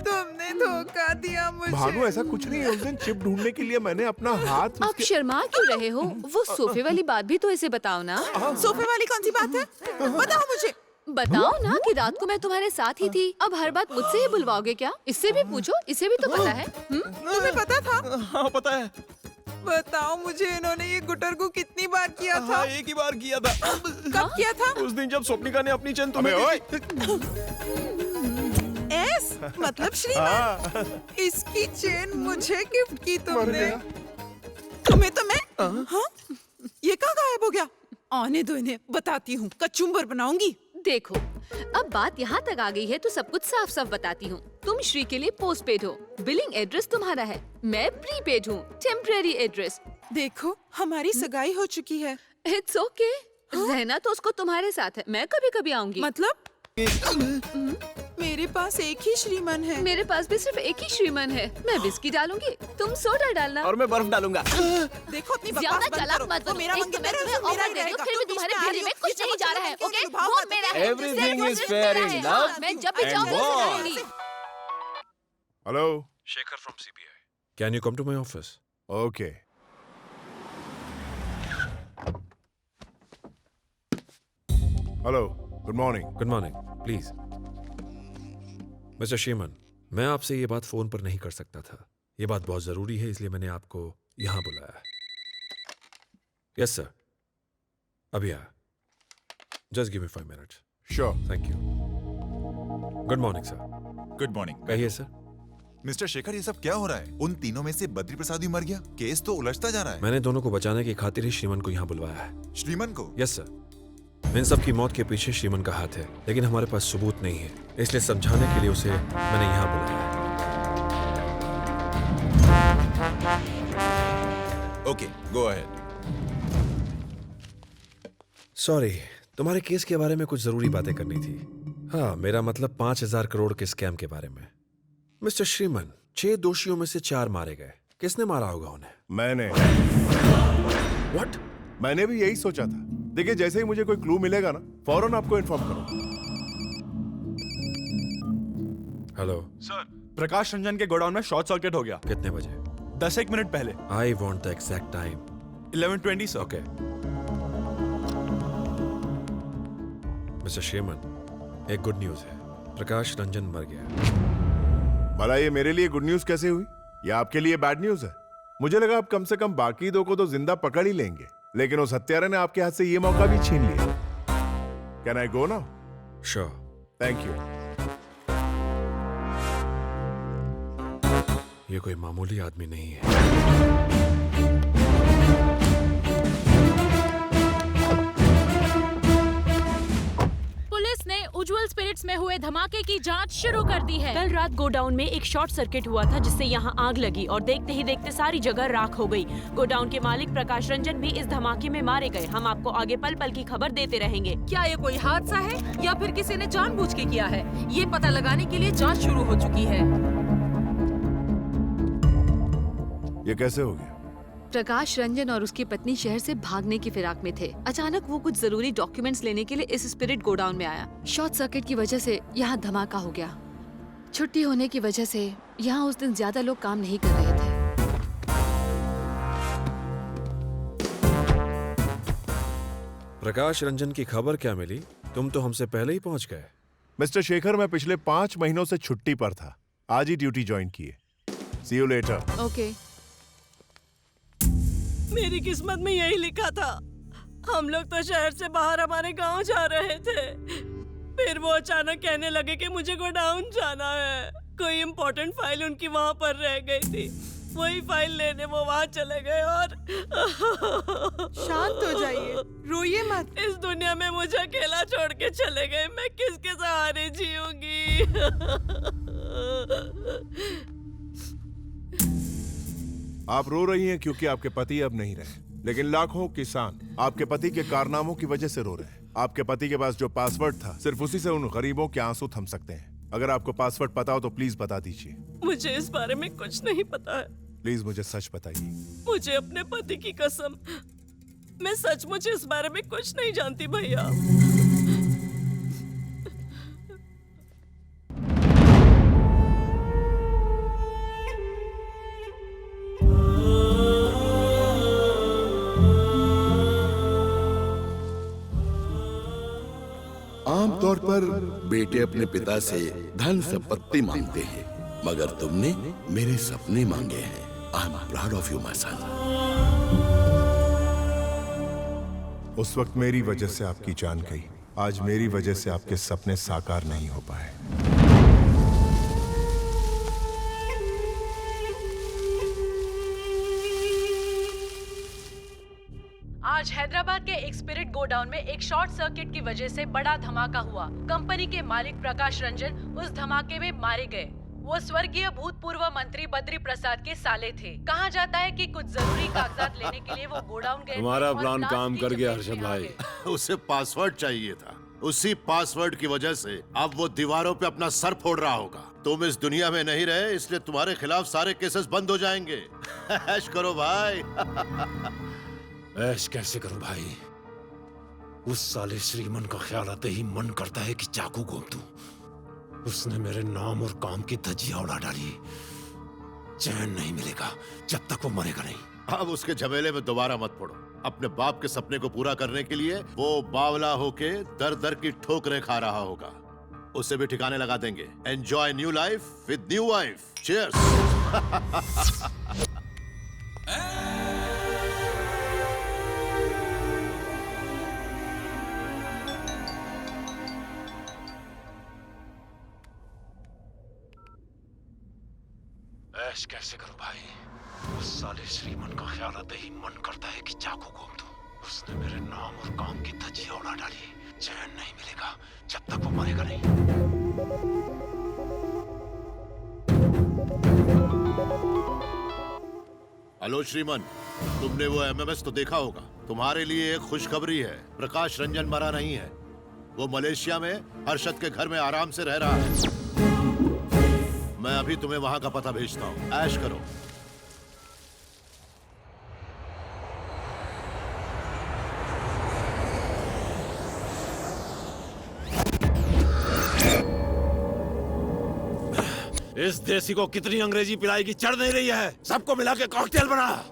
तुमने धोखा दिया मुझे। भानु, ऐसा कुछ नहीं है। उस दिन चिप ढूंढने के लिए मैंने अपना हाथ आप शर्मा क्यों रहे हो? वो सोफे वाली बात भी तो इसे बताओ ना। सोफे वाली कौन सी बात है? बताओ मुझे। बताओ ना कि रात को मैं तुम्हारे साथ ही थी। अब हर बात मुझसे ही बुलवाओगे क्या? इससे भी पूछो, इसे भी तो पता है। तुम्हें पता था? हाँ पता है। बताओ मुझे, इन्होंने ये गुटरगु कितनी बार किया था? हाँ, एक ही बार किया था। कब किया था? उस दिन जब स्वप्निका ने अपनी चेन तुम्हें एस मतलब श्रीमान, इसकी चेन मुझे गिफ्ट की तुमने। तुम्हें तो मैं हाँ? ये कहाँ गायब हो गया? आने दो इन्हें, बताती हूँ, कचुम्बर बनाऊंगी। देखो, अब बात यहाँ तक आ गई है तो सब कुछ साफ साफ बताती हूँ। तुम श्री के लिए पोस्ट पेड हो, बिलिंग एड्रेस तुम्हारा है, मैं प्रीपेड हूँ, टेम्परेरी एड्रेस। देखो, हमारी सगाई हो चुकी है। It's okay. रहना तो उसको तुम्हारे साथ है, मैं कभी कभी आऊंगी। मतलब मेरे पास एक ही श्रीमान है। मेरे पास भी सिर्फ एक ही श्रीमान है। मैं विस्की डालूंगी, तुम सोडा डालना। और मैं बर्फ डालूंगा। देखो अपनी ज्यादा बकवास बंद चालाक करो। मत वो बनो। मेरा एक तो मैं तुम्हें ऑफर दे रही हूँ, फिर भी तुम्हारे भेजे में कुछ नहीं जा रहा है। ओके, वो मेरा है। Everything is सिर्फ fair मेरा in है। love मैं जब भी and चाहूँ war. उसे डालूंगी। Hello, Shekhar from CBI. Can you come to my office? Okay. Hello, good morning. Good morning, please. Mister Shriman, मैं आपसे ये बात फोन पर नहीं कर सकता था। ये बात बहुत जरूरी है, इसलिए मैंने आपको यहां बुलाया है। यस सर, अभी आया। Just give me 5 minutes. Sure. Thank you. Good morning sir. Good morning. कहिए सर। मिस्टर शेखर, ये सब क्या हो रहा है? उन तीनों में से बद्री प्रसाद ही मर गया। केस तो उलझता जा रहा है। मैंने दोनों को बचाने की खातिर ही श्रीमन को यहाँ बुलवाया है। श्रीमन को? Yes sir. इन सब की मौत के पीछे श्रीमन का हाथ है, लेकिन हमारे पास सबूत नहीं है, इसलिए समझाने के लिए उसे मैंने यहाँ बुलाया है। Okay, go ahead. सॉरी, तुम्हारे केस के बारे में कुछ जरूरी बातें करनी थी। हाँ, मेरा मतलब 5,000 करोड़ के स्कैम के बारे में। मिस्टर श्रीमन, 6 दोषियों में से 4 मारे गए। किसने मारा होगा उन्हें? मैंने। What? मैंने भी यही सोचा था। देखिए, जैसे ही मुझे कोई क्लू मिलेगा ना, फौरन आपको इन्फॉर्म करूँ। हेलो सर, प्रकाश रंजन के गोडाउन में शॉर्ट सर्किट हो गया। कितने बजे? 10 मिनट पहले। I want the exact time. 11:20 sir. Okay. Mister Shriman, एक गुड न्यूज है। प्रकाश रंजन मर गया। भला ये मेरे लिए गुड न्यूज कैसे हुई? या आपके लिए बैड न्यूज है? मुझे लगा आप कम से कम बाकी 2 को तो जिंदा पकड़ ही लेंगे, लेकिन उस हत्यारे ने आपके हाथ से ये मौका भी छीन लिया। Can I go now? Sure. Thank you. ये कोई मामूली आदमी नहीं है। पुलिस ने उज्जवल स्पिरिट्स में हुए धमाके की जांच शुरू कर दी है। कल रात गोडाउन में एक शॉर्ट सर्किट हुआ था, जिससे यहाँ आग लगी और देखते ही देखते सारी जगह राख हो गई। गोडाउन के मालिक प्रकाश रंजन भी इस धमाके में मारे गए। हम आपको आगे पल पल की खबर देते रहेंगे। क्या ये कोई हादसा है या फिर किसी ने जानबूझ के किया है? ये पता लगाने के लिए जांच शुरू हो चुकी है। ये कैसे हो गया? प्रकाश रंजन और उसकी पत्नी शहर से भागने की फिराक में थे। अचानक वो कुछ जरूरी डॉक्यूमेंट्स लेने के लिए इस स्पिरिट गोडाउन में आया। शॉर्ट सर्किट की वजह से यहाँ धमाका हो गया। छुट्टी होने की वजह से यहाँ उस दिन ज्यादा लोग काम नहीं कर रहे थे। प्रकाश रंजन की खबर क्या मिली? तुम तो हमसे पहले ही पहुंच गए। मिस्टर शेखर, मैं पिछले 5 महीनों से छुट्टी पर था। आज ही ड्यूटी ज्वाइन की है। सी यू लेटर। ओके। मेरी किस्मत में यही लिखा था। हम लोग तो शहर से बाहर हमारे गांव जा रहे थे, फिर वो अचानक कहने लगे कि मुझे गोडाउन जाना है। कोई इम्पोर्टेंट फाइल उनकी वहां पर रह गई थी। वही फाइल लेने वो वहां चले गए और शांत हो जाइए, रोइए मत। इस दुनिया में मुझे अकेला छोड़ के चले गए। मैं किसके सहारे जीऊंगी? आप रो रही हैं क्योंकि आपके पति अब नहीं रहे, लेकिन लाखों किसान आपके पति के कारनामों की वजह से रो रहे हैं। आपके पति के पास जो पासवर्ड था, सिर्फ उसी से उन गरीबों के आंसू थम सकते हैं। अगर आपको पासवर्ड पता हो तो प्लीज बता दीजिए। मुझे इस बारे में कुछ नहीं पता है। प्लीज मुझे सच बताइए। मुझे अपने पति की कसम, मैं सचमुच इस बारे में कुछ नहीं जानती भैया। आमतौर पर बेटे अपने पिता से धन संपत्ति मांगते हैं, मगर तुमने मेरे सपने मांगे हैं। I am proud of you my son. उस वक्त मेरी वजह से आपकी जान गई। आज मेरी वजह से आपके सपने साकार नहीं हो पाए। आज हैदराबाद के एक स्पिरिट गोडाउन में एक शॉर्ट सर्किट की वजह से बड़ा धमाका हुआ। कंपनी के मालिक प्रकाश रंजन उस धमाके में मारे गए। वो स्वर्गीय भूतपूर्व मंत्री बद्री प्रसाद के साले थे। कहा जाता है कि कुछ जरूरी कागजात लेने के लिए वो गोडाउन गए। हमारा प्लान काम कर गया हर्षद भाई। उसे पासवर्ड चाहिए था। उसी पासवर्ड की वजह से अब वो दीवारों पे अपना सर फोड़ रहा होगा। तुम इस दुनिया में नहीं रहे, इसलिए तुम्हारे खिलाफ सारे केसेस बंद हो जाएंगे। ऐश करो भाई। ऐश कैसे करूं भाई? उस साले श्रीमन का ख्याल आते ही मन करता है कि चाकू घोंप दूं। उसने मेरे नाम और काम की धज्जियां उड़ा डाली। चैन नहीं मिलेगा जब तक वो मरेगा नहीं। अब उसके झमेले में दोबारा मत पड़ो। अपने बाप के सपने को पूरा करने के लिए वो बावला होके दर दर की ठोकरें खा रहा होगा। उसे भी ठिकाने लगा देंगे। Enjoy new life with new wife. Cheers. ऐश कैसे करूं भाई? उस साले श्रीमन का ख्याल आते ही मन करता है कि चाकू घोंप दूं। उसने मेरे नाम और काम की धज्जियां उड़ा डाली। चैन नहीं मिलेगा जब तक वो मरेगा नहीं। हेलो श्रीमन, तुमने वो एमएमएस तो देखा होगा। तुम्हारे लिए एक खुशखबरी है। प्रकाश रंजन मरा नहीं है। वो मलेशिया में हर्षद के घर में आराम से रह रहा है। मैं अभी तुम्हें वहां का पता भेजता हूँ। ऐश करो। इस देसी को कितनी अंग्रेजी पिलाई की चढ़ नहीं रही है। सबको मिला के कॉकटेल बना।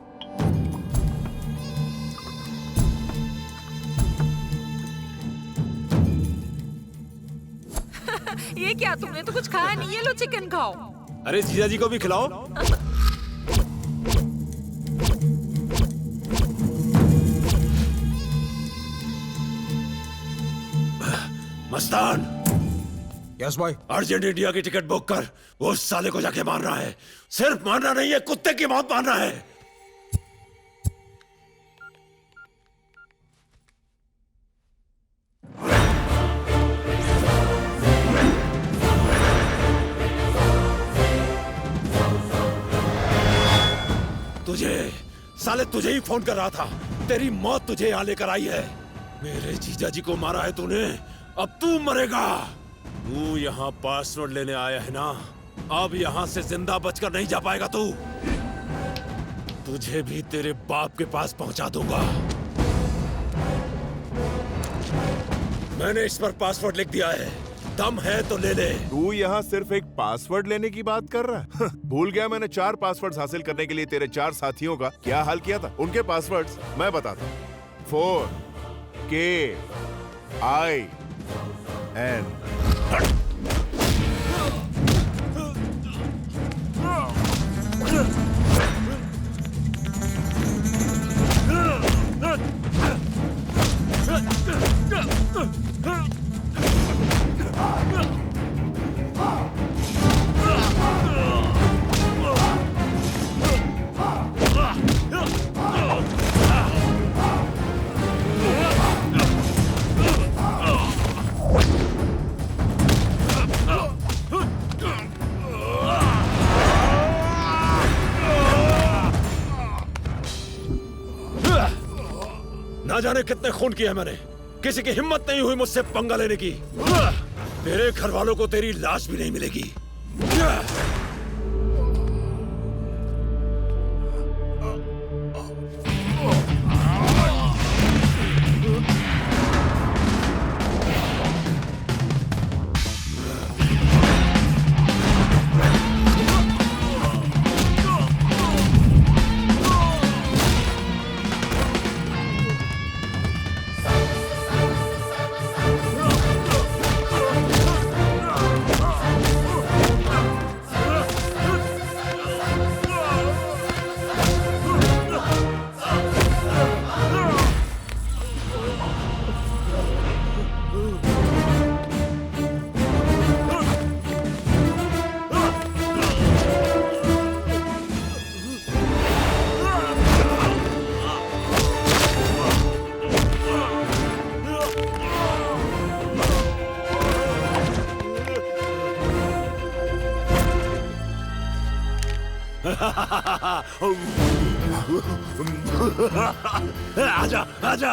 ये क्या, तुमने तो कुछ खाया नहीं। ये लो चिकन खाओ। अरे जीजा जी को भी खिलाओ। मस्तान। यस भाई। अर्जेंट इंडिया की टिकट बुक कर। उस साले को जाके मारना है। सिर्फ मारना नहीं है, कुत्ते की मौत मारना है। साले तुझे ही फोन कर रहा था। तेरी मौत तुझे यहाँ लेकर आई है। मेरे जीजा जी को मारा है तूने, अब तू मरेगा। तू यहाँ पासवर्ड लेने आया है ना, अब यहाँ से जिंदा बचकर नहीं जा पाएगा तू। तुझे भी तेरे बाप के पास पहुंचा दूंगा। मैंने इस पर पासवर्ड लिख दिया है। दम है तो ले ले। तू यहाँ सिर्फ एक पासवर्ड लेने की बात कर रहा है? भूल गया मैंने 4 पासवर्ड्स हासिल करने के लिए तेरे 4 साथियों का क्या हाल किया था। उनके पासवर्ड्स मैं बताता हूँ। 4KIN। ना जाने कितने खून किए मैंने, किसी की हिम्मत नहीं हुई मुझसे पंगा लेने की। तेरे घर वालों को तेरी लाश भी नहीं मिलेगी। आजा आजा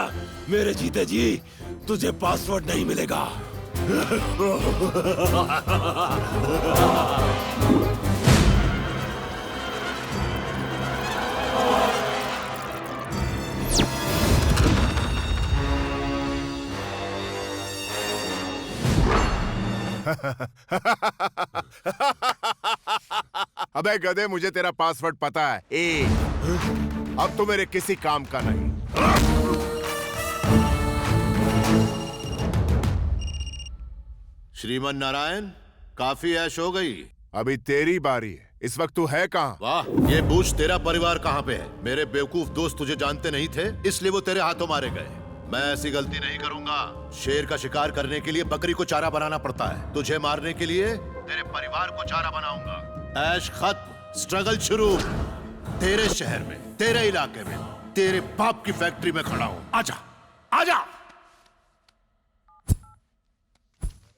मेरे जीते जी, तुझे पासवर्ड नहीं मिलेगा। अबे गधे, मुझे तेरा पासवर्ड पता है। ए, अब तो मेरे किसी काम का नहीं। श्रीमन नारायण, काफी ऐश हो गई। अभी तेरी बारी है। इस वक्त तू है कहाँ? वाह, ये पूछ तेरा परिवार कहाँ पे है? मेरे बेवकूफ दोस्त तुझे जानते नहीं थे, इसलिए वो तेरे हाथों मारे गए। मैं ऐसी गलती नहीं करूंगा। शेर का शिकार करने के लिए बकरी को चारा बनाना पड़ता है, तुझे मारने के लिए तेरे परिवार को चारा बनाऊंगा। ऐश खत्म, स्ट्रगल शुरू। तेरे शहर में, तेरे इलाके में, तेरे बाप की फैक्ट्री में खड़ा हूं। आजा, आजा।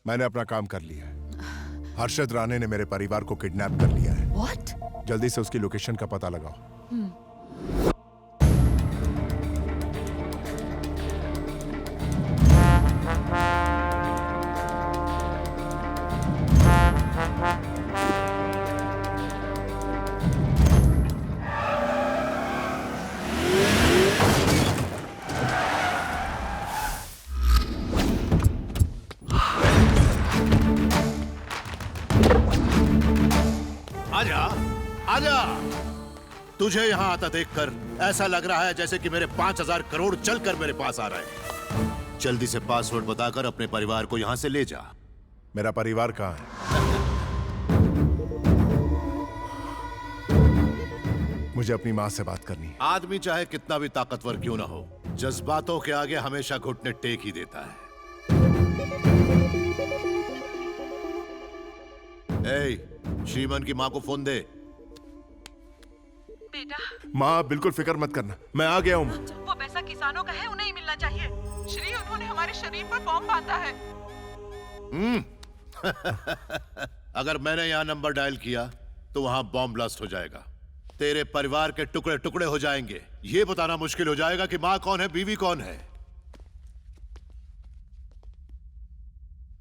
मैंने अपना काम कर लिया है। हर्षद राणे ने मेरे परिवार को किडनैप कर लिया है। What? जल्दी से उसकी लोकेशन का पता लगाओ। आजा, आजा। तुझे यहाँ आता देखकर ऐसा लग रहा है जैसे कि मेरे 5000 करोड़ चलकर मेरे पास आ रहे हैं। जल्दी से पासवर्ड बताकर अपने परिवार को यहाँ से ले जा। मेरा परिवार कहाँ है? मुझे अपनी माँ से बात करनी है। आदमी चाहे कितना भी ताकतवर क्यों ना हो, जज्बातों के आगे हमेशा घुटने टेक ही देता है। श्रीमन की माँ को फोन दे। बेटा, माँ बिल्कुल फिक्र मत करना, मैं आ गया हूँ। वो पैसा किसानों का है, उन्हें ही मिलना चाहिए। श्री, उन्होंने हमारे शरीर पर बॉम्ब बांधा है। अगर मैंने यहाँ नंबर डायल किया तो वहां बॉम्ब ब्लास्ट हो जाएगा। तेरे परिवार के टुकड़े टुकड़े हो जाएंगे। ये बताना मुश्किल हो जाएगा कि माँ कौन है, बीवी कौन है।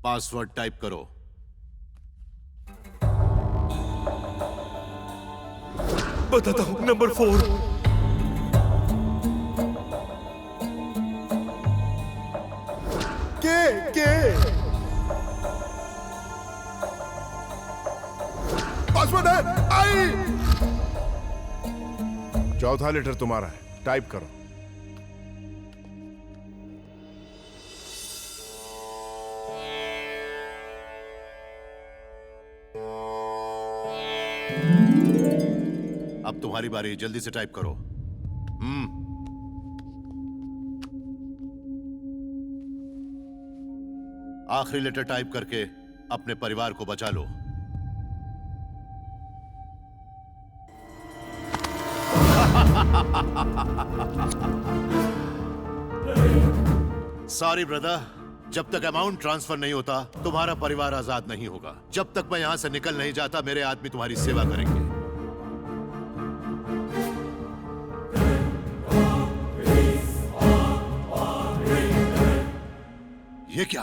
पासवर्ड टाइप करो। बताता हूं, नंबर 4। के पासवर्ड है। आई, चौथा लेटर तुम्हारा है, टाइप करो। अब तुम्हारी बारी, जल्दी से टाइप करो। आखिरी लेटर टाइप करके अपने परिवार को बचा लो। सॉरी ब्रदर, जब तक अमाउंट ट्रांसफर नहीं होता तुम्हारा परिवार आजाद नहीं होगा। जब तक मैं यहां से निकल नहीं जाता मेरे आदमी तुम्हारी सेवा करेंगे। ये क्या,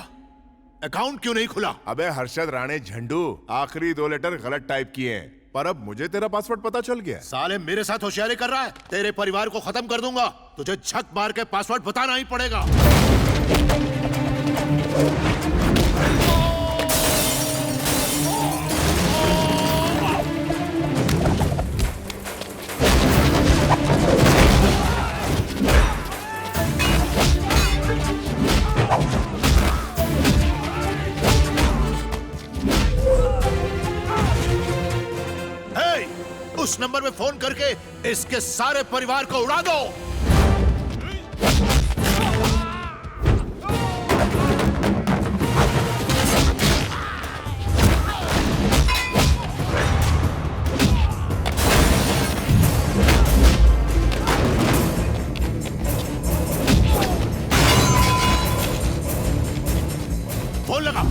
अकाउंट क्यों नहीं खुला? अबे हर्षद राणे झंडू, आखिरी 2 लेटर गलत टाइप किए हैं, पर अब मुझे तेरा पासवर्ड पता चल गया। साले मेरे साथ होशियारी कर रहा है। तेरे परिवार को खत्म कर दूंगा। तुझे छक मार के पासवर्ड बताना ही पड़ेगा। उस नंबर में फोन करके इसके सारे परिवार को उड़ा दो। फोन लगा।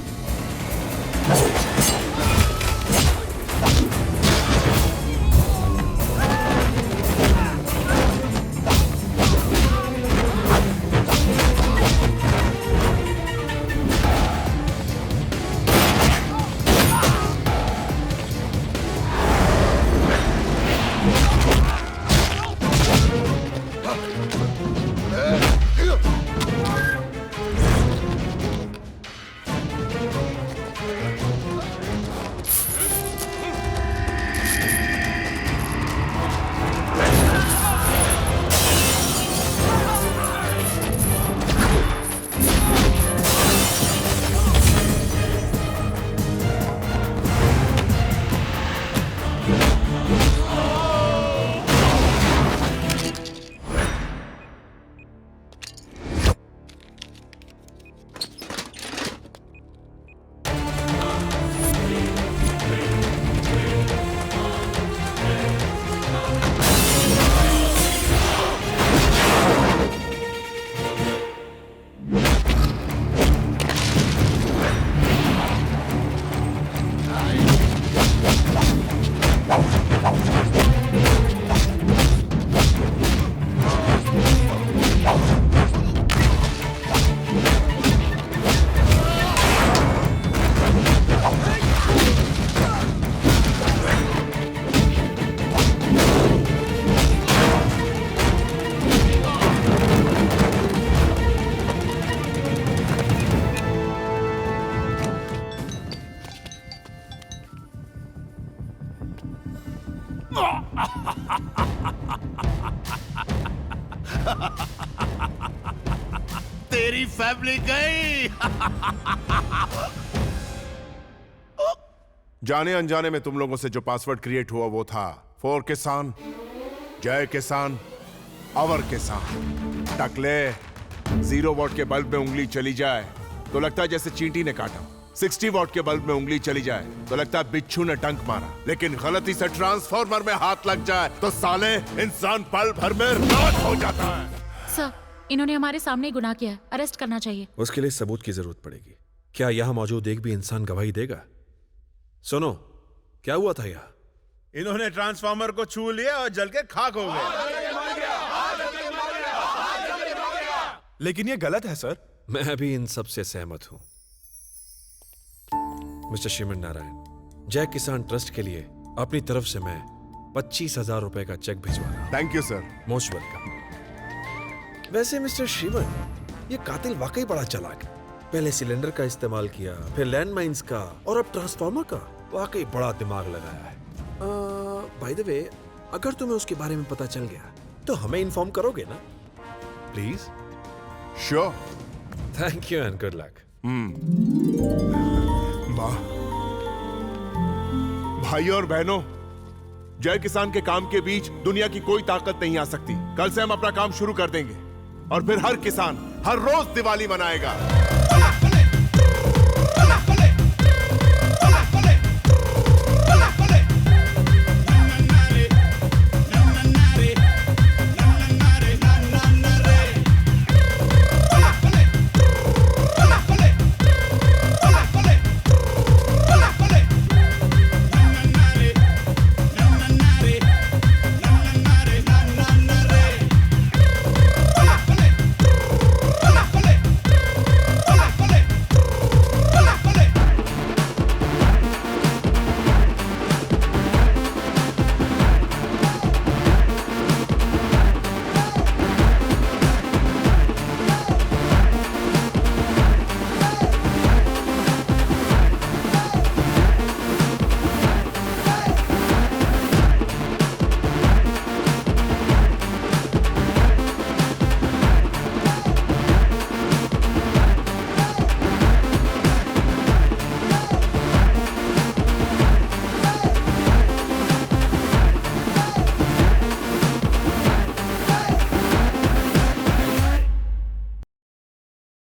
तेरी फैमिली गई। जाने अनजाने में तुम लोगों से जो पासवर्ड क्रिएट हुआ वो था फॉर किसान, जय किसान, अवर किसान। टकले, 0 वॉट के बल्ब में उंगली चली जाए तो लगता है जैसे चींटी ने काटा, 60 वॉट के बल्ब में उंगली चली जाए तो लगता है बिच्छू ने डंक मारा, लेकिन गलती से ट्रांसफार्मर में हाथ लग जाए तो साले इंसान पल भर में राख हो जाता है। सर, इन्होंने हमारे सामने गुनाह किया है, अरेस्ट करना चाहिए। उसके लिए सबूत की जरूरत पड़ेगी। क्या यहाँ मौजूद एक भी इंसान गवाही देगा? सुनो, क्या हुआ था यहाँ? इन्होंने ट्रांसफार्मर को छू लिया और जल के खाक हो गए। लेकिन ये गलत है सर। मैं भी इन सब से सहमत हूं। मिस्टर श्रीमन नारायण, जय किसान ट्रस्ट के लिए अपनी तरफ से मैं 25,000 रुपए का चेक भिजवा रहा हूं। Thank you sir. Most welcome. वैसे मिस्टर श्रीमन, ये कातिल वाकई बड़ा चालाक है। पहले सिलेंडर का इस्तेमाल किया, फिर लैंडमाइंस का और अब ट्रांसफार्मर का। वाकई बड़ा दिमाग लगाया है। बाय द वे, अगर तुम्हें उसके बारे में पता चल गया तो हमें इन्फॉर्म करोगे ना? Please. Sure. Thank you and good luck. भाई और बहनों, जय किसान के काम के बीच दुनिया की कोई ताकत नहीं आ सकती। कल से हम अपना काम शुरू कर देंगे और फिर हर किसान हर रोज दिवाली मनाएगा।